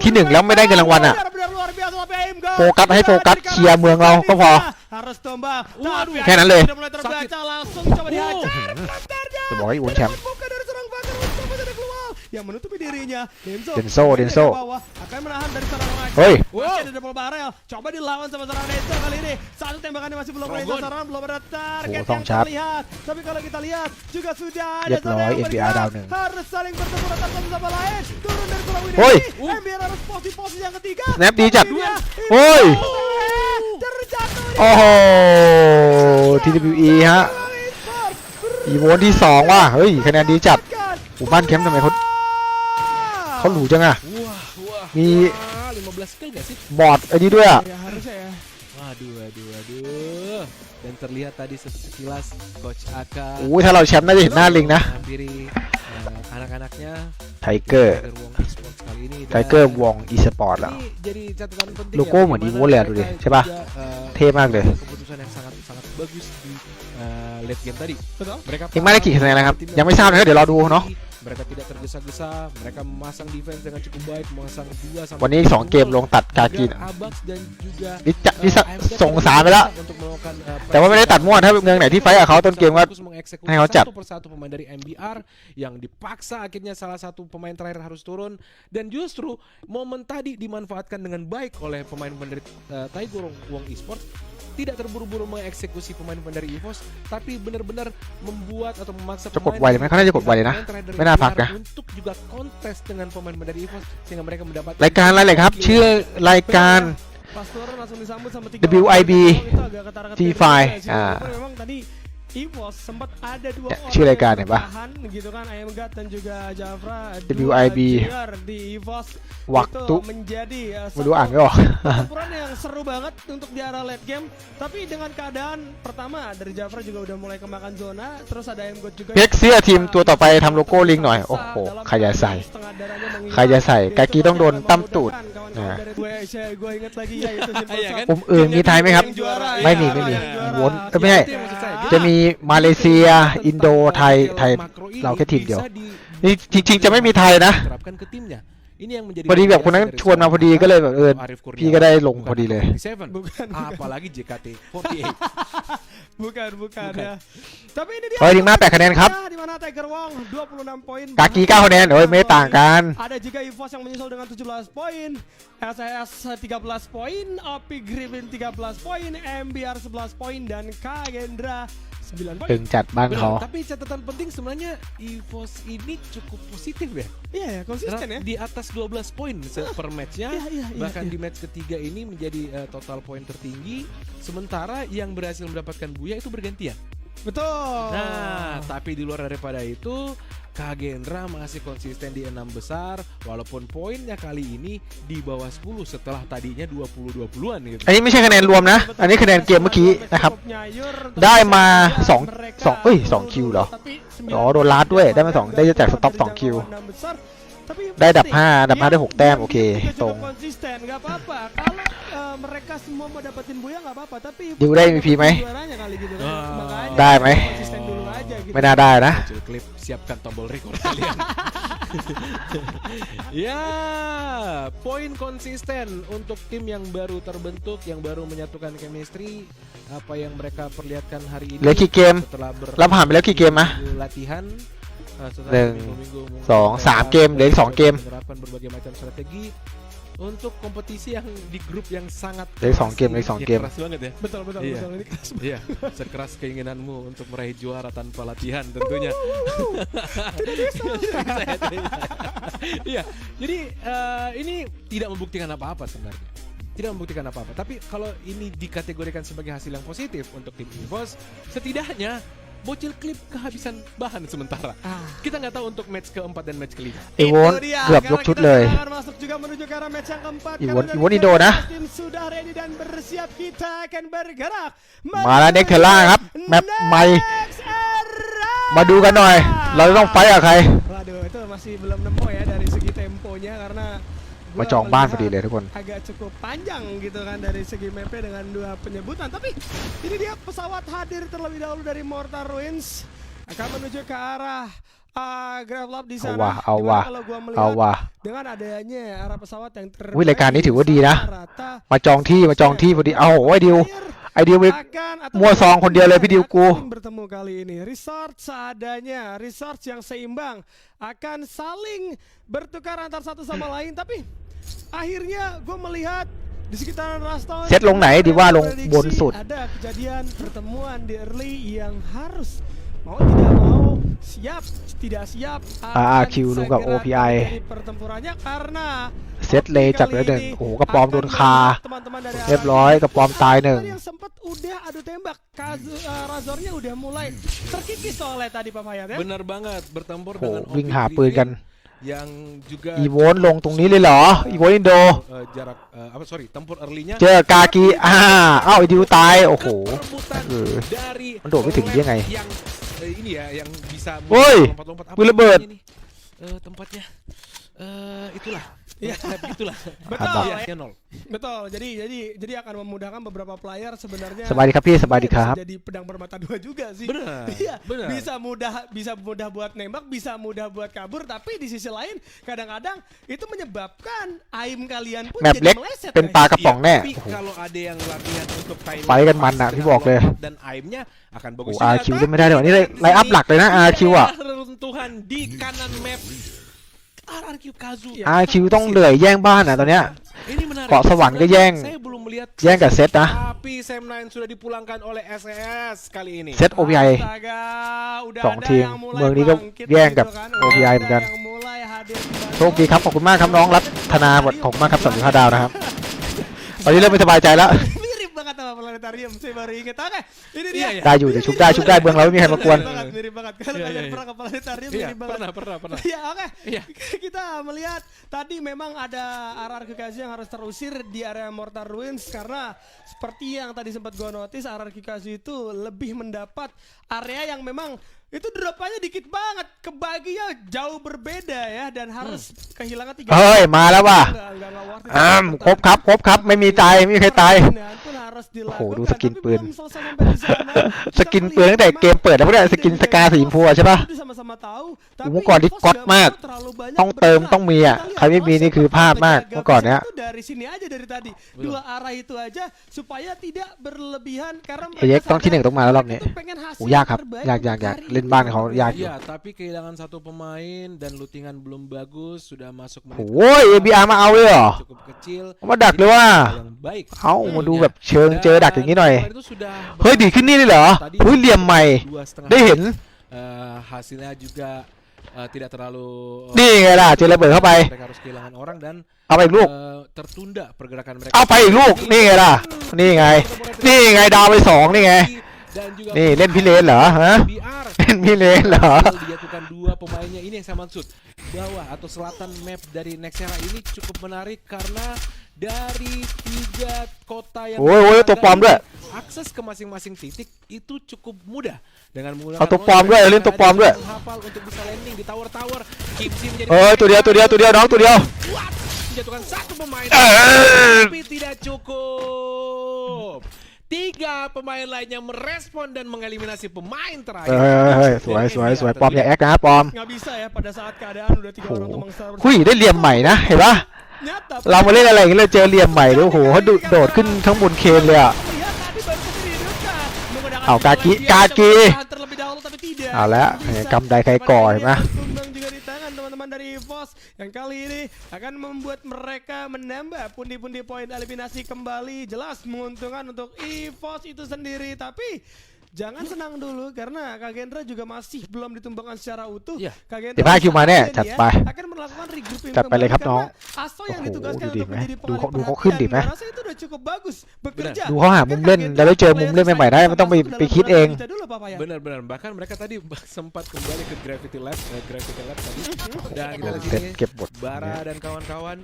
ที่หนึ่งแล้วไม่ได้เงินรางวัลอะ benar-benar luar biasa tapi Aimga. โฟกัสให้โฟกัสเคลียร์เมืองเราก็พอ Harus tumbang. Tapi แค่นั้นเลย sudah mulai terbaca langsung coba dihajar. Bentarnya. จะบอกให้อุ้นแชมป์ Bukan dari seorang Bakar untuk masih keluar yang menutupi dirinya. Denso. Ke bawah, akan menahan dari seorang lagi. Hoi. Masih ada double barrel. Coba dilawan sama seorang Denso kali ini. Satu tembakannya masih belum menyentuh seorang, belum ada target tong yang cap. terlihat. Tapi kalau kita lihat juga sudah ada เรียบร้อย seorang yang NBR bergerak. ดาวหนึ่ง Harus saling bertemu satu sama lain. Turun dari pulau ini. Hoi. MBR harus posisi yang ketiga. Snap ดีจัด Dia โอ้ย terjatuh di โอ้โห TWE ฮะ อีโวนที่2ว่ะเฮ้ยคะแนนดีจัดหมู่บ้านแคมป์ทำไมเขาหรูจังอะ Wah,มี 15 skill gak sih? บอร์ดไอ้นี้ด้วยอะ Ya harusnya ya. Waduh. Dan terlihat tadi sekilas Coach Aka โอ้ยถ้าเราแชมป์น่าจะเห็นหน้าลิงนะ menghampiri anak-anaknya ไทเกอร์ Tiger Wong Esports kali ini. ไทเกอร์วองอีสปอร์ตแล้ว Ini jadi catatan penting โลโก้เหมือนอีโวเลยอะดูดิใช่ป่ะ เท่มากเลย keputusan yang sangat bagus di late game tadi. Betul. Mereka ยังไม่ได้กี่คะแนนนะครับยังไม่ทราบนะครับเดี๋ยวรอดูเนาะ mereka tidak tergesa-gesa, mereka memasang defense dengan cukup baik, memasang 2 sampai วันนี้สองเกมลงตัดกากิน Abax dan juga นี่ส่งสารไปแล้ว untuk melakukan แต่ว่าไม่ได้ตัดมั่วถ้าเมืองไหนที่ไฟท์กับเขาต้นเกมก็ fokus mengeksekusi ให้เขาจัด satu persatu pemain dari MBR yang dipaksa akhirnya salah satu pemain terakhir harus turun dan justru momen tadi dimanfaatkan dengan baik oleh pemain-pemain dari Tiger Wong Esports, tidak terburu-buru mengeksekusi pemain-pemain dari EVOS tapi benar-benar membuat atau memaksa จะกดไวเลยไหมเขาน่าจะกดไวเลยนะ pemain terakhir dari ไม่น่าพัก MBR นะ untuk juga kontes dengan pemain-pemain dari EVOS sehingga mereka mendapatkan รายการอะไรเลยครับ ชื่อรายการ Pas turun langsung disambut sama 3 WIB itu agak ketara-ketir T5. juga sih. Ah. Walaupun memang tadi EVOS sempat ada 2 Ya, orangชื่อรายการ yang เห็นปะ bertahan gitu kan, Aimgat dan juga Jafra. WIB. 2 JR di EVOS Waktu. itu menjadi Waduh, ah, nggak. pertempuran yang seru banget untuk di arah late game. Tapi dengan keadaan pertama dari Jafra juga udah mulai kemakan zona, terus ada Aimgat juga เพ็กเซียทีมตัวต่อไปทำโลโก้ลิงหน่อย โอ้โห ใครจะใส่ ใครจะใส่กากีต้องโดนตั้มตูด Gue inget lagi ya itu Iya kan? ผมอื่นมีไทยไหมครับ yang juara, ไม่ ya, มี yang juara. วนไม่ใช่ Itu yang maksud saya. จะมีมาเลเซีย อินโด ไทย Makro ini เราแค่ทีมเดียว bisa di- นี่จริงๆจะไม่มีไทยนะ diterapkan ke timnya. Ini yang menjadi พอดีแบบคนนั้นชวนมาพอดีก็เลยแบบArif Kurniawan พี่ก็ได้ลงพอดีเลย 47. Bukan. Apalagi JKT48. Bukan ya. Tapi ini dia. เฮ้ยลิงมา8คะแนนครับ Di mana Tiger Wong 26 poin. กากี9คะแนนเอ้ยไม่ต่างกัน Ada juga EVOS yang menyusul dengan 17 poin, SAS 13 poin, OP Griffin 13 poin, MBR 11 poin dan Kagendra 9 poin. ตึงจัดบ้านเขา Benar, tapi catatan penting sebenarnya EVOS ini cukup positif ya. Iya ya, konsisten ya. Di atas 12 poin per matchnya. Iya, Bahkan iya. di match ketiga ini menjadi total poin tertinggi. Sementara yang berhasil mendapatkan buya itu bergantian. Betul. Nah, tapi di luar daripada itu, Kagendra masih konsisten di 6 besar, walaupun poinnya kali ini di bawah 10 setelah tadinya 20-20an gitu. อันนี้ไม่ใช่คะแนนรวมนะ อันนี้คะแนนเกมเมื่อกี้นะครับ ได้มา2คิวเหรอ อ๋อโดนลัดด้วยได้มา2ได้จากสต็อป2คิว ได้ดับ5ได้6แต้มโอเคตรง konsisten nggak apa-apa kalau mereka semua mau dapetin buya nggak apa-apa tapi Diuได้ MVP ไหม juaranya kali gitu kan. Ah. Makanya ได้ไหม konsisten dulu aja gitu. ไม่น่าได้นะ Kecil klip, siapkan tombol record kalian. Ya, poin konsisten untuk tim yang baru terbentuk, yang baru menyatukan chemistry, apa yang mereka perlihatkan hari ini เหลือกี่เกม setelah เราผ่านไปแล้วกี่เกมนะ latihan setelah หนึ่ง berminggu-minggu 2 3 เกมเหลืออีก2เกม menerapkan berbagai macam strategi untuk kompetisi yang di grup yang sangat เหลืออีก2 keras เกมเหลืออีก2 ini. เกม Keras banget ya. Betul Iya. betul ini keras banget. Iya, sekeras keinginanmu untuk meraih juara tanpa latihan tentunya. Iya, jadi ini tidak membuktikan apa-apa sebenarnya. Tidak membuktikan apa-apa. Tapi kalau ini dikategorikan sebagai hasil yang positif untuk tim EVOS, setidaknya bocil klip kehabisan bahan sementara. Kita nggak tahu untuk match keempat dan match kelima. อีโวนเกือบยกชุดเลย Kita akan masuk juga menuju ke arah match yang keempat. Iwon- Karena Iwon dari Indo nah. tim sudah ready dan bersiap, kita akan bergerak มาแล้วเน็กเทล่าครับแมปใหม่ Next era. มาดูกันหน่อย เราจะต้องไฟท์กับใคร Waduh, itu masih belum nemu ya dari segi temponya karena Guaมาจองบ้านพอ melihat ดีเลยทุกคน agak cukup panjang gitu kan dari segi map dengan 2 penyebutan. Tapi ini dia pesawat hadir terlebih dahulu dari Mortar Ruins akan menuju ke arah Gravelab di sana. Awah, Dimana kalau gua melihat เอาว่ะ dengan adanya arah pesawat yang อุ๊ยรายการนี้ถือว่าดีนะ rata มาจองที่พอดีเอาไอ้ดิว player ไอ้ดิวไป akan atau มั่วซองคนเดียวเลยพี่ดิวกู akan bertemu kali ini. Resort seadanya, resort yang seimbang akan saling bertukar antar satu sama lain. Tapi akhirnya gue melihat di sekitaran Raston เซตลงไหนดีว่าลงบนสุด ada kejadian pertemuan di early yang harus mau tidak mau siap tidak siap RRQ ลงกับ segera OPI terjadi pertempurannya karena เซตเลยจัดไปแล้วหนึ่งโอ้โหกระปอมโดนคา teman-teman dari เรียบร้อยกระปอมตายหนึ่ง Tadi yang sempat udah adu tembak, Razornya udah mulai terkikis soalnya tadi Pak Fayat ya. Benar banget, bertempur โอ้โห dengan วิ่ง OP หาปืนกัน yang juga อีโวนลงตรงนี้เลยเหรออีโวนอินโด jarak tempur early-nya เจอกากีเอ้าไอ้ดิวตายโอ้โห perebutan Eh, dari มันโดดไม่ถึงได้ไง yang ini ya yang bisa Woi, lompat-lompat apaปืนระเบิด namanya ini? Tempatnya itulah Iya. itulah Betul, Iya, ya. 0. Betul. Jadi akan memudahkan beberapa player sebenarnya. สบายดีครับพี่สบายดีครับ Bisa jadi pedang bermata dua juga sih. Benar, Iya. benar. Bisa mudah buat nembak, bisa mudah buat kabur, tapi di sisi lain kadang-kadang itu menyebabkan aim kalian pun แมป jadi เล็ก meleset. เป็น guys. ปลากระป๋องแน่ Tapi โอ้โห kalau ada yang latihan untuk timing ไปกันมันอะพี่บอกเลย dan aimnya akan โอ้ bagus อาร์คิวเล่นไม่ได้เลยว่ะนี่ไลน์อัพหลักเลยนะอาร์คิวอ่ะ Runtuhan di kanan map RRQ Kazu. Iya.อาร์คิวต้องเหนื่อยแย่งบ้านอ่ะตอนเนี้ย Ini menarik. เกาะสวรรค์ก็แย่ง Saya belum melihat แย่งกับเซตนะ tapi Sam9 sudah dipulangkan oleh SES kali ini. เซต OPI Astaga, udah สอง ada ทีม yang mulai เมืองนี้ก็ bangkit แย่งกับ gitu kan. OPI Udah เหมือนกัน ada yang mulai hadir kembali. โชคดีครับขอบคุณมากครับน้องรัตนาบทขอบคุณมากครับ35ดาวนะครับตอนนี้เริ่มไม่สบายใจแล้ว Mirip banget sama planetarium, saya baru inget. Oke, ini dia. Iya, iya. ได้อยู่เดี๋ยวชุบได้เมืองเราไม่มีใครมากวน Mirip banget. Kalau Iya, kalian iya, pernah ke planetarium Iya, mirip banget. pernah. Iya, oke. Iya. Kita melihat tadi memang ada RRQ Kazu yang harus terusir di area Mortar Ruins karena seperti yang tadi sempat gua notice RRQ Kazu itu lebih mendapat area yang memang itu dropnya dikit banget, kebaginya jauh berbeda ya dan harus kehilangan 3 เฮ้ยมาแล้วว่ะ Nggak worth it. ครบครับไม่มีตายไม่มีใครตาย Pembinaan pun harus โอ้โห dilakukan, ดูสกิน tapi ปืน belum selesai sampai di sana. สกินปืนตั้งแต่เกมเปิดแล้วพวกเนี้ยสกินสกาสีชมพูอะใช่ปะ Itu sama-sama tahu, โอ้โหเมื่อก่อนนี่ก๊อตมาก terlalu banyak ต้องเติม bergerak. ต้องมีอ่ะ Kita lihat ใครไม่มีนี่คือพลาดมาก Jaga เมื่อก่อนเนี้ย itu dari sini aja dari tadi. Dua arah itu aja supaya tidak berlebihan karena เอเย็กต้องที่หนึ่งต้องมาแล้วรอบนี้ mereka tuh pengen hasil โอ้ยากครับ terbaik ยาก untuk hari เล่น ini. บ้านเขายากอยู่ Iya, tapi kehilangan satu pemain dan lootingan belum bagus, sudah masuk menit โอ้ย ABR มาเอาเลยเหรอ cukup kecil. มาดักเลยว่า Yang baik. เอามาดูแบบเชิงเจอดักอย่างนี้หน่อย Itu sudah เฮ้ยดีขึ้นนี่เลยเหรอเฮ้ยเหลี่ยมใหม่ 2,5 ได้เห็น hasilnya juga tidak terlalu นี่ไงล่ะเจอระเบิดเข้าไป mereka harus kehilangan orang dan เอาไปอีกลูก tertunda pergerakan mereka. เอาไปอีกลูกนี่ไงล่ะนี่ไงดาวไปสองนี่ไง Dan juga นี่เล่นพี่เลนเหรอฮะ BR เล่นพี่เลนเหรอ dijatuhkan 2 pemainnya ini yang saya maksud. Bawah atau selatan map dari Nexera ini cukup menarik karena dari 3 kota yang โอ้ยตัวปลอมด้วย akses ke masing-masing titik itu cukup mudah dengan menggunakan เอาตัวปลอมด้วยเล่นตัวปลอมด้วย menghafal untuk bisa landing di tower-tower. Kimchi menjadi เอ้ยตัวเดียวน้องตัวเดียว kuat menjatuhkan 1 pemain Eh. tapi tidak cukup. 3 pemain lainnya merespon dan mengeliminasi pemain เฮ้ terakhir. ยสวยปอมอย่าแอคนะปอม Nggak bisa ya pada saat keadaan udah 3 orang tuh mengserang หุยได้เหลี่ยมใหม่นะเห็นปะ Nyata, เรามาเล่นอะไรอย่างนี้เลยเจอเหลี่ยมใหม่เลยโอ้โหเขาโดดขึ้นข้างบนเคนเลยอ่ะ lihat tadi baru saja dihidupkan menggunakan Au, kaki, teknologi yang kaki. coba terlebih dahulu tapi tidak. เอาละ Bisa. กำไดใครก่อเห็นไหม Tumbang juga di tangan teman-teman dari EVOS yang kali ini akan membuat mereka menambah pundi-pundi poin eliminasi kembali, jelas menguntungkan untuk EVOS itu sendiri. Tapi jangan senang dulu karena Kagendra juga masih belum ditumbangkan secara utuh. Iya. Kagendra เดี๋ยวพาคิวมาแน่ saat ini จัด ya ไป akan melakukan regrouping จัดไปเลยครับ kembali น้อง karena Aso yang โอ้โห ditugaskan ดูดิ untuk ไหม menjadi ดู pengalih เขาขึ้นดิไหม perhatian, gua rasa itu udah cukup bagus bekerja. ดูเขาหามุมเล่นแล้วได้เจอมุมเล่นใหม่ๆได้ไม่ต้องไปคิดเอง Benar-benar bahkan mereka tadi sempat kembali ke Gravity Lab tadi dan kita lihat เซ็ต sini เก็บบท Bara dan kawan-kawan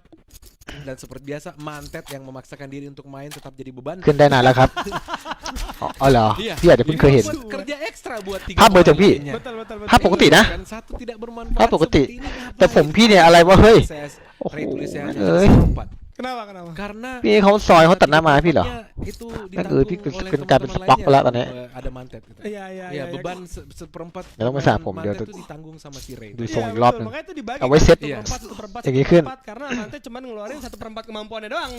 dan seperti biasa Mantet yang memaksakan diri untuk main tetap jadi beban. ขึ้นได้นานแล้วครับอ๋อเหรอ Iya. พี่อาจจะเพิ่งเคยเห็น Buat kerja ekstra buat 3 ภาพเบอร์จากพี่ pemainnya. Betul. ภาพปกตินะ Dan 1 tidak bermanfaat ภาพปกติ seperti ini, แต่ ngapain? ผมพี่เนี่ยอะไรวะเฮ้ย CS โอ้โห Ray tulisnya hanya เอ้ย seperempat. Kenapa? Karenaพี่เขาซอยเขาตัดหน้าไม้พี่เหรอ itu นั่นคือพี่ ditanggung oleh เป็นกลายเป็นส teman-teman ต็อกไปแล้วตอนนี้ lainnya. Ada mantet gitu. Iya, iya, Ya iya. beban seperempat Ya,ต้องไปสระผม mantet เดี๋ยว itu ditanggung sama si Ray. ดู Iya, ทรงอีก betul. รอบหนึง Makanya itu dibagiเอาไว้ kan,เซ็ต Iya. 1/4,อย่างนี้ขึ้น karena nanti cuma ngeluarin 1/4 kemampuannya doang.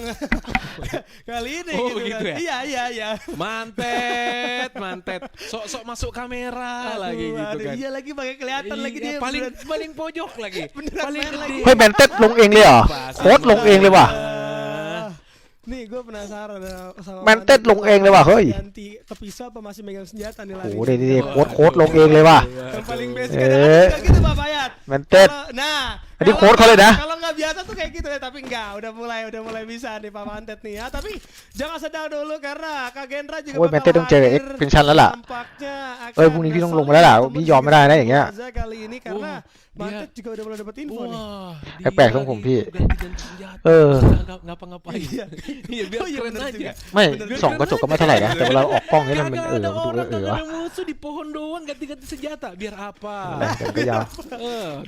Kali ini Oh, gitu begitu kan. ya? Iya. Mantet. Sok-sok masuk kamera lagi gitu Aduh, kan. iya lagi pakai kelihatan lagi Iya, dia. paling pojok lagi. Beneran Paling main gede. lagi. เฮ้ยแมนเต็ดลงเองเลยเหรอ โค้ดลงเองเลยว่ะ Nih gue penasaran sama แมนเต็ดลงเองเลยว่ะเฮ้ย ganti kepisah apa masih megang senjata nih โอ้ lagi. โหเดี๋ยวโค้ดลงเองเลยว่ะ Yang paling basic Eh. kadang-kadang juga gitu Pak Fayat. แมนเต็ด Nah, Ini kalau- quoteเขาเลยนะ Kalau nggak biasa tuh kayak gitu ya, tapi enggak, udah mulai bisa nih Pak Mantet nih ya. Tapi jangan sedang dulu karena Kak Gendra juga โอ้ยแมนเต็ดต้องเจอ hadir. เอ็กซ์เป็นชั้นแล้วล่ะ Tampaknya akan เอ้ยพรุ่งนี้พี่ต้องลงมาแล้วล่ะ kesulitan พี่ยอมไม่ได้นะอย่างเงี้ย Gaza kali ini karena Oh, Mantet juga udah mulai dapet info nih. Wah, Epic dia dong, Om, lagi Pi. tuh ganti-ganti senjata. เออ Nggak ngapa-ngapain. Iya. Iya, biar Oh, iya, keren bener aja. juga. ไม่ Bener. ส่องกระจกก็ไม่เท่าไหร่นะแต่เวลาออกกล้องนี่มัน Kagak มัน ada ดู orang, วะ kagak ada musuh di pohon doang ganti-ganti senjata. Biar apa? ก็ยาว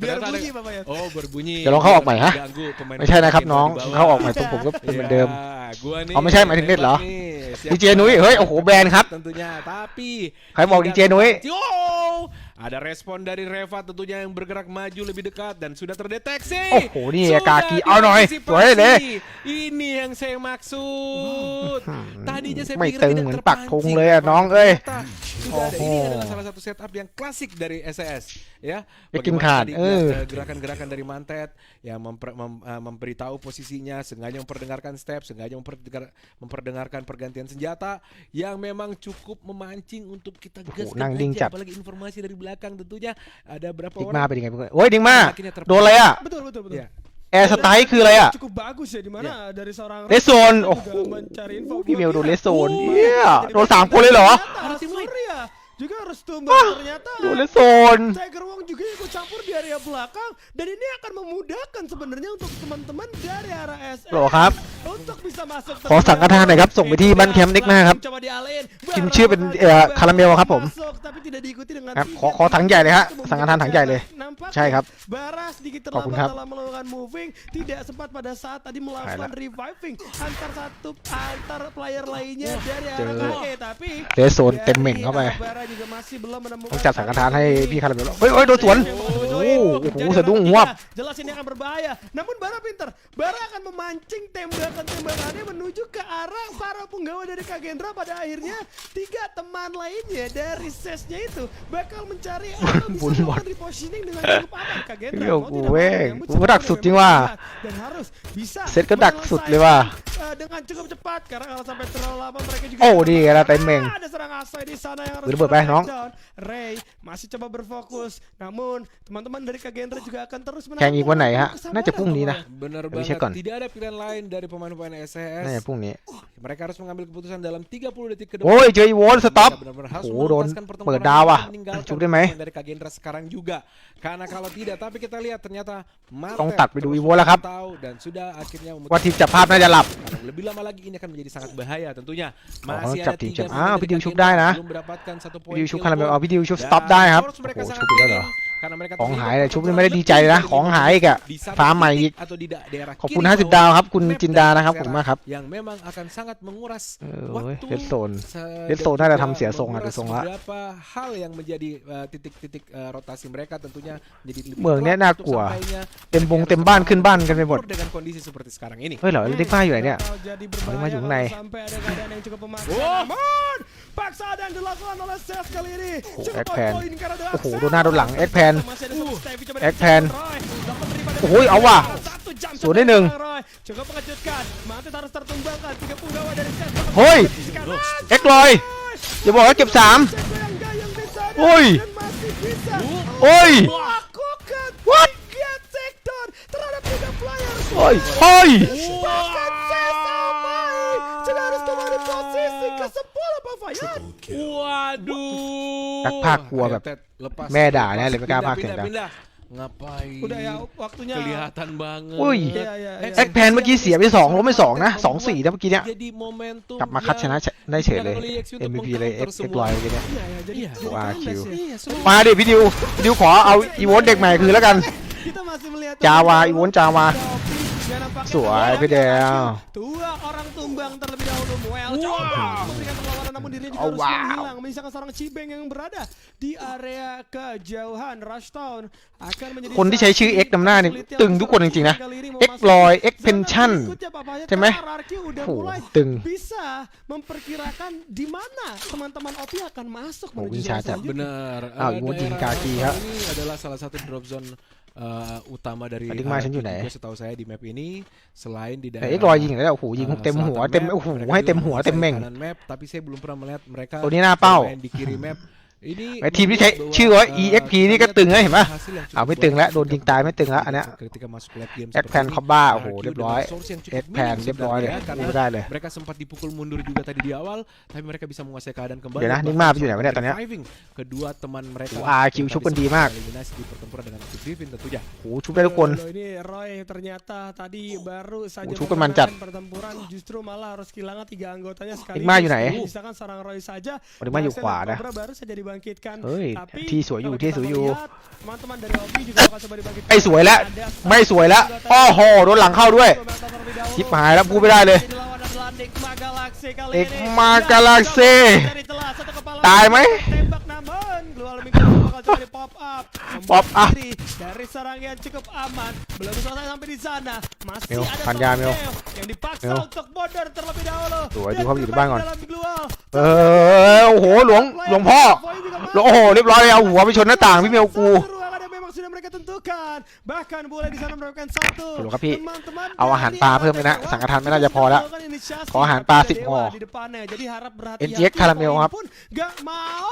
Biar ternyata ada- bunyi Pak Fayat. Oh, berbunyi. เดี๋ยวลองเข้าออกใหม่ฮะ Ganggu pemain ไม่ใช่นะครับ pemain น้อง di bawah. เข้าออกใหม่ตรงผมก็เป็นเหมือนเดิม Ya, gua nih. อ๋อไม่ใช่หมายถึงเน็ตเหรอ Siap ดีเจนุ้ยเฮ้ยโอ้โหแบนครับ tentunya tapi ใครบอกดีเจนุ้ย Oh, ada respon dari Reva tentunya yang bergerak maju lebih dekat dan sudah terdeteksi. โอ้โหนี่ Sudah กากีเอาหน่อยสวยเลย diantisipasi. Ini yang saya maksud. Tadinya saya ไม่ pikir ตึง tidak เหมือนปักธง terpancing. เลยอะน้องเอ้ย Ternyata sudah ada. Ini Oh. adalah salah satu setup yang klasik dari SES ya. Bikin Bagaimana card, tadi gerakan-gerakan dari Mantet yang memberitahu posisinya, sengaja memperdengarkan step, sengaja memperdengarkan pergantian senjata yang memang cukup memancing untuk kita gas นั่งนิ่งจัด apalagi informasi dari belakang tentunya ada berapa ดิก orang มาเป็นยังไงเพื่อนโอ้ยดิกมา akhirnya โดนอะไรอ่ะ Betul. Ya. แอร์สไตล์คืออะไรอ่ะ Cukup bagus ya di mana dari seorang Red Zone. juga Oh. mencari info. พี่เมลโดนเลสโซน Oh, เนี่ย jadi โดน3 คนเลยเหรอ Ternyata Surya juga harus tumbang ternyata. โดนเลสโซน Tiger Wong juga ikut campur di area belakang dan ini akan memudahkan sebenarnya untuk teman-teman dari arah SS โหลครับ untuk bisa masuk ขอสังฆทานหน่อยครับส่งไปที่บ้านแคมป์นิกมาครับ coba dialahin พิมพ์ชื่อเป็นคาราเมลครับผม masuk tapi tidak diikuti dengan ครับ tiga ขอถังใหญ่เลยฮะสังฆทานถังใหญ่เลย Nampaknya ใช่ครับ Bara sedikit ขอบคุณ terlambat ครับ dalam melakukan moving tidak sempat pada saat tadi melakukan reviving antar player lainnya dari arah KE tapi เลสโซนเต็มเหม่งเข้าไป Bara juga masih belum menemukan ต้องจัดสังฆทานให้พี่คาราเมลเฮ้ยโดนสวนโอ้โหสะดุ้งหวบ jelas ini akan berbahaya namun Bara pinter Bara akan memancing tembakan-tembakannya menuju ke arah para penggawa dari Kagendra pada akhirnya 3 teman lainnya dari sesnya itu bakal mencari atau bisa Bunuh. melakukan repositioning dengan cukup aman Kagendra Iya, mau tidak mau gue. menyambut Gue serangan dak yang sud memang wah. berat dan harus bisa Set ke dak sud le wah. dengan cukup cepat karena kalau sampai terlalu lama mereka juga Oh, akan dia melakukan- ada timing. ada serang Asai di sana yang harus Bener, Beb, di Nong. down. Ray masih coba berfokus namun teman-teman dari Kagendra juga akan terus แข่งอีกวันไหนฮะ น่าจะพรุ่งนี้นะ Benar Tapi cek kan. banget. Tidak ada pilihan lain dari pemain-pemain น่า SES. จะพรุ่งนี้ Mereka harus mengambil keputusan dalam 30 detik ke depan. โอ้ยเจออีโวลสต็อป Mereka benar-benar harus โอ้โหโดน menuntaskan pertempuran เปิดดาวอ่ะ dan meninggalkan ชุบได้ไหม pemain dari Kagendra sekarang juga. Karena kalau tidak, tapi kita lihat ternyata Mantet ต้องตัดไปดู terus Evo แล้วครับ tahu dan sudah akhirnya ว่าทีมจับภาพน่าจะหลับ karena lebih lama lagi ini akan menjadi sangat bahaya tentunya. Oh, Masih cap ada tim 3 jam. pemain Ah, dari video shoot Kagendraได้นะ belum mendapatkan 1 poin วิดีโอชุบ kill คาราเมล goal. เอาวิดีโอชุบ Dan สต็อปได้ครับ Force โอ้ mereka โห sangat ชุบอีกแล้วเหรอ minim karena mereka ของ terlibat หายเลย pada ชุบนี่ pertempuran ไม่ได้ดีใจเลยนะ lebih ของหายอีกอะ di satu ฟาร์มใหม่อีก titik atau di daerah ขอบคุณ kiri 50 bawah ดาวครับคุณ map จินดานะครับขอบคุณมากครับ yang memang akan sangat menguras เออ waktu เรดโซน se- Red dan Zone น่าจะ juga ทำเสียทรงอะดู menguras ทรงละ beberapa hal yang menjadi titik-titik rotasi mereka tentunya menjadi lebih เมืองเนี้ย kuat น่า untuk กลัว sampainya เต็ม di เต็มบ้านขึ้นบ้านกันไปหมด dengan kondisi seperti sekarang ini. เฮ้ยเหรอเด็กบ้าอยู่ไหนเนี่ย Bakal jadi berbahaya Paling maju kalau naik. sampai ada keadaan yang cukup memaksa. Oh. Namun paksaan yang dilakukan oleh Ses kali ini cukup Egg Pan. poin karena ada โอ้โห Axel. โดนหน้าโดนหลัง Egg Pan Masih ada satu Stevie coba Egg dikejar Pan. Roy. Dapat daripada โอ้โหเอาว่ะ satu jam สวนได้หนึ่ง Roy. Cukup mengejutkan. Mantit harus tertumbangkan 3 penggawa dari Ses. เฮ้ย Posisikan เอ็กลอยอย่าบอกว่าเก็บ3 goyang-goyang di sana Oi. dan masih bisa โอ้ย melakukan What? 3 takedown terhadap 3 player. เฮ้ยเฮ้ย Bahkan Ses sampai sudah harus kembali posisi ke-10 Pak Fayat. Waduh. Tak pak gua, Beb. Tet, lepas. Meda, lepas. ya, lebih ke apa, Pindah, Kang? pindah. Ngapain? Udah ya waktunya. Kelihatan banget. Wih. Iya, iya, iya. แอ็กแพนเมื่อกี้เสียไป2ล้มไป2นะ2-4นะเมื่อกี้เนี้ย Jadi momentum กลับมาคัดชนะ yang ได้เฉยเลย digunakan oleh EXU untuk MVP เลย mengcounter เอ็กลอยเมื่อกี้เนี้ย Iya, ya, jadi Iya. jadi Wah, comeback Q. ya. Iya, semua. มาดิพี่ดิวขอเอาอีโวเด็กใหม่คืนแล้วกัน Kita masih melihat Jawa, Iwon Jawa. Dan nampaknya สวยพี่เดว dua orang tumbang terlebih dahulu. Muel coba memberikan perlawanan namun dirinya juga harus menghilang. Menyisakan seorang Cibeng yang berada di area kejauhan. Rushtown akan menjadi คนที่ใช้ชื่อ X นำหน้านี่ตึงทุกคนจริงๆนะ X ลอย X Pension ใช่ไหม udah โอ้โห mulai ตึง bisa memperkirakan di mana teman-teman OP akan masuk Oh, menuju ini zona cacat. selanjutnya. Benar. Ah, Iwo jin daerah kaki, Alpha ya. Ini adalah salah satu drop zone utama dari Tadi kemarin Harajuku juga ya? juga setahu saya di map ini selain di แต่ daerah เอ็กลอยยิงแล้วโอ้โหยิงเต็มหัว selatan เต็ม map, โอ้โห mereka ให้ juga เต็มหัว menguasai เต็มเม่ง kanan map, tapi saya belum pernah melihat mereka ตัวนี้หน้าเป้า bermain di kiri map. Ini ไอ้ทีมที่ใช้ชื่อว่า EXP นี่ก็ตึงนะเห็นปะ hasil yang cukup เอาไม่ตึงแล้ว baik โดนยิงตายไม่ตึงแล้วอันเนี้ย ketika masuk late game X seperti Pan ini, Kobba โอ้โห RQ เรียบร้อย dengan source yang cukup X Pan minim เรียบร้อยเลย sebenarnya, พูด karena ไม่ได้เลย mereka sempat dipukul mundur juga tadi di awal, tapi mereka bisa menguasai keadaan kembali. เดี๋ยวนะ bahkan นิ่งมากไปอยู่ไหนวะเนี่ยตอนเนี้ย reviving kedua teman mereka. โอ้ RQ ชุบกันดีมาก eliminasi di pertempuran dengan Active Griffin tentunya. โอ้โหชุบได้ทุกคน Loh, ini Roy ternyata tadi baru saja Oh, cukup mancat. pertempuran justru malah harus kehilangan 3 anggotanya sekali. Nikmaอยู่ไหน Misalkan seorang Roy saja. โอ้นิกมาอยู่ขวานะ Cobra baru saja dibangkitkan. เฮ้ย Tapi ที่สวยอยู่ kalau ที่ kita สวยอยู่ melihat, teman-teman dari OP juga akan coba dibangkitkan. ไอ้สวยแล้วไม่สวยแล้วโอ้โหโดนหลังเข้าด้วย ชิบหายแล้วพูดไม่ได้เลย Enigma Galaxy kali Enigma ini. Galaxy. Dari celah, satu kepala. Tái mấy. Tembak namun Global Minggu bakal coba di pop up. Pop up. Diri dari serangan yang cukup aman. Belum selesai sampai di sana. Masih Mil, ada Panja, seorang Mil. Neo yang dipaksa Mil. untuk bodor terlebih dahulu. Tuh, Danดูเขาอยู่ในบ้านก่อน dalam Global. โอ้โหโหลวงพ่อโอ้โหเรียบร้อยเลยเอาหัวไปชนหน้าต่างพี่เมลกู Satu ruangan yang memang sudah mereka tentukan. Bahkan boleh di sana melakukan satu. ถูกครับพี่ Teman-teman เอาอาหารปลาเพิ่มเลยนะสังฆทานไม่น่าจะพอแล้ว melakukan inisiasi ขออาหารปลา pada 10 ห่อ Dewa di depannya. Jadi harap berhati-hati. NGX Caramelครับ Pun nggak mau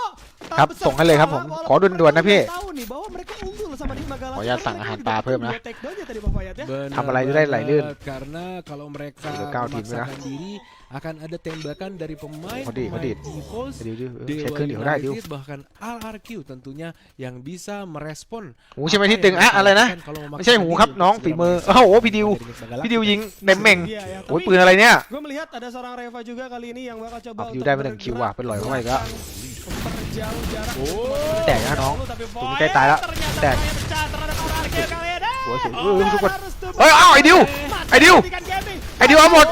ครับ besar ส่งให้เลยครับผม kepala, ขอด่วนๆนะพี่ walaupun tahu nih bahwa mereka unggul sama Enigma Galaxy. ขออนุญาตสั่งอาหารปลาเพิ่มนะ Dua takedown-nya tadi Pak Fayat ya. Benarทำอะไรได้ไหลลื่น banget, karena kalau mereka Udah kau tim ya. memaksakan diri akan ada tembakan dari pemain Kau di- pemain EVOS, เดี๋ยวๆเช็ค Dewa เครื่องเดี๋ยวได้ดิว United, bahkan RRQ tentunya yang bisa merespon หูใช่ไหม apa ที่ yang ตึงอะ mereka อะไรนะ lakukan kalau memaksakan ไม่ใช่หูครับ diri น้อง untuk ฝีมือ segera โอ้โหพี่ดิว menjadi Enigma พี่ดิว Galaxy. ยิงเต็มเม่ง Iya, ya. โอ้ย Tapi ปืนอะไรเนี่ย gue melihat ada seorang Reva juga kali ini yang bakal coba เอาคิวได้ไปหนึ่งคิวว่ะเป็นลอยเข้ามาอีกแล้ว memperjauh jarak. Oh. แตกนะน้อง Tapi ตัวนี้ใกล้ตายแล้ว ternyata แตก Fayat pecah terhadap RRQ kali ini. สวยสวย Oh, ทุกคน harus tumbang. เฮ้ยเอาไอ้ดิวไอ้ดิว Matikan gaming. ไอ้ดิวเอาหมด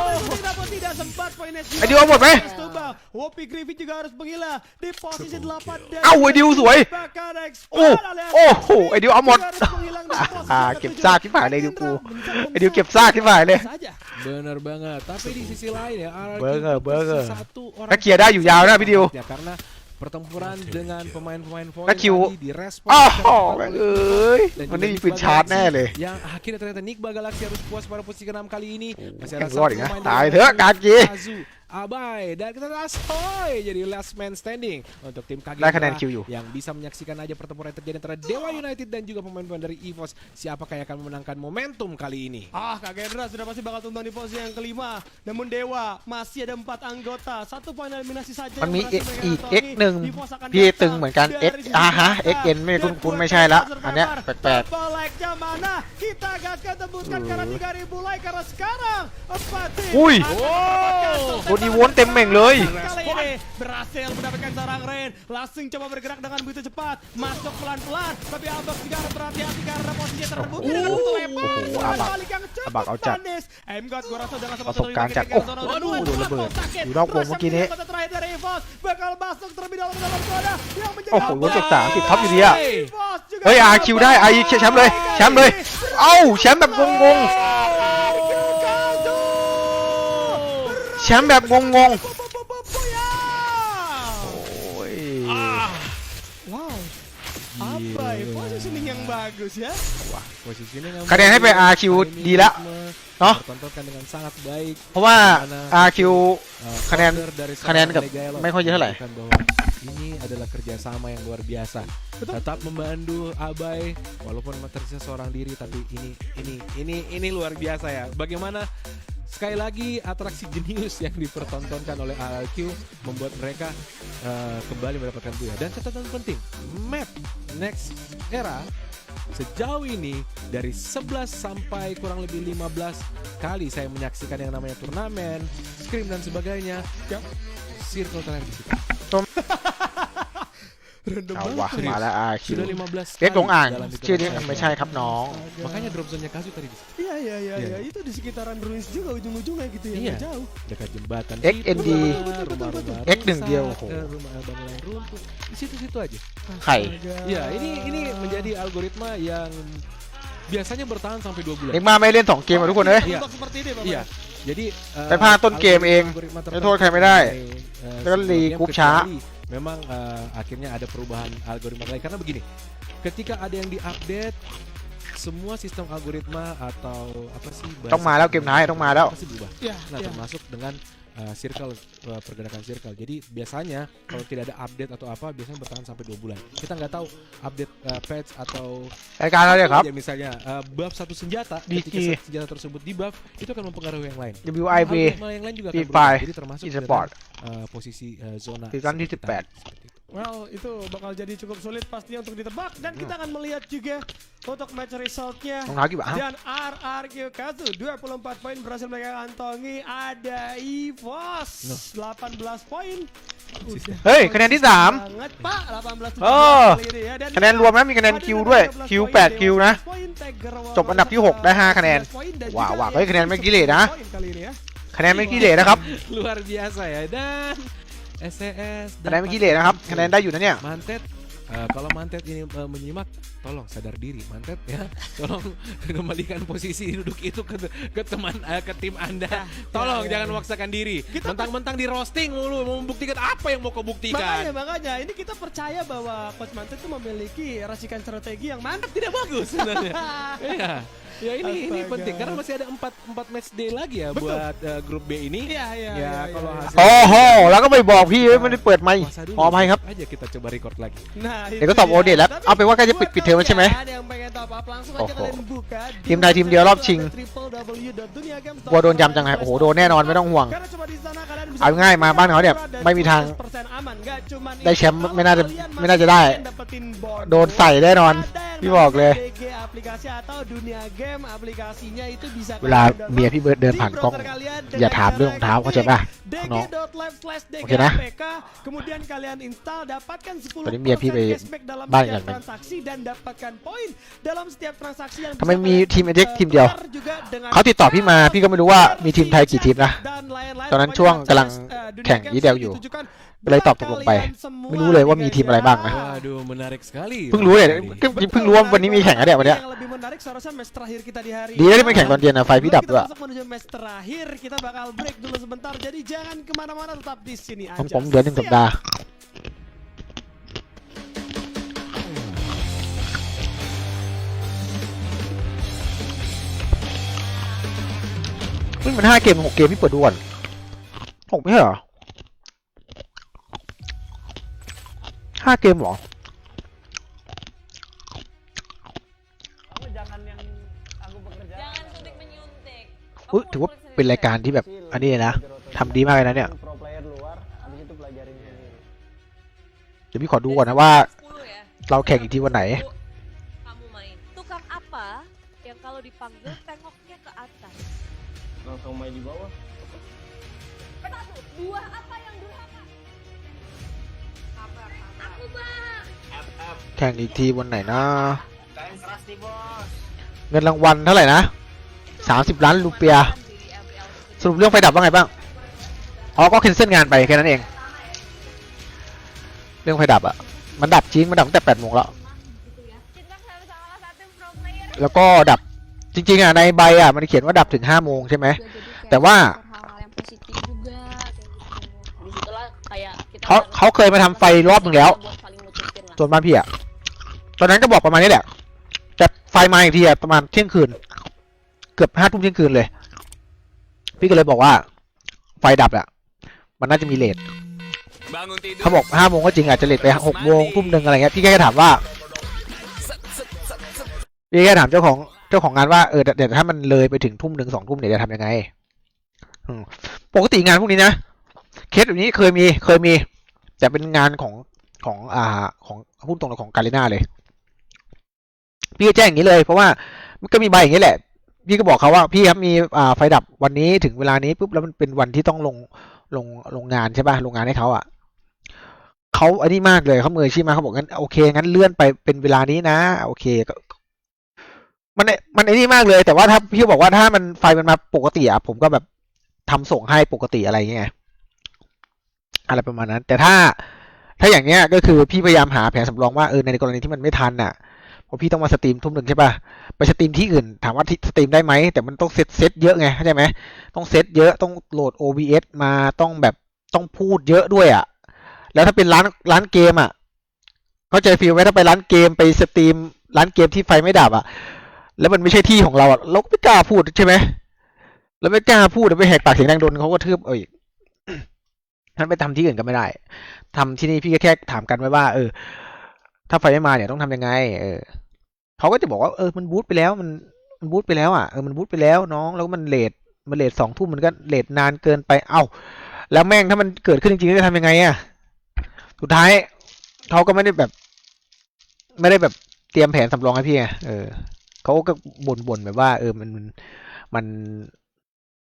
Namun tidak sempat poinnya. ไอ้ดิวเอาหมดไหม Harus tumbang. Whoopi Griffin juga harus menghila di posisi 8 dan เอ้าไอ้ดิวสวย bahkan expert โอ้ alias โอ้โหไอ้ดิวเอาหมด juga harus menghilang di posisi เก็บ ke-7. ซากที่ผ่านเลยดิวกู Hendra ไอ้ดิวเก็บซากที่ผ่านเลย saja. Benar banget. Tapi di sisi lain ya RRQ Burger, itu burger. satu orang Nah, Kia dahอยู่ยาวนะพี่ดิว ya, karena pertempuran dengan pemain-pemain poin Nah, Kiu. tadi direspon อ้าว secara แม่ง cepat เอ้ย dan มัน juga ไม่มี Enigma ปืนชาร์จ Galaxy แน่เลย yang akhirnya ternyata Enigma Galaxy harus puas pada posisi ke-6 kali ini. Masih ada yang keluar satu ya. pemain Tai dari thước, Kaki. Kazu, Abai dan kita last Toy jadi last man standing untuk tim KG ได้คะแนนคิวอยู่ yang bisa menyaksikan aja pertempuran yang terjadi antara Dewa United dan juga pemain-pemain dari EVOS. Siapakah yang akan memenangkan momentum kali ini? Ah, Kak Gendra sudah pasti bakal tumbang di posisi yang kelima. Namun Dewa masih ada 4 anggota. 1 poin eliminasi saja. มัน yang มี berhasil mereka อีก kantongi. X หนึ่ง Evos akan พี่ datang ตึงเหมือนกัน dari X sisi ฮะ mereka. XN ไม่ Dan คุ้นๆไม่ใช่ละ อันเนี้ย Survivor. แปลก Double leg-nya mana? Kita gaskan tembuskan karena 3000 like karena sekarang 4 tim Ui. akan mendapatkanๆ selesai โดนอีโวนเต็มเม่งเลย kali ini berhasil mendapatkan seorang Rain. Langsung coba bergerak dengan begitu cepat. Masuk pelan-pelan. Tapi Abak juga harus berhati-hati karena posisinya terbuka dengan satu lebar. Abak. Balik yang cukup Abak out-chat. manis. M-God gua rasa jangan sempat ประสบการณ์จากโอ้โหโดนระเบิดอยู่นอกวงเมื่อกี้นี้ terakhir dari Evos bakal masuk terlebih dalam zona yang menjadi โอ้โหลุ้นจากสามติดท็อปอยู่ดีอะ Evos juga เฮ้ย RQ ได้ RQ แชมป์เลยแชมป์เลย เอ้าแชมป์แบบงงๆแชมป์แบบงงๆ โอ้ย Wow. Apa ya? Positioning yang bagus ya. Wah, posisinya yang คะแนนให้ไป RQ ดีละ เนาะ Pertontonkan dengan sangat baik. เพราะว่า RQ คะแนน Counter dari คะแนนกับ seorang Legaelon ไม่ค่อยเยอะเท่าไหร่ menunjukkan bahwa ini adalah kerjasama yang luar biasa. Tetap membantu Abai walaupun tersisa seorang diri, tapi ini luar biasa ya. Bagaimana sekali lagi atraksi jenius yang dipertontonkan oleh RRQ membuat mereka kembali mendapatkan buaya. Dan catatan penting, map Next Era sejauh ini dari 11 sampai kurang lebih 15 kali saya menyaksikan yang namanya turnamen, scrim dan sebagainya. Circle terakhir di situ. Randomเอา banget. วะมาแล้วอาคิว Sudah 15 เรียกลงอ่าง dalam hitungan ชื่อนี้ saat. ไม่ใช่ครับน้อง Makanya drop zone-nya Kazu tadi di situ. Iya Iya. itu di sekitaran Ruins juga ujung-ujungnya gitu ya, Iya. nggak jauh. Dekat jembatan XND. rumah-rumah Xหนึ่งเดียว rusak, โอ้โห rumah bangunan runtuh. Di situ-situ aja. ไข่ Astaga. Ya, ini menjadi algoritma yang biasanya bertahan sampai 2 bulan. เอ็งมาไม่เล่น2 เกมอ่ะทุกคนเอ้ย Iya. Untuk seperti ini Bapak. Iya. Jadi ไปพลาดต้นเกมเอง algoritma ไม่โทษใครไม่ได้ tertentuแล้วก็ sebuah รี game กรุ๊ปช้า kecuali memang akhirnya ada perubahan algoritma lagi karena begini. Ketika ada yang diupdate semua sistem algoritma atau apa sih ต้องมาแล้วเกมท้ายต้องมาแล้ว pasti berubah. Iya, Nah, iya. termasuk dengan circle pergerakan circle. Jadi biasanya kalau tidak ada update atau apa biasanya bertahan sampai 2 bulan. Kita nggak tahu update patch atau รายการเราเนี่ยครับ ya, misalnya buff satu senjata Di- ketika senjata tersebut di buff itu akan mempengaruhi yang lain. WIB Algoritma yang lain juga akan Free berubah. Fire, Jadi termasuk e-sport. dengan, posisi zona Season seperti 18. tadi, seperti itu. Well, itu bakal jadi cukup sulit pastinya untuk ditebak dan kita akan melihat juga untuk match resultnya. รองเท้ากี่บาท Dan RRQ Kazu 24 poin berhasil mereka kantongi. Ada EVOS 18 poin. Udah เฮ้ยคะแนนที่ 3 banget Pak 18 เออ kali ini ya. Dan คะแนนรวมนะมีคะแนนคิวด้วยคิว8คิวนะ จบอันดับที่หกได้5คะแนน ว้าวเฮ้ยคะแนนไม่ขี้เหร่นะ kali ini ya. คะแนนไม่ขี้เหร่นะครับ Luar biasa ya dan SCS คะแนนไม่ขี้เหร่นะครับคะแนนได้อยู่นะเนี่ย Mantet kalau Mantet ini menyimak tolong sadar diri Mantet ya tolong kembalikan posisi duduk itu ke teman ke tim Anda tolong ya. jangan memaksakan diri mentang-mentang di roasting mulu mau membuktikan apa yang mau kau buktikan Makanya ini kita percaya bahwa Coach Mantet itu memiliki racikan strategi yang mantap. tidak bagus sebenarnya iya ya ini Astaga. penting karena masih ada 4 match day lagi ya Betul. buat grup B ini Iya, iya, ya iya, kalau iya. hasil โอ้โหแล้วก็ไปบอกพี่ไม่ได้เปิดไมค์ puasa dulu, ขออภัยครับ aja kita coba record lagi Nah, Nih, gua top dia. audit lah. Tapi Apa yang akan buatปิดเทอมใช่ไหม kalian Ada yang pengen top up langsung aja Oh, kalian buka. di ทีมใดทีมเดียวรอบชิง www.duniagames.com กลัวโดนจำจังไงโอ้โหโดนแน่นอนไม่ต้องห่วง Karena cuma di sana kalian bisa เอาง่ายมาบ้านเขาเนี่ยไม่มีทาง 100% aman. Nggak cuman ได้ itu, แชมป์ kalau ไม่น่าจะ kalian ไม่น่าจะได้ masih dapetin bonus, โดนใส่แน่นอน ada yang พี่บอกเลย namanya DG aplikasi atau Dunia Game aplikasinya itu bisa เวลา kalian download เมียพี่เบิร์ดเดิน di ผ่านกล้อง browser kalian อย่า dengan ถามเรื่องรองเท้าเข้าใจป่ะน้อง dg.live/dgapk โอเคนะ kemudian kalian install dapatkan 10% ตอนนี้เมียพี่ไป cashback dalam บ้าน setiap กันไหม transaksi dan dapatkan poin dalam setiap transaksi yang ทำไม bisa มี kalian, ทีม Ajax ทีมเดียว tukar juga dengan เขาติดต่อพี่มาพี่ก็ไม่รู้ว่ามีทีมไทยกี่ทีมนะ dan lain-lain. ตอนนั้น Pokoknya ช่วงกำลัง Dunia แข่ง Games ยีเดลอยู่ ditujukan ก็เลยตอบตกลงไป kalian semua, ไม่รู้เลยว่ามีทีมอะไรบ้างนะ waduh menarik sekali เพิ่งรู้เนี่ยก็เพิ่งรู้ว่าวันนี้มีแข่งอะเนี่ยวันเนี้ย Yang lebih menarik seharusnya match terakhir kita di hari ดีนะที่ไม่แข่งตอนเย็นนะไฟพี่ดับ Sebelum ด้วย kita masuk menuju match terakhir, kita bakal break dulu sebentar. Jadi jangan kemana-mana, tetap di sini ของ aja. ผมเดือนหนึ่งสัปดาห์เฮ้ยมัน5 เกม 6 เกมพี่เปิดดูก่อน6ไม่ใช่เหรอ5 เกมเหรอ Kamu jangan yang aku bekerja. Jangan suntik menyuntik. อุ๊ยถือว่าเป็นรายการที่แบบอันนี้เลยนะทำดีมากเลยนะเนี่ย Pro player luar, habis itu pelajarin sendiri. เดี๋ยวพี่ขอดูก่อนนะว่า 10 ya. เราแข่งอีกทีวันไหน Kamu main. Tukang apa yang kalau dipanggil tengoknya ke atas? Langsung main di bawah. 1, 2 apa yang durhaka? Aku bang. แข่งอีกทีวันไหนนะ Kalian keras nih bos. เงินรางวัลเท่าไหร่นะ 30 ล้านรูเปีย สรุปเรื่องไฟดับว่าไงบ้าง อ๋อ ก็แคนเซิลงานไปแค่นั้นเอง เรื่องไฟดับอะมันดับจริง มันดับตั้งแต่8 โมงแล้ว Kita harus salah satu pro player. แล้วก็ดับ จริงๆอะในใบอะมันเขียนว่าดับถึง 5 โมงใช่ไหม แต่ว่า hal-hal yang positif juga kayak gitu. Disitulah kayak kita เขาเคยมาทำไฟรอบหนึงแล้ว buat saling nutupin lah. ส่วนบ้านพี่อะตอนนั้นก็บอกประมาณนี้แหละ แต่ไฟมาอีกทีอะประมาณเที่ยงคืน เกือบ5 ทุ่มเที่ยงคืนเลย พี่ก็เลยบอกว่า ไฟดับอะมันน่าจะมีเลทเขาบอก5 โมงก็จริงอาจจะเลทไป6 โมงทุ่มหนึ่งอะไรเงี้ย พี่แค่ถามว่า พี่แค่ถามเจ้าของงานว่าเดี๋ยวถ้ามันเลยไปถึงทุ่มหนึ่ง2 ทุ่มเนี่ยจะทำยังไงปกติงานพวกนี้นะเคสแบบนี้เคยมีแต่เป็นงานของพูดตรงๆของกาลิน่าเลย พี่ก็แจ้งอย่างนี้เลยเพราะว่ามันก็มีใบอย่างนี้แหละ พี่ก็บอกเขาว่าพี่ครับมีไฟดับวันนี้ถึงเวลานี้ปุ๊บแล้วมันเป็นวันที่ต้องลงงานใช่ป่ะลงงานให้เขาอ่ะ เขาอันนี้มากเลยเขามืออาชีพมากเขาบอกงั้นโอเคงั้นเลื่อนไปเป็นเวลานี้นะโอเคก็มันไอ้นี่มากเลย แต่ว่าถ้าพี่บอกว่าถ้ามันไฟมันมาปกติอะผมก็แบบทำส่งให้ปกติอะไรเงี้ยอะไรประมาณนั้น แต่ถ้าอย่างเงี้ยก็คือพี่พยายามหาแผนสำรองว่าในกรณีที่มันไม่ทันอ่ะเพราะพี่ต้องมาสตรีมทุ่มหนึ่งใช่ป่ะไปสตรีมที่อื่นถามว่าสตรีมได้ไหมแต่มันต้องเซตเยอะไงเข้าใจไหมต้องเซตเยอะต้องโหลด OBS มาต้องแบบต้องพูดเยอะด้วยอ่ะแล้วถ้าเป็นร้านเกมอ่ะเข้าใจฟีลไหมถ้าไปร้านเกมไปสตรีมร้านเกมที่ไฟไม่ดับอ่ะแล้วมันไม่ใช่ที่ของเราอ่ะเราก็ไม่กล้าพูดใช่ไหมแล้วไม่กล้าพูดไปแหกปากเสียงดังโดนเขาก็ทืบท่านไปทำที่อื่นก็ไม่ได้ทำที่นี่พี่ก็แค่ถามกันไว้ว่าถ้าไฟไม่มาเนี่ยต้องทำยังไงเขาก็จะบอกว่ามันบูตไปแล้วมันบูตไปแล้วอ่ะมันบูตไปแล้วน้องแล้วมันเลท2 ทุ่มมันก็เลทนานเกินไปแล้วแม่งถ้ามันเกิดขึ้นจริงๆจะทำยังไงอ่ะสุดท้ายเขาก็ไม่ได้แบบเตรียมแผนสำรองให้พี่ไงเขาก็บ่นแบบว่ามัน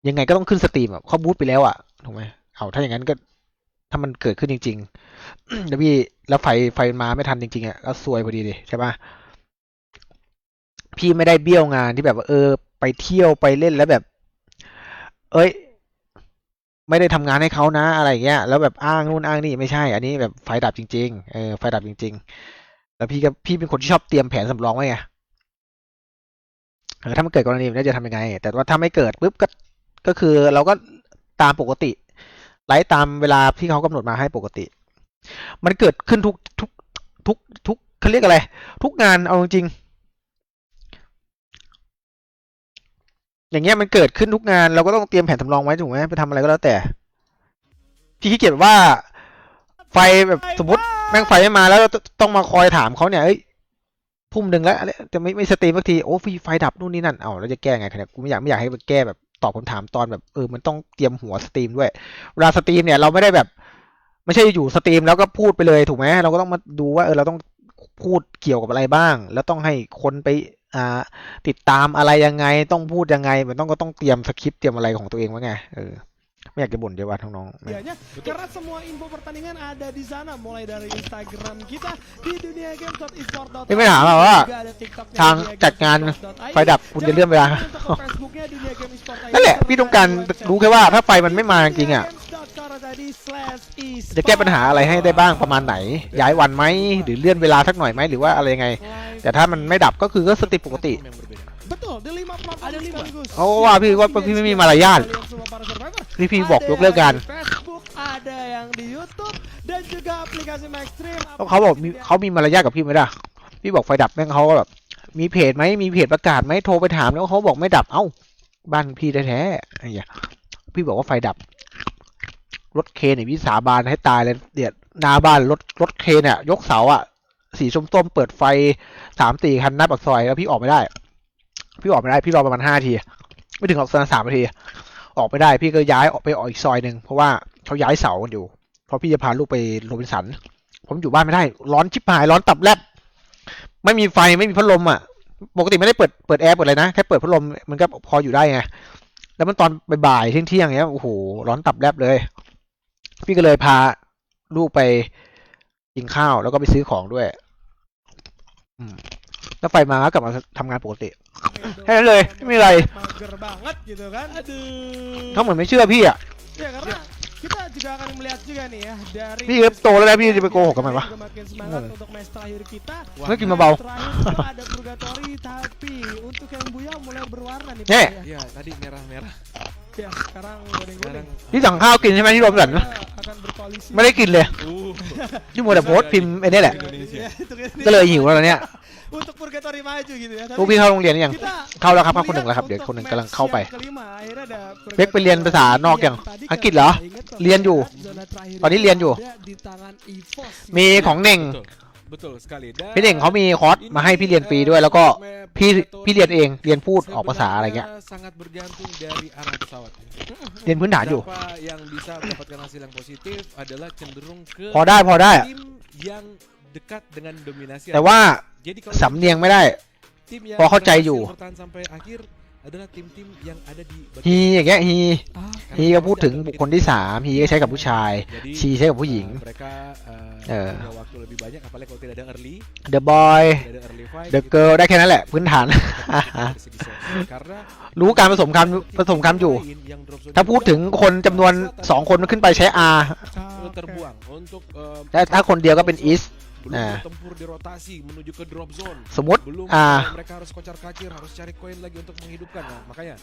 ยังไงก็ต้องขึ้นสตรีมอ่ะเขาบูตไปแล้วอ่ะถูกไหมถ้าอย่างนั้นก็ถ้ามันเกิดขึ้นจริงๆ แล้วไฟมาไม่ทันจริงๆอ่ะก็ซวยพอดีดิใช่ปะพี่ไม่ได้เบี้ยวงานที่แบบว่าไปเที่ยวไปเล่นแล้วแบบไม่ได้ทำงานให้เขานะอะไรเงี้ยแล้วแบบอ้างนู่นอ้างนี่ไม่ใช่อันนี้แบบไฟดับจริงๆไฟดับจริงๆแล้วพี่เป็นคนที่ชอบเตรียมแผนสำรองไว้ไงถ้ามันเกิดกรณีแบบนี้จะทำยังไงแต่ว่าถ้าไม่เกิดปุ๊บก็คือเราก็ตามปกติไลฟ์ตามเวลาที่เขากำหนดมาให้ปกติมันเกิดขึ้นทุกเขาเรียกอะไรทุกงานเอาจริงอย่างเงี้ยมันเกิดขึ้นทุกงานเราก็ต้องเตรียมแผนสำรองไว้ถูกไหมไปทำอะไรก็แล้วแต่พี่ขี้เกียจว่าไฟแบบสมมติแม่งไฟไม่มาแล้วต้องมาคอยถามเขาเนี่ยทุ่มหนึ่งแล้วจะไม่สตรีมสักทีไฟดับนู่นนี่นั่นเราจะแก้ไงครับกูไม่อยากให้ไปแก้แบบตอบคำถามตอนแบบมันต้องเตรียมหัวสตรีมด้วยเวลาสตรีมเนี่ยเราไม่ได้แบบไม่ใช่อยู่สตรีมแล้วก็พูดไปเลยถูกไหมเราก็ต้องมาดูว่าเราต้องพูดเกี่ยวกับอะไรบ้างแล้วต้องให้คนไปติดตามอะไรยังไงต้องพูดยังไงมันก็ต้องเตรียมสคริปต์เตรียมอะไรของตัวเองไว้ไงไม่อยากจะบ่นเยอะว่าทั้งน้อง Karena semua info pertandingan ada di sana mulai dari Instagram kita di duniagames.esport.id ไม่ถามเราว่าทางจัดงานไฟดับคุณจะเลื่อนเวลานั่นแหละพี่ต้องการรู้แค่ว่าถ้าไฟมันไม่มาจริงอ่ะจะแก้ปัญหาอะไรให้ได้บ้างประมาณไหนย้ายวันไหมหรือเลื่อนเวลาสักหน่อยไหมหรือว่าอะไรยังไงแต่ถ้ามันไม่ดับก็คือก็สติปกติเพราะว่าพี่ไม่มีมารยาทพี่บอกยกเลิกกันเขาบอกเขามีมารยาทกับพี่ไหมล่ะพี่บอกไฟดับแม่งเขาก็แบบมีเพจไหมมีเพจประกาศไหมโทรไปถามแล้วเขาบอกไม่ดับบ้านพี่แท้ๆไอ้เหี้ยพี่บอกว่าไฟดับรถเคนเนี่ยพี่สาบานให้ตายเลยเดี๋ยวหน้าบ้านรถเคนเนี่ยยกเสาสีส้มๆเปิดไฟ3-4 คันหน้าปากซอยแล้วพี่ออกไม่ได้พี่รอประมาณ5 นาทีไม่ถึง3 นาทีออกไม่ได้พี่ก็ย้ายออกอีกซอยหนึ่งเพราะว่าเขาย้ายเสากันอยู่เพราะพี่จะพาลูกไปโรบินสันผมอยู่บ้านไม่ได้ร้อนชิบหายร้อนตับแลบไม่มีไฟไม่มีพัดลมอ่ะปกติไม่ได้เปิดแอร์เปิดอะไรนะแค่เปิดพัดลมมันก็พออยู่ได้ไงแล้วมันตอนบ่ายเที่ยงเงี้ยโอ้โหร้อนตับแลบเลยพี่ก็เลยพาลูกไปกินข้าวแล้วก็ไปซื้อของด้วยแล้วไฟมาก็กลับมาทำงานปกติแค่นั้นเลยไม่มีอะไรเขาเหมือนไม่เชื่อพี่อ่ะพี่โตแล้วนะพี่จะไปโกหกกันไหมวะไม่กินมาเบาเนี่ยพี่สั่งข้าวกินใช่ไหมที่โรมสันไม่ได้กินเลยที่มัวแต่โพสพิมพ์ไอ้นี่แหละก็เลยหิวแล้วเนี่ยพวกพี่เข้าโรงเรียนยังเข้าแล้วครับคนหนึ่งแล้วครับเดี๋ยวคนหนึ่งกำลังเข้าไปเบ็กไปเรียนภาษานอกยังอังกฤษเหรอเรียนอยู่ตอนนี้เรียนอยู่มีของเน่งพี่เน่งเขามีคอร์สมาให้พี่เรียนฟรีด้วยแล้วก็พี่เรียนเองเรียนพูดออกภาษาอะไรเงี้ยเรียนพื้นฐานอยู่พอได้แต่ว่าสำเนียงไม่ได้พอเข้าใจอยู่ adalah tim-tim yang ada di ฮีอย่างเงี้ยฮี karena ฮีก็พูดถึง mereka บุคคลที่สามฮีก็ใช้กับผู้ชาย Jadi, ชีใช้กับผู้หญิง mereka Eh. punya waktu lebih banyak apalagi kalau tidak ada early The boy tidak ada early fight The gitu. girl ได้แค่นั้นแหละพื้นฐาน Dari segi source. Karena รู้การผสมคำอยู่ yang drop zone ถ้าพูดถึงคนจำนวน 2 คนขึ้นไปใช้ R terbuang untuk และถ้าคนเดียวก็เป็น is belum Nah. bertempur di rotasi menuju ke drop zone สมมติ belum Ah. mereka harus kocar kacir harus cari koin lagi untuk menghidupkan nah, makanya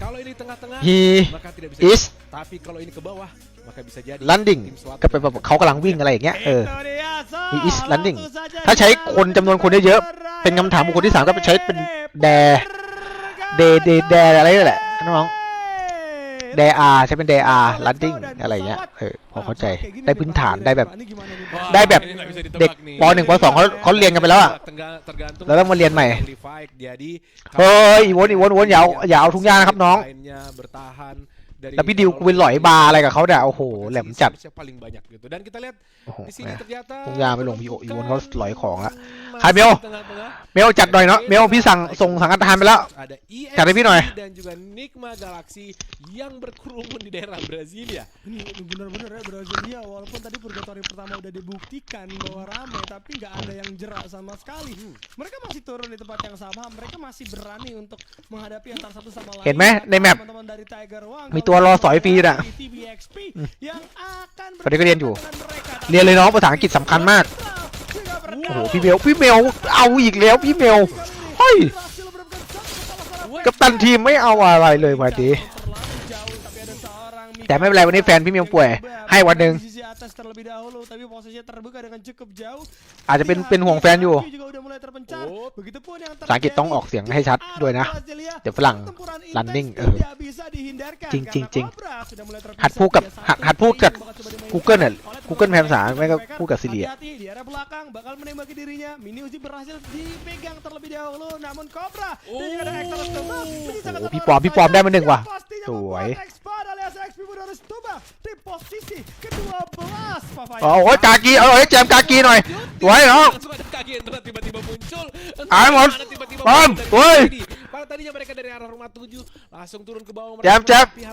kalau ini tengah-tengah he maka tidak bisa is tapi kalau ini ke bawah maka bisa jadi landing tim selatan ก็เป็นแบบเขากำลังวิ่งอะไรอย่างเงี้ยItu dia, He is langsung landing. saja ถ้าใช้คนจำนวนคนเยอะๆ berakhir เป็นคำถามบุคคลที่ 3 ก็ไปใช้เป็นแด แดอะไรนี่แหละน้องแด R ใช้เป็นแด R landing อะไรอย่างเงี้ยพอเข้าใจได้พื้นฐานได้แบบ Wah, ได้แบบ ini nggak bisa เด็ก ditebak nih. ป .1 ป .2 เขาเรียนกันไปแล้วอ่ะ Tergantung แล้วต้องมาเรียนใหม่ early fight. Jadi เฮ้ยอีวนอย่าเอาทุ่งหญ้านะครับน้อง lainnya bertahan dari แล้วพี่ดิวกูไปหลอยบาร์อะไรกับเขาเนี่ยโอ้โหแหลมจัด siapa paling banyak gitu. Dan kita lihat โอ้โห di sini แหม ternyata ทุ่งหญ้าไม่ลงพี่อีวนเขาหลอยของละ masih ใครเมล di tengah-tengah. เมลจัดหน่อยเนาะเมลพี่ส่งสังฆทานไปแล้ว Ada จัดให้พี่หน่อย ESC dan juga Nigma Galaxy yang berkerumun di daerah Brasilia. Ini benar-benar ya Brasilia, walaupun tadi purgatory pertama udah dibuktikan bahwa ramai tapi nggak ada yang jerak sama sekali. Mereka masih turun di tempat yang sama, mereka masih berani untuk menghadapi antara satu sama lain. เห็นไหมในแมป Teman-teman dari Tiger Wang มีตัวรอสอยฟรีน่ะ TBXP yang akan ตอนนี้ก็เรียนอยู่ berhadapan dengan mereka. เรียนเลยน้องภาษาอังกฤษสำคัญมาก โอ้โหพี่เมลเอาอีกแล้วพี่เมลเฮ้ย Berhasil merebutkan satu kepala กัปตันทีมไม่เอาอะไรเลยวันนี้ terlalu jauh tapi ada seorang แต่ไม่เป็นไรวันนี้แฟนพี่เมลป่วย ให้วันหนึ่ง di sisi atas terlebih dahulu tapi posisinya terbuka dengan cukup jauh อาจจะเป็นห่วงแฟนอยู่ juga udah mulai terpencar. Oh. Begitupun yang ภาษาอังกฤษต้องออกเสียงให้ชัดด้วยนะ เดี๋ยวฝรั่ง pertempuran intens landing, tidak bisa dihindarkan จริง karena Cobra sudah mulai terpisah หัดพูดกับ 3-1 หัดพูดกับ bakal coba dimainkan Googleน่ะ oleh Google แปลภาษา Tiger ไม่ก็ Striker. พูดกับ Siri อะ Hati-hati di area belakang bakal menembaki dirinya. Mini Uzi berhasil dipegang terlebih dahulu namun Cobra dan juga ada Hector Stuba menyisakan โอ้ satu พี่ปอม orang พี่ปอม saja ได้มาหนึ่งว่ะ yang pastinya สวย membuat Expad alias XP Budara Stuba di posisi ke-12 Papaya. อ๋อโอ้ยกากีเอาให้แจมกากีหน่อยสวยน้อง Langsung ada kaki Endra tiba-tiba muncul. Ayo, Mon. Mana tiba-tiba Pam, muncul dari woi. sini. Padahal tadinya mereka dari arah rumah 7 langsung turun ke bawah แจม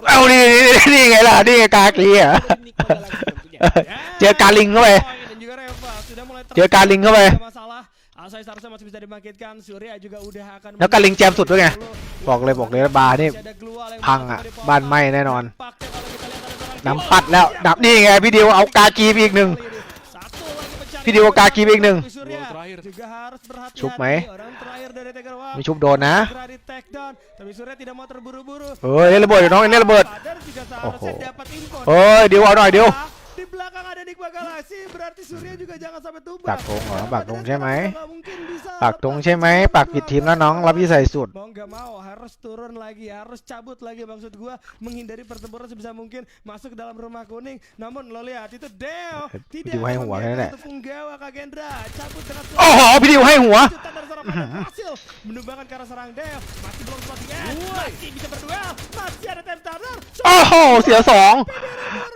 เอานี่ไงล่ะนี่ไงกากีอ่ะ เจอกาลิงเข้าไป Dan juga Reva sudah mulai เจอกาลิงเข้าไป Tidak masalah. Asai seharusnya masih bisa dibangkitkan. Surya juga udah akan แล้วกาลิงแจมสุดด้วยไง บอกเลยบาร์นี่ Masih ada Glua yang พังอ่ะ mencoba บ้านไหม้แน่นอน Nampaknya kalau kita lihat ada seorang น้ำปัดแล้วดับนี่ไงพี่ดิวเอากากีไปอีกหนึ่ง Satu lagi pencarian พี่ดิวเอากากีไปอีกหนึ่ง Surya Gol terakhir. juga harus berhati-hati. ชุบไหม Orang terakhir dari Tiger Wang มีชุบโดนนะ segera di take down. Tapi Surya tidak mau terburu-buru. เฮ้ยเล่นระเบิดเดี๋ยวน้องเล่นระเบิด Padahal juga Oh, seharusnya oh. dapat info. เฮ้ยดิวเอาหน่อยดิว Di belakang ada Nigma Galaxy, berarti Surya juga jangan sampai tumbang. ปักธงเหรอปักธงใช่ไหม Nggak mungkin bisa ปักธงใช่ไหมปักผิดทีมแล้วน้องรับพี่ใส่สุด Mau nggak mau harus turun lagi, harus cabut lagi maksud gua menghindari pertempuran sebisa mungkin masuk ke dalam rumah kuning. Namun lo lihat itu Deo tidak Diu haiหัวแค่นั้นแหละ untuk punggawa Kagendra cabut dengan โอ้โหพี่ดิวให้หัว kejutan dari seorang Padang berhasil menumbangkan ke arah serang Deo masih belum sempat masih bisa berduel masih ada time turner โอ้โหเสียสอง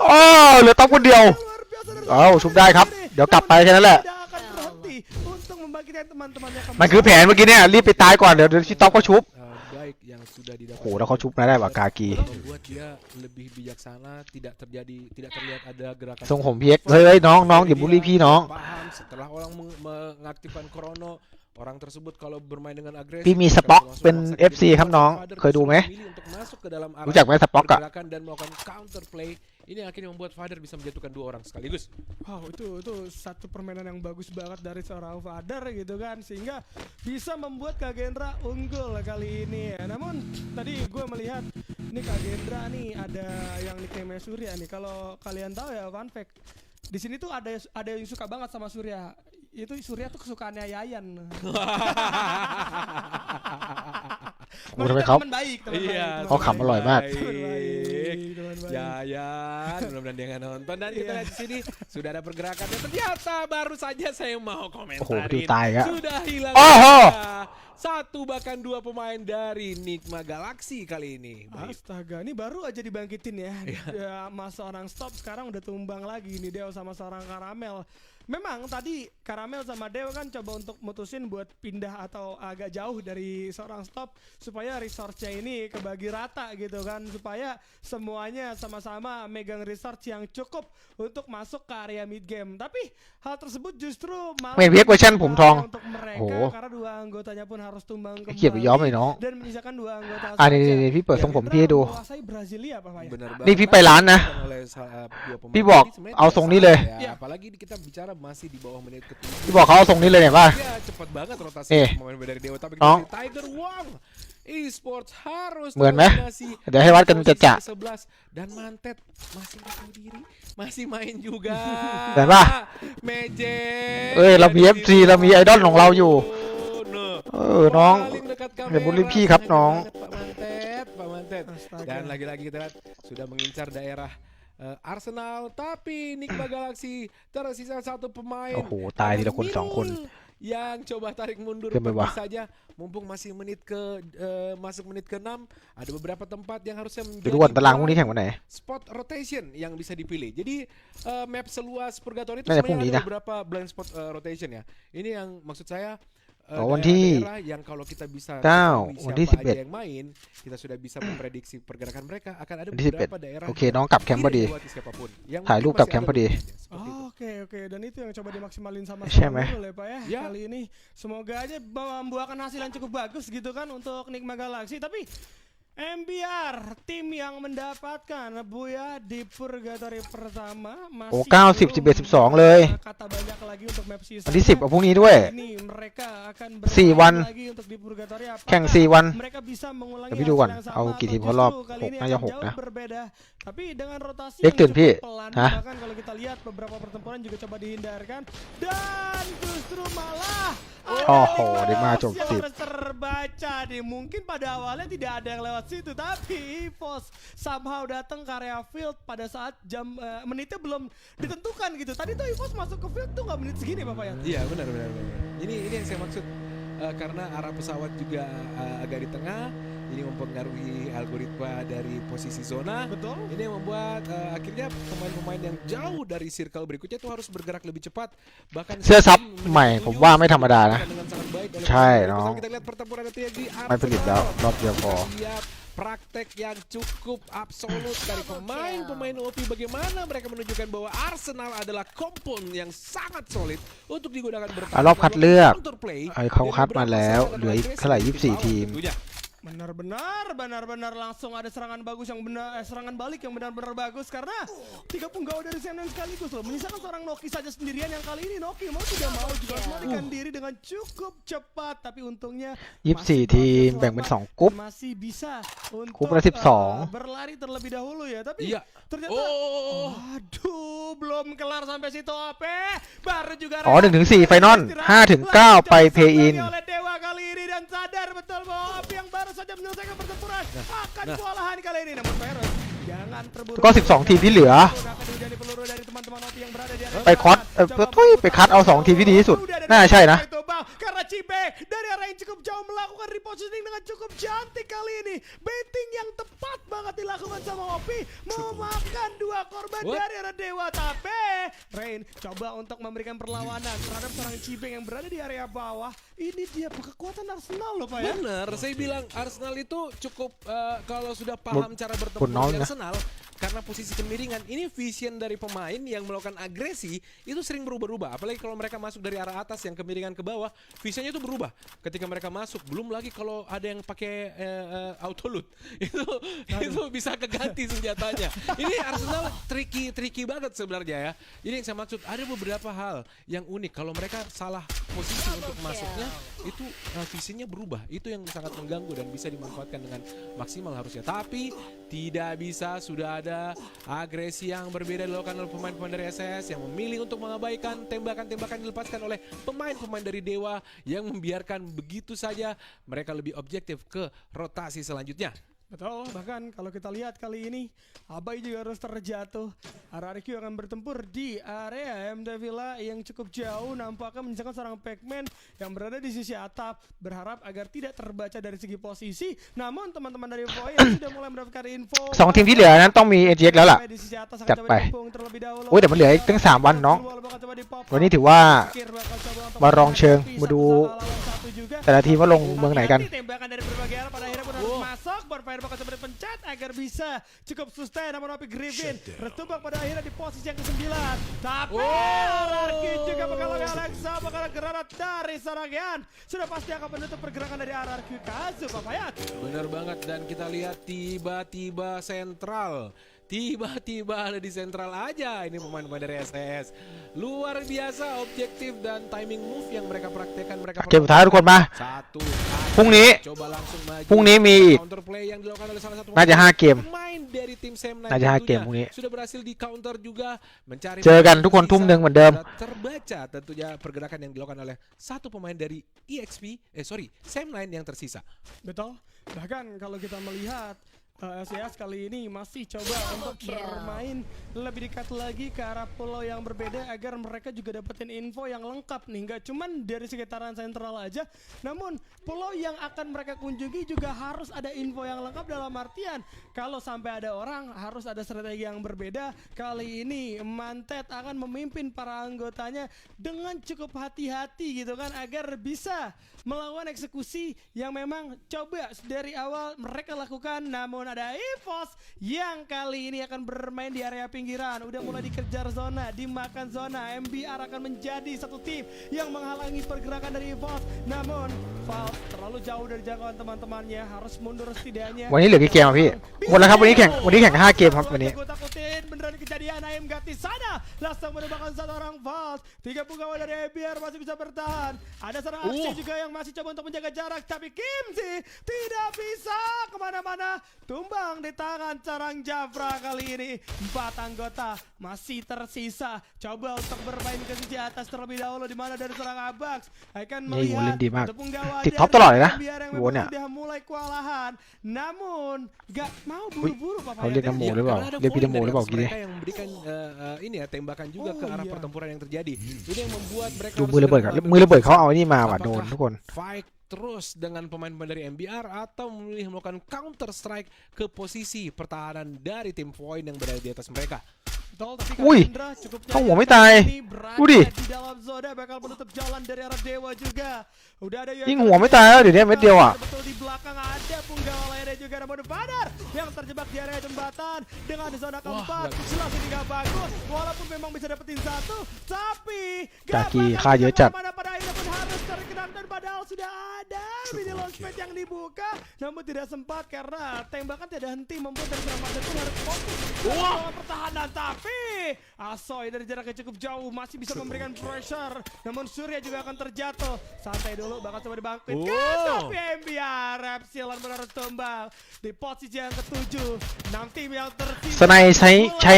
โอ้เหลือต๊อกคนเดียว luar biasa dari เอาชุบได้ครับ เดี๋ยวกลับไปแค่นั้นแหละ tidak akan berhenti untuk membangkitkan teman-temannya มันคือแผนเมื่อกี้เนี่ยรีบไปตายก่อนเดี๋ยวที่ต๊อกก็ชุบ baik yang sudah โอ้ didapat โหแล้วเขาชุบมาได้ว่ะกากี membuat dia lebih bijaksana tidak terlihat ada gerakan ทรงผมพีเอ็กเฮ้ยน้องอย่าบูลลี่พี่น้อง paham setelah orang mengaktifkan Chrono orang tersebut kalau bermain dengan agresif พี่มีสป็อกเป็น FC ครับน้องเคยดูไหม untuk masuk ke dalam รู้จักไหมสป็อกอะ pergerakan dan melakukan counter play ini akhirnya membuat Father bisa menjatuhkan 2 orang sekaligus. Wow, itu satu permainan yang bagus banget dari seorang Father gitu kan, sehingga bisa membuat Kagendra unggul kali ini ya. Namun tadi gue melihat ini Kagendra nih ada yang nickname Surya nih. Kalau kalian tahu ya fun fact, di sini tuh ada yang suka banget sama Surya. Itu Surya tuh kesukaannya Yayan.โอ้ทำไมเขา teman baik, teman Iya, baik. เขาขำอร่อยมาก Teman baik, teman baik. Ya, mudah-mudahan dia nggak nonton dan kita lihat di sini sudah ada pergerakan dan ternyata baru saja saya mau Oh, komentarin itu tai ya. sudah hilang Oh. satu bahkan 2 pemain dari Nigma Galaxy kali ini. Astaga, ini baru aja dibangkitin ya. Ya, mas seorang stop sekarang udah tumbang lagi nih Deo sama seorang Karamel. memang tadi Karamel sama Dewa kan coba untuk mutusin buat pindah atau agak jauh dari seorang stop supaya resource-nya ini kebagi rata gitu kan, supaya semuanya sama-sama megang resource yang cukup untuk masuk ke area mid game. Tapi hal tersebut justru malah เมนเวกเวอร์ชันผมทอง untuk mereka โห karena dua anggotanya pun harus tumbang เกียบไปย้อมเลยน้อง dan menyisakan dua anggota นี่พี่เปิดทรงผมพี่ให้ดู menguasai Brasilia Pak Faya. Benar นี่ banget. พี่ไปร้านนะ Oleh dua pemain พี่บอก ini sebenarnya เอาทรงนี้เลย ya, Iya. apalagi kita bicara masih di bawah menit ke-7. พี่บอกเขาเอาทรงนี้เลยเนี่ยป่ะ Ya, cepat banget rotasi Eh. pemain dari Dewa, tapi Nong. kita lihat Tiger Wong Esports harus เหมือนไหม dominasi เดี๋ยวให้วัดกันจะ 11 dan Mantet masih nggak tahu diri, masih main juga. เห็นป่ะ Magic. เอ้ยเรามี FC เรามีไอดอลของเราอยู่ Nah. น้อง Paling dekat อย่าบูลลี่ kamera, พี่ครับ sayang น้อง banget, Pak Mantet. Astaga. Dan lagi-lagi kita lihat sudah mengincar daerah Arsenal, tapi Nigma Galaxy tersisa satu pemain. โอ้โหตายทีละคนสองคน Yang coba tarik mundur Oke, pergi Mbak. saja, mumpung masih masuk menit ke-6, ada beberapa tempat yang harusnya เดี๋ยวดูก่อน menjadi ตารางพรุ่งนี้แข่งวันไหน spot rotation yang bisa dipilih. Jadi map seluas Purgatory itu Nah, ya, sebenarnya pungli ada dah. beberapa blind spot rotation ya. Ini yang maksud saya Oh,วันที่ daerah-daerah yang kalau kita bisa 9 ketahui วันที่ siapa aja 11 yang main, kita sudah bisa memprediksi pergerakan mereka. Akan ada วันที่ beberapa 11 daerah โอเคน้องกลับแคมป์พอดี tidak dilewati siapapun, yang ถ่ายรูป mungkin กลับ masih แคมป์พอ ada ดี limitnya, seperti itu. Oke, dan itu yang coba dimaksimalin sama Siapa, Storm dulu ya Pak ya, Ya. kali ini. Semoga aja membuahkan hasil yang cukup bagus gitu kan untuk Nigma Galaxy. Tapi MBR, tim yang mendapatkan Buya di Purgatory pertama masih โอ้90 belum 11 12เลย kata banyak lagi untuk map season. วันที่ 10เอาพรุ่งนี้ด้วย Ini mereka akan 4 วัน lagi untuk di Purgatory. แข่ง Apakah 4 วัน mereka bisa mengulangi เดี๋ยวพี่ดูก่อน hasil yang sama เอากี่ atau ทีมเข้ารอบ justru kali 6 ini น่าจะ akan 6 jauh นะ berbeda. Tapi dengan rotasi Dik yang Tun, Pi. cukup pelan, Hah? bahkan kalau kita lihat beberapa pertempuran juga coba dihindarkan, dan justru malah Oh, ada Dik mah Evos jok yang terbaca nih. Mungkin pada awalnya tidak ada yang lewat situ, tapi Evos somehow datang ke area field pada saat menitnya belum ditentukan gitu. Tadi tuh Evos masuk ke field tuh nggak menit segini Bapak ya? Iya benar. Ini yang saya maksud, karena arah pesawat juga agak di tengah, ini mempengaruhi algoritma dari posisi zona. Betul. Ini yang membuat akhirnya pemain-pemain yang jauh dari circle berikutnya itu harus bergerak lebih cepat. Bahkan เสื้อซับ tim ใหม่ menuju ผมว่าไม่ธรรมดานะ dengan sangat baik oleh ใช่ pemain. น้อง Kita lihat pertempuran nanti di ไม่ผลิตแล้ว Arsenal. รอบเดียวพอ Lihat praktek yang cukup absolut dari pemain OP, bagaimana mereka menunjukkan bahwa Arsenal adalah kompon yang sangat solid untuk digunakan bertahan รอบคัดเลือก dan counterplay ไอ้เขาคัดมา dari แล้ว beberapa เหลืออีก serangan เท่าไหร่ agresif di 24 ทีม tentunya. Benar-benar langsung ada serangan bagus yang serangan balik yang benar-benar bagus karena 3 punggawa dari CNN sekaligus loh. Menyisakan seorang Noki saja sendirian yang kali ini Noki mau tidak mau juga harus melarikan diri dengan cukup cepat, tapi untungnya 24 ทีมแบ่งเป็น 2 กรุ๊ป masih bisa untuk กรุ๊ปละ12 berlari terlebih dahulu ya, tapi Iya. ternyata Oh. aduh belum kelar sampai situ OP. Baru juga อ๋อ 1-4 ไฟนอล 5-9 ไปเพย์อิน oleh Dewa kali ini dan sadar betul bahwa OP yang baru saja menyelesaikan pertempuran akan kewalahan kali ini. Namun Virus jangan terburu-buru. ก็12 ทีมที่เหลือ Akan dihujani peluru dari teman-teman OP yang berada di area ไปคอสไปคัดเอา 2 ทีมที่ดีที่สุด น่าจะใช่นะ Itu, Bang, karena Cibe dari arah yang cukup jauh melakukan repositioning dengan cukup cantik kali ini. Baiting yang tepat banget dilakukan sama OP, memakan 2 korban What? dari arah Dewa. Tapi Rain coba untuk memberikan perlawanan terhadap seorang Cibe yang berada di area bawah. Ini dia kekuatan Arsenal loh Pak ya. Benar, saya bilang Arsenal itu cukup kalau sudah paham cara bertempur Punolnya. Arsenal, karena posisi kemiringan ini vision dari pemain yang melakukan agresi itu sering berubah-ubah. Apalagi kalau mereka masuk dari arah atas yang kemiringan ke bawah, visionnya itu berubah ketika mereka masuk. Belum lagi kalau ada yang pakai auto loot itu bisa keganti senjatanya. Ini Arsenal tricky banget sebenarnya ya. Ini yang saya maksud, ada beberapa hal yang unik kalau mereka salah posisi untuk masuknya itu visinya berubah. Itu yang sangat mengganggu dan bisa dimanfaatkan dengan maksimal harusnya. Tapi tidak bisa, sudah ada agresi yang berbeda dilakukan oleh pemain-pemain dari SS yang memilih untuk mengabaikan tembakan-tembakan dilepaskan oleh pemain-pemain dari Dewa yang membiarkan begitu saja mereka lebih objektif ke rotasi selanjutnya. Betul, bahkan kalau kita lihat kali ini Abai juga harus terjatuh. RRQ akan bertempur di area MD Villa yang cukup jauh, nampaknya menyisakan seorang Pac-Man yang berada di sisi atap, berharap agar tidak terbaca dari segi posisi. Namun teman-teman dari Void sudah mulai mendapatkan info 2 ทีมที่เหลือนั้นต้องมี AGX แล้วล่ะ di sisi atas akan จัด coba ไป dikepung terlebih dahulu. โอ้ยแต่มันเหลืออีกตั้ง3 วันน้อง วันนี้ถือว่า มารองเชิงมาดูแต่ละทีมว่าลงเมืองไหนกัน Tembakan dari berbagai arah pada akhirnya pun harus masuk. Bonfire bakal coba dipencet agar bisa cukup sustain, namun Opi Griffin bertumbang pada akhirnya di posisi yang ke-9. Tapi RRQ juga bakal Alexa bakal granat dari Saragian. Sudah pasti akan menutup pergerakan dari RRQ. Kazu Papayat. Bener banget, dan kita lihat tiba-tiba sentral. Tiba-tiba ada di sentral aja ini pemain-pemain dari SES. Luar biasa objektif dan timing move yang mereka praktekkan. Mereka เกมสุดท้ายทุกคนมา satu พรุ่งนี้ coba langsung maju. พรุ่งนี้มีอีก counter play yang dilakukan oleh salah satu น่าจะ5 เกม pemain dari tim Sam9 น่าจะ 5 เกม tentunya พรุ่งนี้ sudah berhasil di counter juga, mencari เจอกันทุกคนทุ่มหนึ่งเหมือนเดิม terbaca tentunya pergerakan yang dilakukan oleh satu pemain dari Sam9 yang tersisa. Betul. Bahkan kalau kita melihat SES kali ini masih coba untuk bermain lebih dekat lagi ke arah pulau yang berbeda agar mereka juga dapetin info yang lengkap nih. Nggak cuman dari sekitaran sentral aja, namun pulau yang akan mereka kunjungi juga harus ada info yang lengkap, dalam artian kalau sampai ada orang harus ada strategi yang berbeda. Kali ini Mantet akan memimpin para anggotanya dengan cukup hati-hati gitu kan, agar bisa melakukan eksekusi yang memang coba dari awal mereka lakukan. Namun ada EVOS yang kali ini akan bermain di area pinggiran. Udah mulai dikejar zona, dimakan zona. MBR akan menjadi satu tim yang menghalangi pergerakan dari EVOS. Namun Valve terlalu jauh dari jangkauan teman-temannya, harus mundur setidaknya. วันนี้เหลือกี่เกมอ่ะพี่หมดแล้วครับวันนี้แข่ง5 เกมครับวันนี้ Gue takutin beneran kejadian. AM gak di sana, langsung menembakkan satu orang Valve. 3 pegawai dari MBR masih bisa bertahan. Ada seorang aksi juga yang masih coba untuk menjaga jarak, tapi Kimzi tidak bisa kemana-mana. Tumbang di tangan Carang Jafra kali ini. 4 anggota masih tersisa. Coba untuk bermain ke sisi atas terlebih dahulu, di mana dari seorang Abax akan Ini melihat Wolin di Mark. untuk penggawa ติดท็อปตลอดเลยนะ MBR yang โว้เนี่ย memang sudah mulai kewalahan. Namun gak mau buru-buru Papa เขาเรียกน้ำหมูหรือเปล่า karena ada เรียกพี่น้ำหมู poin หรือเปล่า dari กี่ mereka yang memberikan ini ya tembakan juga ke arah pertempuran yang terjadi. Ini yang membuat mereka ดู harus มือระเบิด segera ครับ maju. มือระเบิดเขาเอาไอ้นี่มาว่ะโดนทุกคน Fight terus dengan pemain-pemain dari MBR atau memilih melakukan counter strike ke posisi pertahanan dari tim Void yang berada di atas mereka. Betul, tapi Wih, Kassandra cukup kamu jaya mau minta, ini berada Udih. di dalam zona, bakal menutup jalan dari arah Dewa juga. Udah ada ยิ่งหัวไม่ตายแล้วเดี๋ยวนี้เม็ดเดียวอ่ะ betul di belakang ada punggawa lainnya juga, namun Badar yang terjebak di area jembatan dengan di zona keempat. Jelas ini gak bagus, walaupun memang bisa dapetin satu, tapi gak Kaki bakal kaya bisa cat. kemana-mana. Pada akhirnya pun harus terkenam, dan padahal sudah ada mini launchpad yang dibuka, namun tidak sempat karena tembakan tidak henti, membuat dari seorang Mantet pun harus fokus dalam pertahanan. Tapi Asoy dari jarak yang cukup jauh masih bisa memberikan pressure, namun Surya juga akan terjatuh. Santai dulu, bakal coba dibangkitkan, tapi MBR Epsilon benar harus tumbang di posisi yang ke-7. 6 tim yang tersisa สไนใช้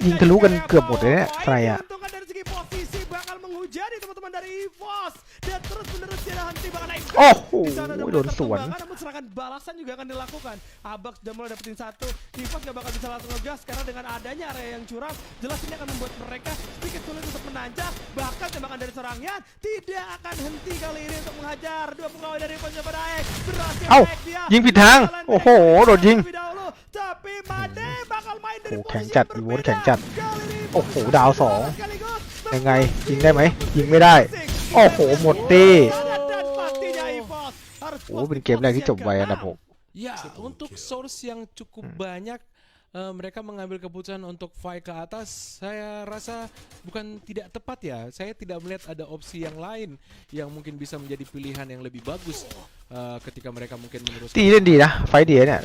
ยิงทะลุกันเกือบหมดเลยเนี่ยสไนอ่ะ diuntungkan dari segi posisi, bakal menghujani teman-teman dari EVOS dan terus-menerus tidak henti. Bahkan โอ้โห di sana ada โดนสวน perkembangan, namun serangan balasan juga akan dilakukan. Abax sudah mulai dapetin satu. EVOS gak bakal bisa langsung ngegas karena dengan adanya area yang curam, jelas ini akan membuat mereka sedikit sulit untuk menanjak. Bahkan tembakan dari serangan tidak akan henti kali ini untuk menghajar. 2 pegawai dari EVOS yang berhasil เอ้า naik dia. ยิงผิดทาง โอ้โหโดนยิง Terlebih dahulu, tapi Made bakal main dari โอ้โห posisi แข็งจัด yang อีโว berbeda. แข็งจัด Kali ini โอ้โหดาวสอง sekaligus ยังไงยิงได้ไหมยิงไม่ได้ โอ้โหหมดตี dan pastinya EVOS harus โอ้เป็นเกมแรกที่จบไวอันดับ 6 Ya, untuk source yang cukup banyak mereka mengambil keputusan untuk fight ke atas. Saya rasa bukan tidak tepat ya. Saya tidak melihat ada opsi yang lain yang mungkin bisa menjadi pilihan yang lebih bagus ketika mereka mungkin ตี meneruskan เล่นดีนะไฟท์ดีเนี่ย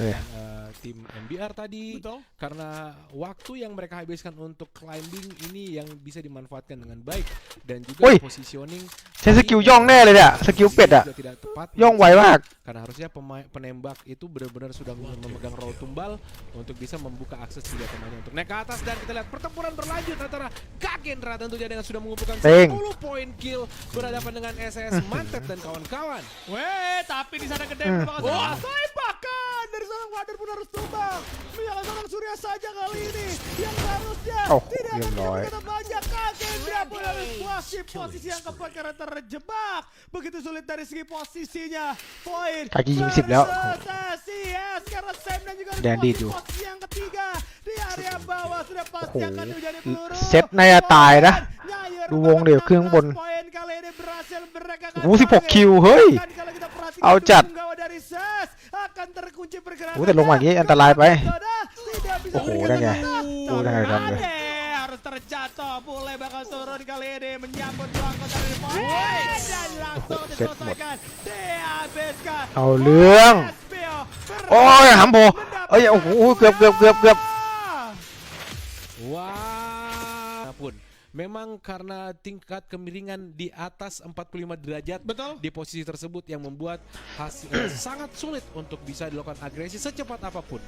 tim MBR tadi. Betul. Karena waktu yang mereka habiskan untuk climbing ini yang bisa dimanfaatkan dengan baik, dan juga Wih. positioning ใช้สกิลย่องแน่เลยเนี่ยสกิลเป็ดอ่ะ juga tidak tepat. ย่องไวมาก Karena harusnya penembak itu benar-benar sudah memegang roll tumbal untuk bisa membuka akses senjata temannya untuk naik ke atas. Dan kita lihat pertempuran berlanjut antara Kagendra tentunya dengan sudah mengumpulkan Teng. 10 poin kill berhadapan dengan SES Mantet dan kawan-kawan. Weh, tapi di sana gede bakal Asoy bahkan dari seorang Wader pun harus tumbang. Menyala seorang Surya saja kali ini yang harusnya Oh, tidak akan rimloy. begitu banyak. Kagendra pun harus posisi yang keempat karena terjebak. Begitu sulit dari segi posisinya. Poin Kaki jam 10 แล้ว Yes, karena Sam dan juga Dandy tuh. posisi yang ketiga di area bawah sudah pasti akan menjadi peluru. เซตน่าจะตายนะ ดูวงเดี๋ยวครึ่งบน Poin kali ini berhasil mereka โอ้โห16 คิว เฮ้ย kalau kita perhatikanเอาจัด Punggawa dari Ses akan terkunci pergerakan. โอ้แต่ลงมาอย่างนี้อันตรายไป Tidak bisa โอ้โห memberikan ได้ไง kata. โอ้ได้ไงกันเลย Tornade harus terjatuh. Bule bakal turun kali ini menyambut langkah dari poin dan langsung Oh, set mod. diselesaikan. Dihabiskan. เอาเรื่อง SBO โอ้ยหำโผเอ้ยโอ้โหเกือบ Wah, pun memang karena tingkat kemiringan di atas 45 derajat Betul. di posisi tersebut yang membuat hasil sangat sulit untuk bisa dilakukan agresi secepat apapun.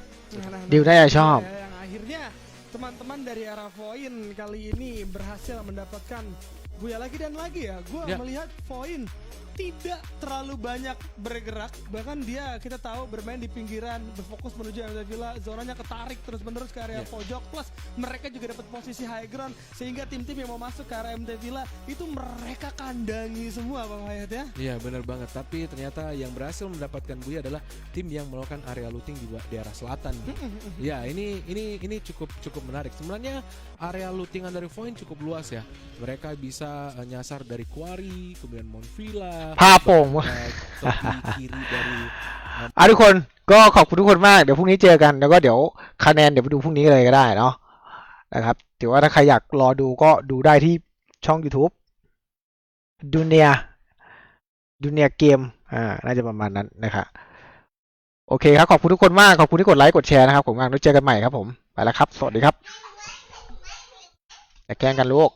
Diu น่าจะชอบ Yang akhirnya teman-teman dari arah Voin kali ini berhasil mendapatkan Buya lagi dan lagi ya. Gue Ya. melihat Voin tidak terlalu banyak bergerak, bahkan dia kita tahu bermain di pinggiran, berfokus menuju MT Villa, zonanya ketarik terus-menerus ke area Ya. pojok, plus mereka juga dapat posisi high ground sehingga tim-tim yang mau masuk ke area MT Villa itu mereka kandangi semua Bang Hayat ya. Iya benar banget, tapi ternyata yang berhasil mendapatkan Buya adalah tim yang melakukan area looting di arah selatan. Ya ini cukup menarik. Sebenarnya area lootingan dari Voin cukup luas ya. Mereka bisa nyasar dari Quarry, kemudian Mount Villa, ภาพโป่ง tepi kiri dari อ่ะทุกคนก็ขอบคุณทุกคนมากเดี๋ยวพรุ่งนี้เจอกันแล้วก็เดี๋ยวคะแนนเดี๋ยวไปดูพรุ่งนี้เลยก็ได้เนาะนะครับถือว่าถ้าใครอยากรอดูก็ดูได้ที่ช่อง YouTube ดูเนียเกมน่าจะประมาณนั้นนะครับโอเคครับขอบคุณทุกคนมากขอบคุณที่กดไลค์กดแชร์นะครับผมงานแล้วเจอกันใหม่ครับผมไปแล้วครับสวัสดีครับอย่าแกล้งกันลูก